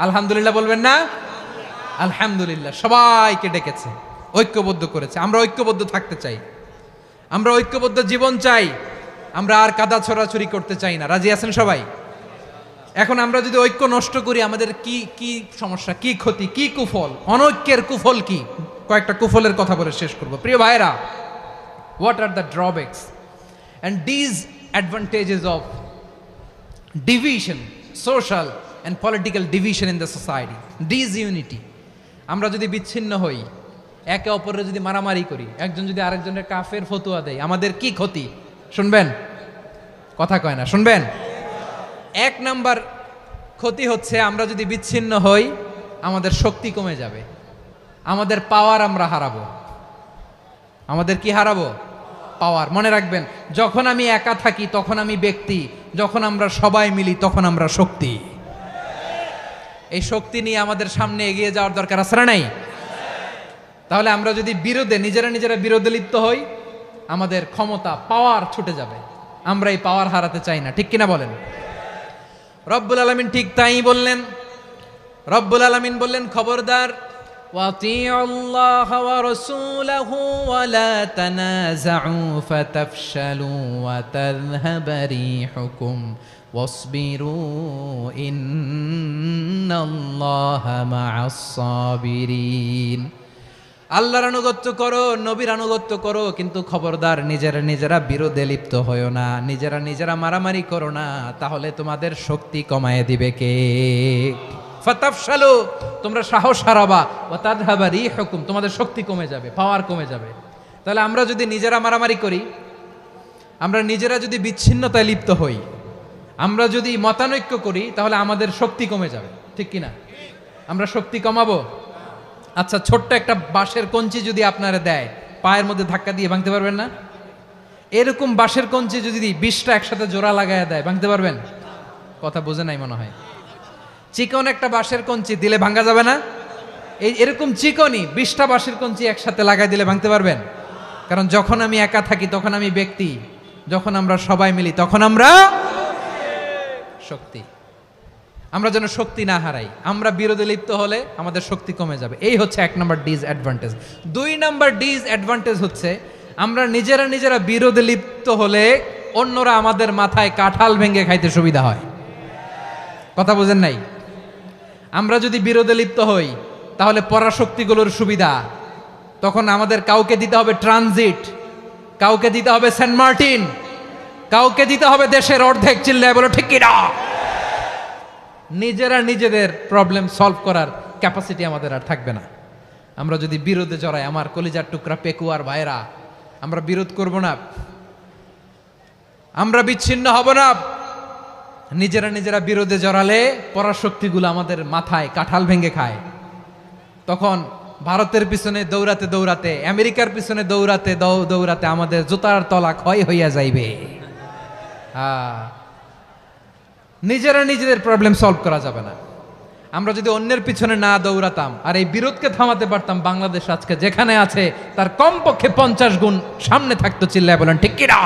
আলহামদুলিল্লাহ বলবেন না? আলহামদুলিল্লাহ, সবাইকে ডেকেছে, ঐক্যবদ্ধ করেছে। আমরা ঐক্যবদ্ধ থাকতে চাই, আমরা ঐক্যবদ্ধ জীবন চাই, আমরা আর কাদা ছড়াছড়ি করতে চাই না। রাজি আছেন সবাই? এখন আমরা যদি ঐক্য নষ্ট করি আমাদের কি কি সমস্যা, কি ক্ষতি, কি কুফল? অনৈক্যের কুফল কি? কয়েকটা কুফলের কথা বলে শেষ করব। প্রিয় ভাইরা, what are the drawbacks and disadvantages of division, social and political division in the society, disunity? আমরা যদি বিচ্ছিন্ন হই, একে অপরের যদি মারামারি করি, একজন যদি আরেকজনের কাফের ফতোয়া দেয়, আমাদের কি ক্ষতি? শুনবেন? কথা কয় না, শুনবেন? এক নাম্বার ক্ষতি হচ্ছে আমরা যদি বিচ্ছিন্ন হই আমাদের শক্তি কমে যাবে, আমাদের পাওয়ার আমরা হারাবো। আমাদের কি হারাবো? পাওয়ার। মনে রাখবেন, যখন আমি একা থাকি তখন আমি ব্যক্তি, যখন আমরা সবাই মিলি তখন আমরা শক্তি। এই শক্তি নিয়ে আমাদের সামনে এগিয়ে যাওয়ার দরকার আছে না নাই? তাহলে আমরা যদি নিজেরা বিরোধে লিপ্ত হই আমাদের ক্ষমতা, পাওয়ার ছুটে যাবে। আমরা এই পাওয়ার হারাতে চাই না, ঠিক কিনা বলেন? রব্বুল আলামিন ঠিক তাই বললেন। রব্বুল আলামিন বললেন, খবরদার, ওয়াতিউল্লাহ ওয়া রাসূলাহু ওয়া লা তানাযাউ ফাতাফশালু ওয়া তাযহাবা রিহুকুম ওয়াসবিরু ইন্নাল্লাহা মা'আস সাবিরিন। আল্লাহর আনুগত্য করো, নবীর আনুগত্য করো, কিন্তু খবরদার নিজেরা বিরোধে লিপ্ত হয়ো না, নিজেরা মারামারি করো না, তাহলে তোমাদের শক্তি কমায় দিবে কে? ফাতাফশালু, তোমরা সাহস হারাবা, ওয়া তাযহাবা রিহুকুম, তোমাদের শক্তি কমে যাবে, পাওয়ার কমে যাবে। তাহলে আমরা যদি নিজেরা মারামারি করি, আমরা নিজেরা যদি বিচ্ছিন্নতায় লিপ্ত হই, আমরা যদি মতানৈক্য করি, তাহলে আমাদের শক্তি কমে যাবে, ঠিক কিনা? আমরা শক্তি কমাবো। আচ্ছা, ছোট্ট একটা বাঁশের কঞ্চি যদি আপনারা দেয়, পায়ের মধ্যে ধাক্কা দিয়ে ভাঙতে পারবেন না? এরকম বাঁশের কঞ্চি যদি 20টা একসাথে জোড়া লাগায় দেয়, ভাঙতে পারবেন? কথা বোঝে নাই মনে হয়। চিকন একটা বাঁশের কঞ্চি দিলে ভাঙা যাবে না? এরকম চিকনই 20টা বাঁশের কঞ্চি একসাথে লাগাই দিলে ভাঙতে পারবেন? কারণ যখন আমি একা থাকি তখন আমি ব্যক্তি, যখন আমরা সবাই মিলি তখন আমরা শক্তি। আমরা যেন শক্তি না হারাই। আমরা বিরোধে লিপ্ত হলে আমাদের শক্তি কমে যাবে। এই হচ্ছে 1 নাম্বার ডিসঅ্যাডভান্টেজ। 2 নাম্বার ডিসঅ্যাডভান্টেজ হচ্ছে আমরা নিজেরা বিরোধে লিপ্ত হলে অন্যরা আমাদের মাথায় কাঁঠাল ভেঙে খাইতে সুবিধা হয়। কথা বোঝেন নাই? আমরা যদি বিরোধে লিপ্ত হই তাহলে পরাশক্তিগুলোর সুবিধা, তখন আমাদের কাউকে দিতে হবে ট্রানজিট, কাউকে দিতে হবে সেন্ট মার্টিন, কাউকে দিতে হবে দেশের অর্ধেক। চিল্লায় বলো ঠিক কিনা? নিজেদের প্রবলেম সলভ করার ক্যাপাসিটি আমাদের আর থাকবে না। আমরা যদি বিরোধে জড়াই, আমার কলিজার টুকরা পেকুয়ার ভাইরা, আমরা বিরোধ করব না, আমরা বিচ্ছিন্ন হব না। নিজেরা বিরোধে জড়ালে পরাশক্তিগুলো আমাদের মাথায় কাঁঠাল ভেঙে খায়। তখন ভারতের পিছনে দৌড়াতে, আমেরিকার পিছনে দৌড়াতে আমাদের জুতার তলা ক্ষয় হইয়া যাইবে। নিজেদের প্রবলেম সলভ করা যাবে না। আমরা যদি অন্যের পিছনে না দৌড়াতাম আর এই বিরোধকে থামাতে পারতাম, বাংলাদেশ আজকে যেখানে আছে তার কমপক্ষে 50 গুণ সামনে থাকতো। চিল্লায় বলেন ঠিক কিনা?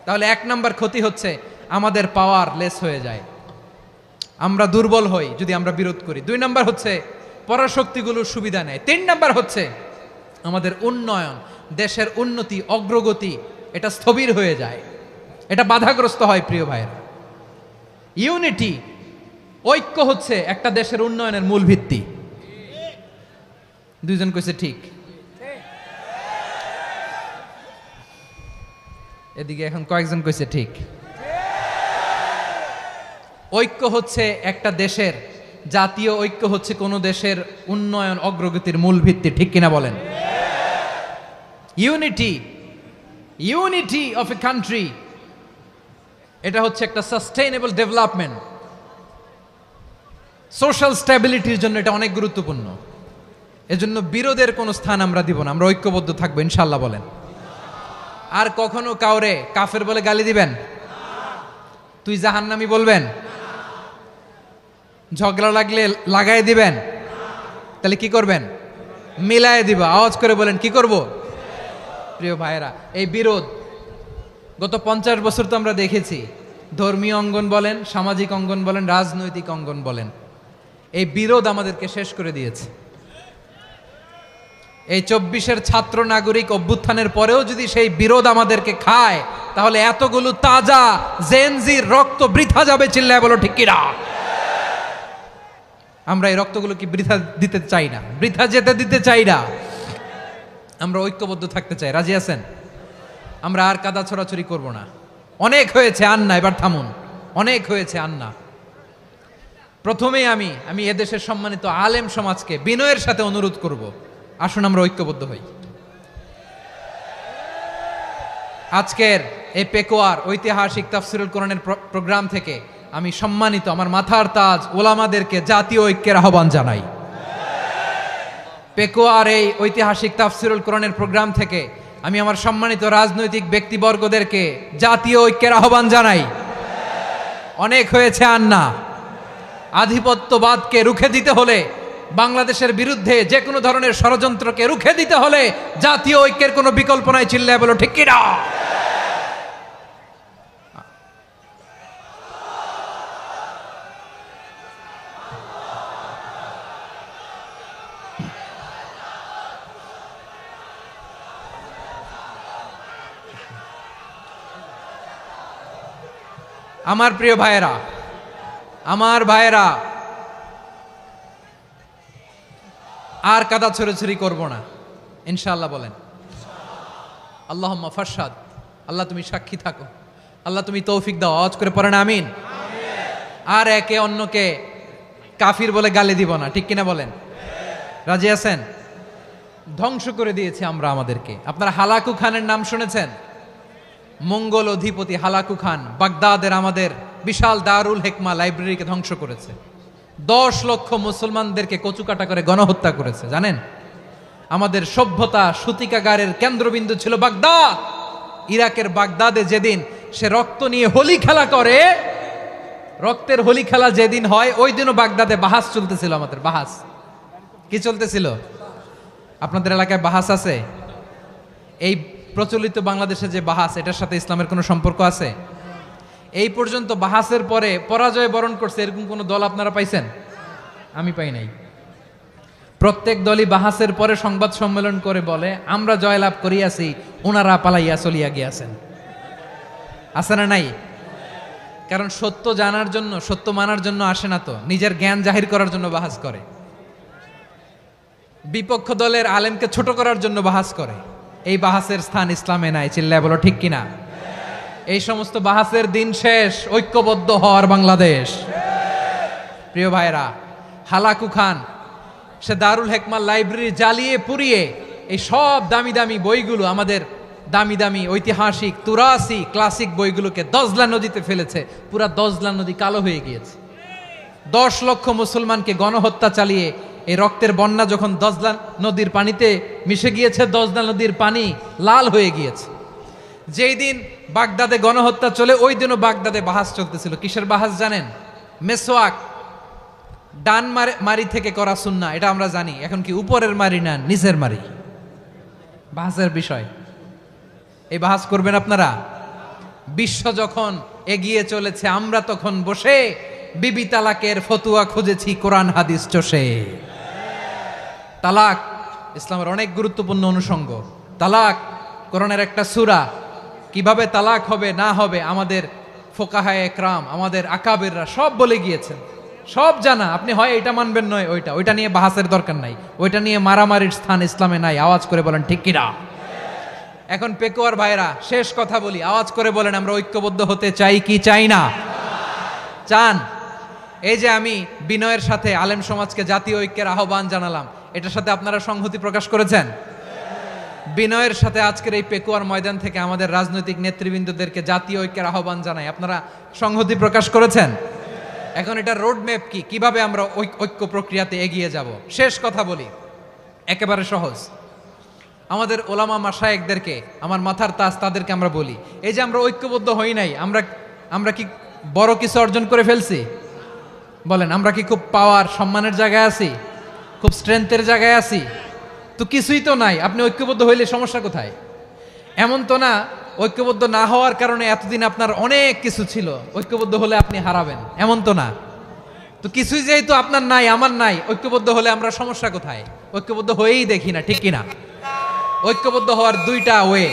তাহলে 1 নাম্বার ক্ষতি হচ্ছে আমাদের পাওয়ার লেস হয়ে যায়, আমরা দুর্বল হই যদি আমরা বিরোধ করি। 2 নাম্বার হচ্ছে পরাশক্তিগুলোর সুবিধা নেয়। 3 নাম্বার হচ্ছে আমাদের উন্নয়ন, দেশের উন্নতি, অগ্রগতি, এটা স্থবির হয়ে যায়, এটা বাধাগ্রস্ত হয়। প্রিয় ভাইয়েরা, ইউনিটি, ঐক্য হচ্ছে একটা দেশের উন্নয়নের মূল ভিত্তি। 2 জন কইছে ঠিক। এদিকে এখন কয়েকজন কইছে ঠিক। ঐক্য হচ্ছে একটা দেশের, জাতীয় ঐক্য হচ্ছে কোন দেশের উন্নয়ন, অগ্রগতির মূল ভিত্তি, ঠিক কিনা বলেন? ইউনিটি অফ এ কান্ট্রি এটা হচ্ছে একটা সাস্টেইনেবল ডেভেলপমেন্ট, সোশ্যাল স্ট্যাবিলিটির জন্য এটা অনেক গুরুত্বপূর্ণ। এজন্য বিরোধের কোনো স্থান আমরা দিব না, আমরা ঐক্যবদ্ধ থাকবো ইনশাআল্লাহ বলেন। আর কখনো কাউরে কাফের বলে গালি দিবেন? তুই জাহান্নামী বলবেন? ঝগড়া লাগলে লাগাই দিবেন? তাহলে কি করবেন? মিলায় দিব। আওয়াজ করে বলেন কি করব? প্রিয় ভাইয়েরা, এই বিরোধ গত 50 বছর তো আমরা দেখেছি, ধর্মীয় অঙ্গন বলেন, সামাজিক অঙ্গন বলেন, রাজনৈতিক অঙ্গন বলেন, এই বিরোধ আমাদেরকে শেষ করে দিয়েছে। এই 24-এর ছাত্র নাগরিক অভ্যুত্থানের পরেও যদি সেই বিরোধ আমাদেরকে খায়, তাহলে এতগুলো তাজা জেনজির রক্ত বৃথা যাবে। চিল্লায় বলো ঠিক কিনা? আমরা এই রক্তগুলো কি বৃথা দিতে চাই না, বৃথা যেতে দিতে চাই না। আমরা ঐক্যবদ্ধ থাকতে চাই। রাজি আছেন? আমরা আর কাদা ছড়াছড়ি করব না। অনেক হয়েছে, আন্না এবার থামুন। অনেক হয়েছে, আন্না। প্রথমেই আমি এদেশের সম্মানিত আলেম সমাজকে বিনয়ের সাথে অনুরোধ করব, আসুন আমরা ঐক্যবদ্ধ হই। আজকের এই পেকুয়ার ঐতিহাসিক তাফসিরুল কোরআনের প্রোগ্রাম থেকে আমি সম্মানিত আমার মাথার তাজ ওলামাদেরকে জাতীয় ঐক্যের আহ্বান জানাই। পেকুয়ার এই ঐতিহাসিক তাফসিরুল কোরআনের প্রোগ্রাম থেকে আমি আমার সম্মানিত রাজনৈতিক ব্যক্তিবর্গদেরকে জাতীয় ঐক্যের আহ্বান জানাই। অনেক হয়েছে, আন্না। আধিপত্যবাদকে রুখে দিতে হলে, বাংলাদেশের বিরুদ্ধে যে কোনো ধরনের ষড়যন্ত্রকে রুখে দিতে হলে জাতীয় ঐক্যের কোনো বিকল্প নাই। চিল্লায় বলো ঠিক কিনা? আমার প্রিয় ভাইয়েরা, আমার ভাইয়েরা, আর কাদা ছড়াছড়ি করব না ইনশাআল্লাহ বলেন। আল্লাহুম্মা ফারশাদ। আল্লাহ তুমি সাক্ষী থাকো, আল্লাহ তুমি তৌফিক দাও। আওয়াজ করে পড়েন আমিন। আর একে অন্যকে কাফির বলে গালি দিব না, ঠিক কিনা বলেন? রাজি আছেন? ধ্বংস করে দিয়েছে আমরা আমাদেরকে। আপনারা হালাকু খানের নাম শুনেছেন? মঙ্গল অধিপতি হালাকু খান বাগদাদের আমাদের বিশাল দারুল হিকমা লাইব্রেরিকে ধ্বংস করেছে। 10 লক্ষ মুসলমানদেরকে কচুকাটা করে গণহত্যা করেছে। জানেন, আমাদের সভ্যতা সূতিকাগারের কেন্দ্রবিন্দু ছিল বাগদাদ। ইরাকের বাগদাদে যেদিন সে রক্ত নিয়ে হোলি খেলা করে, রক্তের হোলি খেলা যেদিন হয়, ওই দিনও বাগদাদে বাহাস চলতেছিল। আমাদের বাহাস কি চলতেছিল? আপনাদের এলাকায় বাহাস আছে? এই প্রচলিত বাংলাদেশে যে বাহাস, এটার সাথে ইসলামের কোনো সম্পর্ক আছে? এই পর্যন্ত বাহাসের পরে পরাজয় বরণ করছে এরকম কোন দল আপনারা পাইছেন? আমি পাই নাই। প্রত্যেক দলই বাহাসের পরে সংবাদ সম্মেলন করে বলে আমরা জয়লাভ করিয়াছি, ওনারা পালাইয়া চলিয়া গিয়াছেন। আছে না নাই? কারণ সত্য জানার জন্য, সত্য মানার জন্য আসে না তো, নিজের জ্ঞান জাহির করার জন্য বাহাস করে। বিপক্ষ দলের আলেমকে ছোট করার জন্য বাহাস করে। এই বাহাসের স্থান ইসলামে নাই। চিল্লায় বলো ঠিক কিনা? এই সমস্ত বাহাসের দিন শেষ। ঐক্যবদ্ধ হওয়ার বাংলাদেশ। প্রিয় ভাইরা, হালাকু খান সে দারুল হিকমা লাইব্রেরি জ্বালিয়ে পুড়িয়ে এই সব দামি দামি বইগুলো, আমাদের দামি দামি ঐতিহাসিক তুরাসি ক্লাসিক বইগুলোকে দজলা নদীতে ফেলেছে। পুরা দজলা নদী কালো হয়ে গিয়েছে। 10 লক্ষ মুসলমানকে গণহত্যা চালিয়ে এই রক্তের বন্যা যখন দজলা নদীর পানিতে মিশে গিয়েছে, দজলা নদীর পানি লাল হয়ে গিয়েছে। যেই দিন বাগদাদে গণহত্যা চলে, ওই দিনও বাগদাদে বাহাস চলতেছিল। কিসের বাহাস জানেন? মেসওয়াক, ডান মারি থেকে করা সুন্নাহ, এটা আমরা জানি। এখন কি উপরের মারি না নিচের মারি? বাহাসের বিষয়। এই বাহাস করবেন আপনারা? বিশ্ব যখন এগিয়ে চলেছে, আমরা তখন বসে বিবি তালাকের ফতুয়া খুঁজেছি কোরআন হাদিস চষে। তালাক ইসলামের অনেক গুরুত্বপূর্ণ অনুষঙ্গ। তালাক কোরআনের একটা সূরা। কিভাবে তালাক হবে না হবে আমাদের ফোকাহায়ে একরাম, আমাদের আকাবেররা সব বলে গিয়েছেন, সব জানা। আপনি হয় এটা মানবেন, নয় ওইটা। ওইটা নিয়ে বাহাসের দরকার নাই, ওইটা নিয়ে মারামারির স্থান ইসলামে নাই। আওয়াজ করে বলেন ঠিক কিনা? এখন পেকুয়ার ভাইরা, শেষ কথা বলি, আওয়াজ করে বলেন আমরা ঐক্যবদ্ধ হতে চাই কি চাই না? চান? এই যে আমি বিনয়ের সাথে আলেম সমাজকে জাতীয় ঐক্যের আহ্বান জানালাম, এটার সাথে আপনারা সংহতি প্রকাশ করেছেন? বিনয়ের সাথে আজকের এই পেকুয়ার ময়দান থেকে আমাদের রাজনৈতিক নেতৃবৃন্দদেরকে জাতীয় ঐক্যের আহ্বান জানাই। আপনারা সংহতি প্রকাশ করেছেন। এখন এটা রোড ম্যাপ কি, কিভাবে আমরা ঐক্য প্রক্রিয়াতে এগিয়ে যাব। শেষ কথা বলি, একেবারে সহজ। আমাদের ওলামা মাশায়েখদেরকে, আমার মাথার তাজ, তাদেরকে আমরা বলি, এই যে আমরা ঐক্যবদ্ধ হই নাই, আমরা কি বড় কিছু অর্জন করে ফেলছি? বলেন, আমরা কি খুব পাওয়ার সম্মানের জায়গায় আছি? খুব স্ট্রেংথের জায়গায় আছি? তো কিছুই তো নাই। আপনি ঐক্যবদ্ধ হইলে সমস্যা কোথায়? এমন তো না ঐক্যবদ্ধ না হওয়ার কারণে এতদিন আপনার অনেক কিছু ছিল, ঐক্যবদ্ধ হলে আপনি হারাবেন, এমন তো না। তো কিছুই যেহেতু আপনার নাই, আমার নাই, ঐক্যবদ্ধ হলে আমরা সমস্যা কোথায়? ঐক্যবদ্ধ হয়েই দেখি না, ঠিক কিনা? ঐক্যবদ্ধ হওয়ার দুইটা ওয়ে।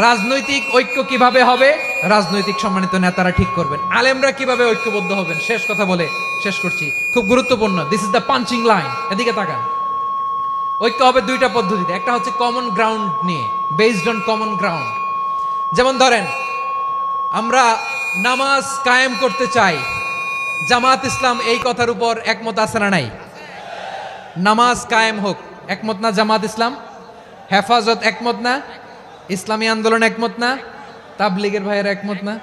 রাজনৈতিক ঐক্য কিভাবে হবে, রাজনৈতিক সম্মানিত নেতারা ঠিক করবেন। আলেমরা কিভাবে ঐক্যবদ্ধ হবেন, শেষ কথা বলে শেষ করছি, খুব গুরুত্বপূর্ণ। This is the punching line. এদিকে তাকান। ঐক্য হবে দুইটা পদ্ধতিতে। একটা হচ্ছে কমন গ্রাউন্ড নিয়ে, বেসড অন কমন গ্রাউন্ড। যেমন ধরেন, আমরা নামাজ কায়েম করতে চাই, জামাত ইসলাম এই কথার উপর একমত আছে না নাই? নামাজ কায়েম হোক, একমত না জামাত ইসলাম? হেফাজত একমত না? ইসলামী আন্দোলন একমত না? তাবলিগের ভাইয়েরা একমত না?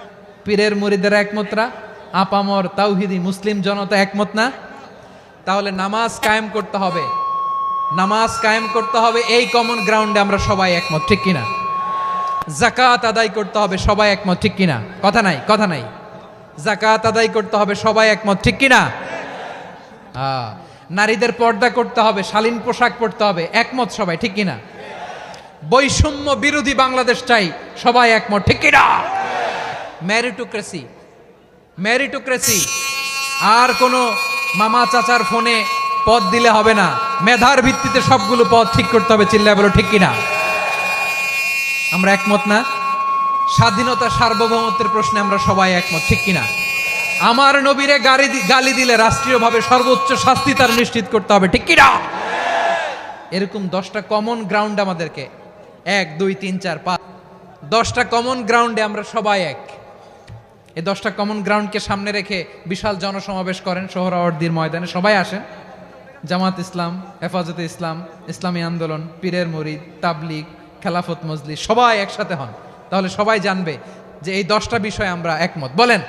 পীরের মুরিদেরা একমত না? আপামর তাওহিদি মুসলিম জনতা একমত না? তাহলে নামাজ কায়েম করতে হবে, নামাজ কায়েম করতে হবে এই কমন গ্রাউন্ডে আমরা সবাই একমত, ঠিক কিনা? যাকাত আদায় করতে হবে, সবাই একমত, ঠিক কিনা? কথা নাই, কথা নাই। যাকাত আদায় করতে হবে, সবাই একমত, ঠিক কিনা? নারীদের পর্দা করতে হবে, শালীন পোশাক পরতে হবে, একমত সবাই, ঠিক কিনা? বৈষম্য বিরোধী বাংলাদেশ চাই, সবাই একমত, ঠিক কিনা? মেরিটোক্রেসি, মেরিটোক্রেসি, আর কোনো মামা চাচার ফোনে পদ দিলে হবে না, মেধার ভিত্তিতে সবগুলো পদ ঠিক করতে হবে, চিল্লায় বলো ঠিক কিনা? আমরা একমত না? স্বাধীনতা সার্বভৌমত্বের প্রশ্নে আমরা সবাই একমত, ঠিক কিনা? আমার নবীরে গালি দিলে রাষ্ট্রীয়ভাবে সর্বোচ্চ শাস্তি তার নিশ্চিত করতে হবে, ঠিক কিনা? এরকম 10টা কমন গ্রাউন্ড আমাদেরকে, 1 2 3 4 5, 10টা কমন গ্রাউন্ডে আমরা সবাই এক। এই 10টা কমন গ্রাউন্ডকে সামনে রেখে বিশাল জনসমাবেশ করেন সোহরাওয়ার্দীর ময়দানে, সবাই আসেন। জামাত ইসলাম, হেফাজতে ইসলাম, ইসলামী আন্দোলন, পীরের মুরিদ, তাবলিগ, খেলাফত মজলিস, সবাই একসাথে হন। তাহলে সবাই জানবে যে এই 10টা বিষয়ে আমরা একমত। বলেন,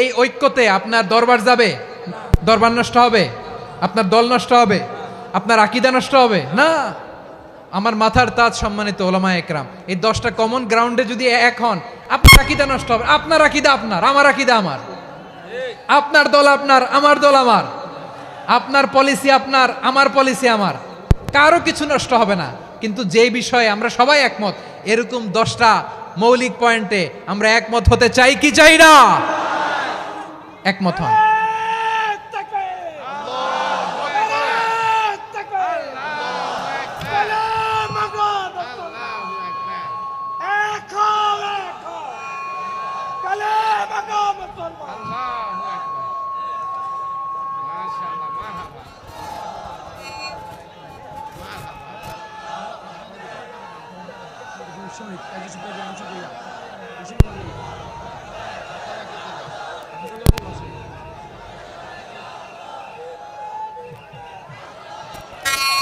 এই ঐক্যতে আপনার দরবার যাবে, দরবার নষ্ট হবে, আপনার দল নষ্ট হবে, আপনার আকীদা নষ্ট হবে না। আমার মাথার তাজ সম্মানিত ওলামায়ে একরাম, এই 10টা কমন গ্রাউন্ডে যদি এক হন, আপনার আকীদা নষ্ট হবে। আপনার আকীদা আপনার, আমার আকীদা আমার, আপনার দল আপনার, আমার দল আমার, আপনার পলিসি আপনার, আমার পলিসি আমার, কারো কিছু নষ্ট হবে না। কিন্তু যে বিষয়ে আমরা সবাই একমত, এরকম 10টা মৌলিক পয়েন্টে আমরা একমত হতে চাই কি চাই না? একমত হন।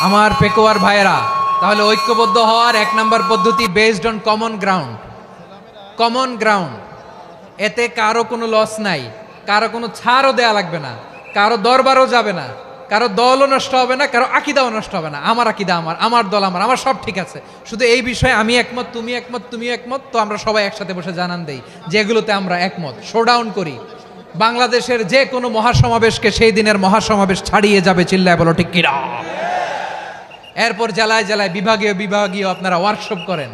আমার পেকুয়ার ভাইয়েরা, তাহলে ঐক্যবদ্ধ হওয়ার 1 নম্বর পদ্ধতি based on common ground. Common ground, এতে কারো কোনো লস নাই, কারো কোনো ছাড়ও দেয়া লাগবে না, কারো দরবারও যাবে না, কারো দলও নষ্ট হবে না, কারো আকীদাও নষ্ট হবে না। আমার আকীদা আমার, আমার দল আমার, আমার সব ঠিক আছে। শুধু এই বিষয়ে আমি একমত, তুমি একমত, তুমি একমত, তো আমরা সবাই একসাথে বসে জানান দেই যেগুলোতে আমরা একমত, শোডাউন করি। বাংলাদেশের যে কোনো মহাসমাবেশকে সেই দিনের মহাসমাবেশ ছাড়িয়ে যাবে, চিল্লায় বলো ঠিক কিনা? এরপর জেলায় জেলায় বিভাগীয় বিভাগীয় আপনারা ওয়ার্কশপ করেন,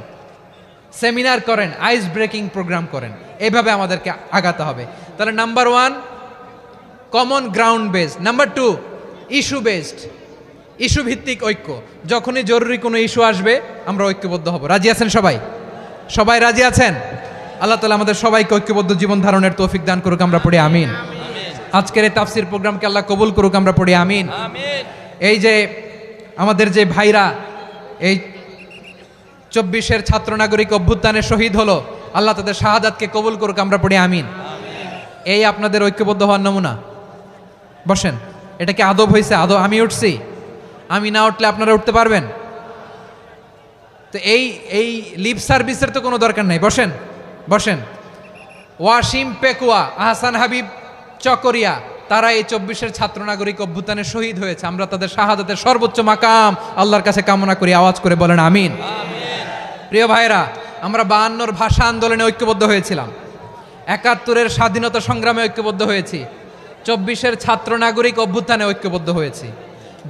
সেমিনার করেন, আইস ব্রেকিং প্রোগ্রাম করেন, এইভাবে আমাদেরকে আগাতে হবে। তাহলে number 1 common ground based, number 2 issue based, issue ভিত্তিক ঐক্য। যখনই জরুরি কোনো ইস্যু আসবে আমরা ঐক্যবদ্ধ হব। রাজি আছেন সবাই? সবাই রাজি আছেন? আল্লাহ তাআলা আমাদের সবাইকে ঐক্যবদ্ধ জীবন ধারণের তৌফিক দান করুক, আমরা পড়ি আমিন। আজকের এই তাফসীর প্রোগ্রামকে আল্লাহ কবুল করুক, আমরা পড়ি আমিন। এই যে আমাদের যে ভাইরা এই 24-এর ছাত্র নাগরিক অভ্যুত্থানে শহীদ হলো, আল্লাহ তাদের শাহাদাতকে কবুল করুক, আমরা পড়ি আমিন। এই আপনাদের ঐক্যবদ্ধ হওয়ার নমুনা। বসেন, এটা কি আদব হয়েছে? আদব আমি উঠছি, আমি না উঠলে আপনারা উঠতে পারবেন? তো এই লিপ সার্ভিসের তো কোনো দরকার নাই, বসেন বসেন। ওয়াসিম পেকুয়া, আহসান হাবিব চকরিয়া, তারা এই 24-এর ছাত্র নাগরিক অভ্যুত্থানে শহীদ হয়েছে। আমরা তাদের শাহাদাতের সর্বোচ্চ মাকাম আল্লাহর কাছে কামনা করি, আওয়াজ করে বলেন আমিন। প্রিয় ভাইরা, আমরা 52-র ভাষা আন্দোলনে ঐক্যবদ্ধ হয়েছিলাম, 71-এর স্বাধীনতা সংগ্রামে ঐক্যবদ্ধ হয়েছি, 24-এর ছাত্র নাগরিক অভ্যুত্থানে ঐক্যবদ্ধ হয়েছি।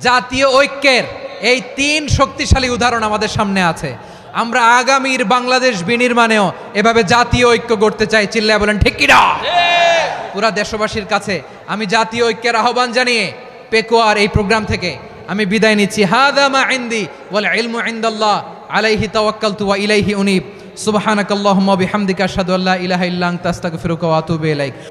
জাতীয় ঐক্যের এই 3 শক্তিশালী উদাহরণ আমাদের সামনে আছে। আমরা আগামীর বাংলাদেশ বিনির্মাণেও এভাবে জাতীয় ঐক্য গড়তে চাই। চিল্লায় বলেন ঠিক কিনা? পুরা দেশবাসীর কাছে আমি জাতীয় ঐক্যের আহ্বান জানিয়ে পেকুয়ার এই প্রোগ্রাম থেকে আমি বিদায় নিচ্ছি। হাদা মা ইনদি ওয়াল ইলমু ইনদাল্লাহ আলাইহি তাওয়াক্কালতু ওয়া ইলাইহি উনীব। সুবহানাকাল্লাহুম্মা ওয়া বিহামদিকা আশহাদু আল্লা ইলাহা ইল্লা আনতা আস্তাগফিরুকা ওয়া আতুবু ইলাইক।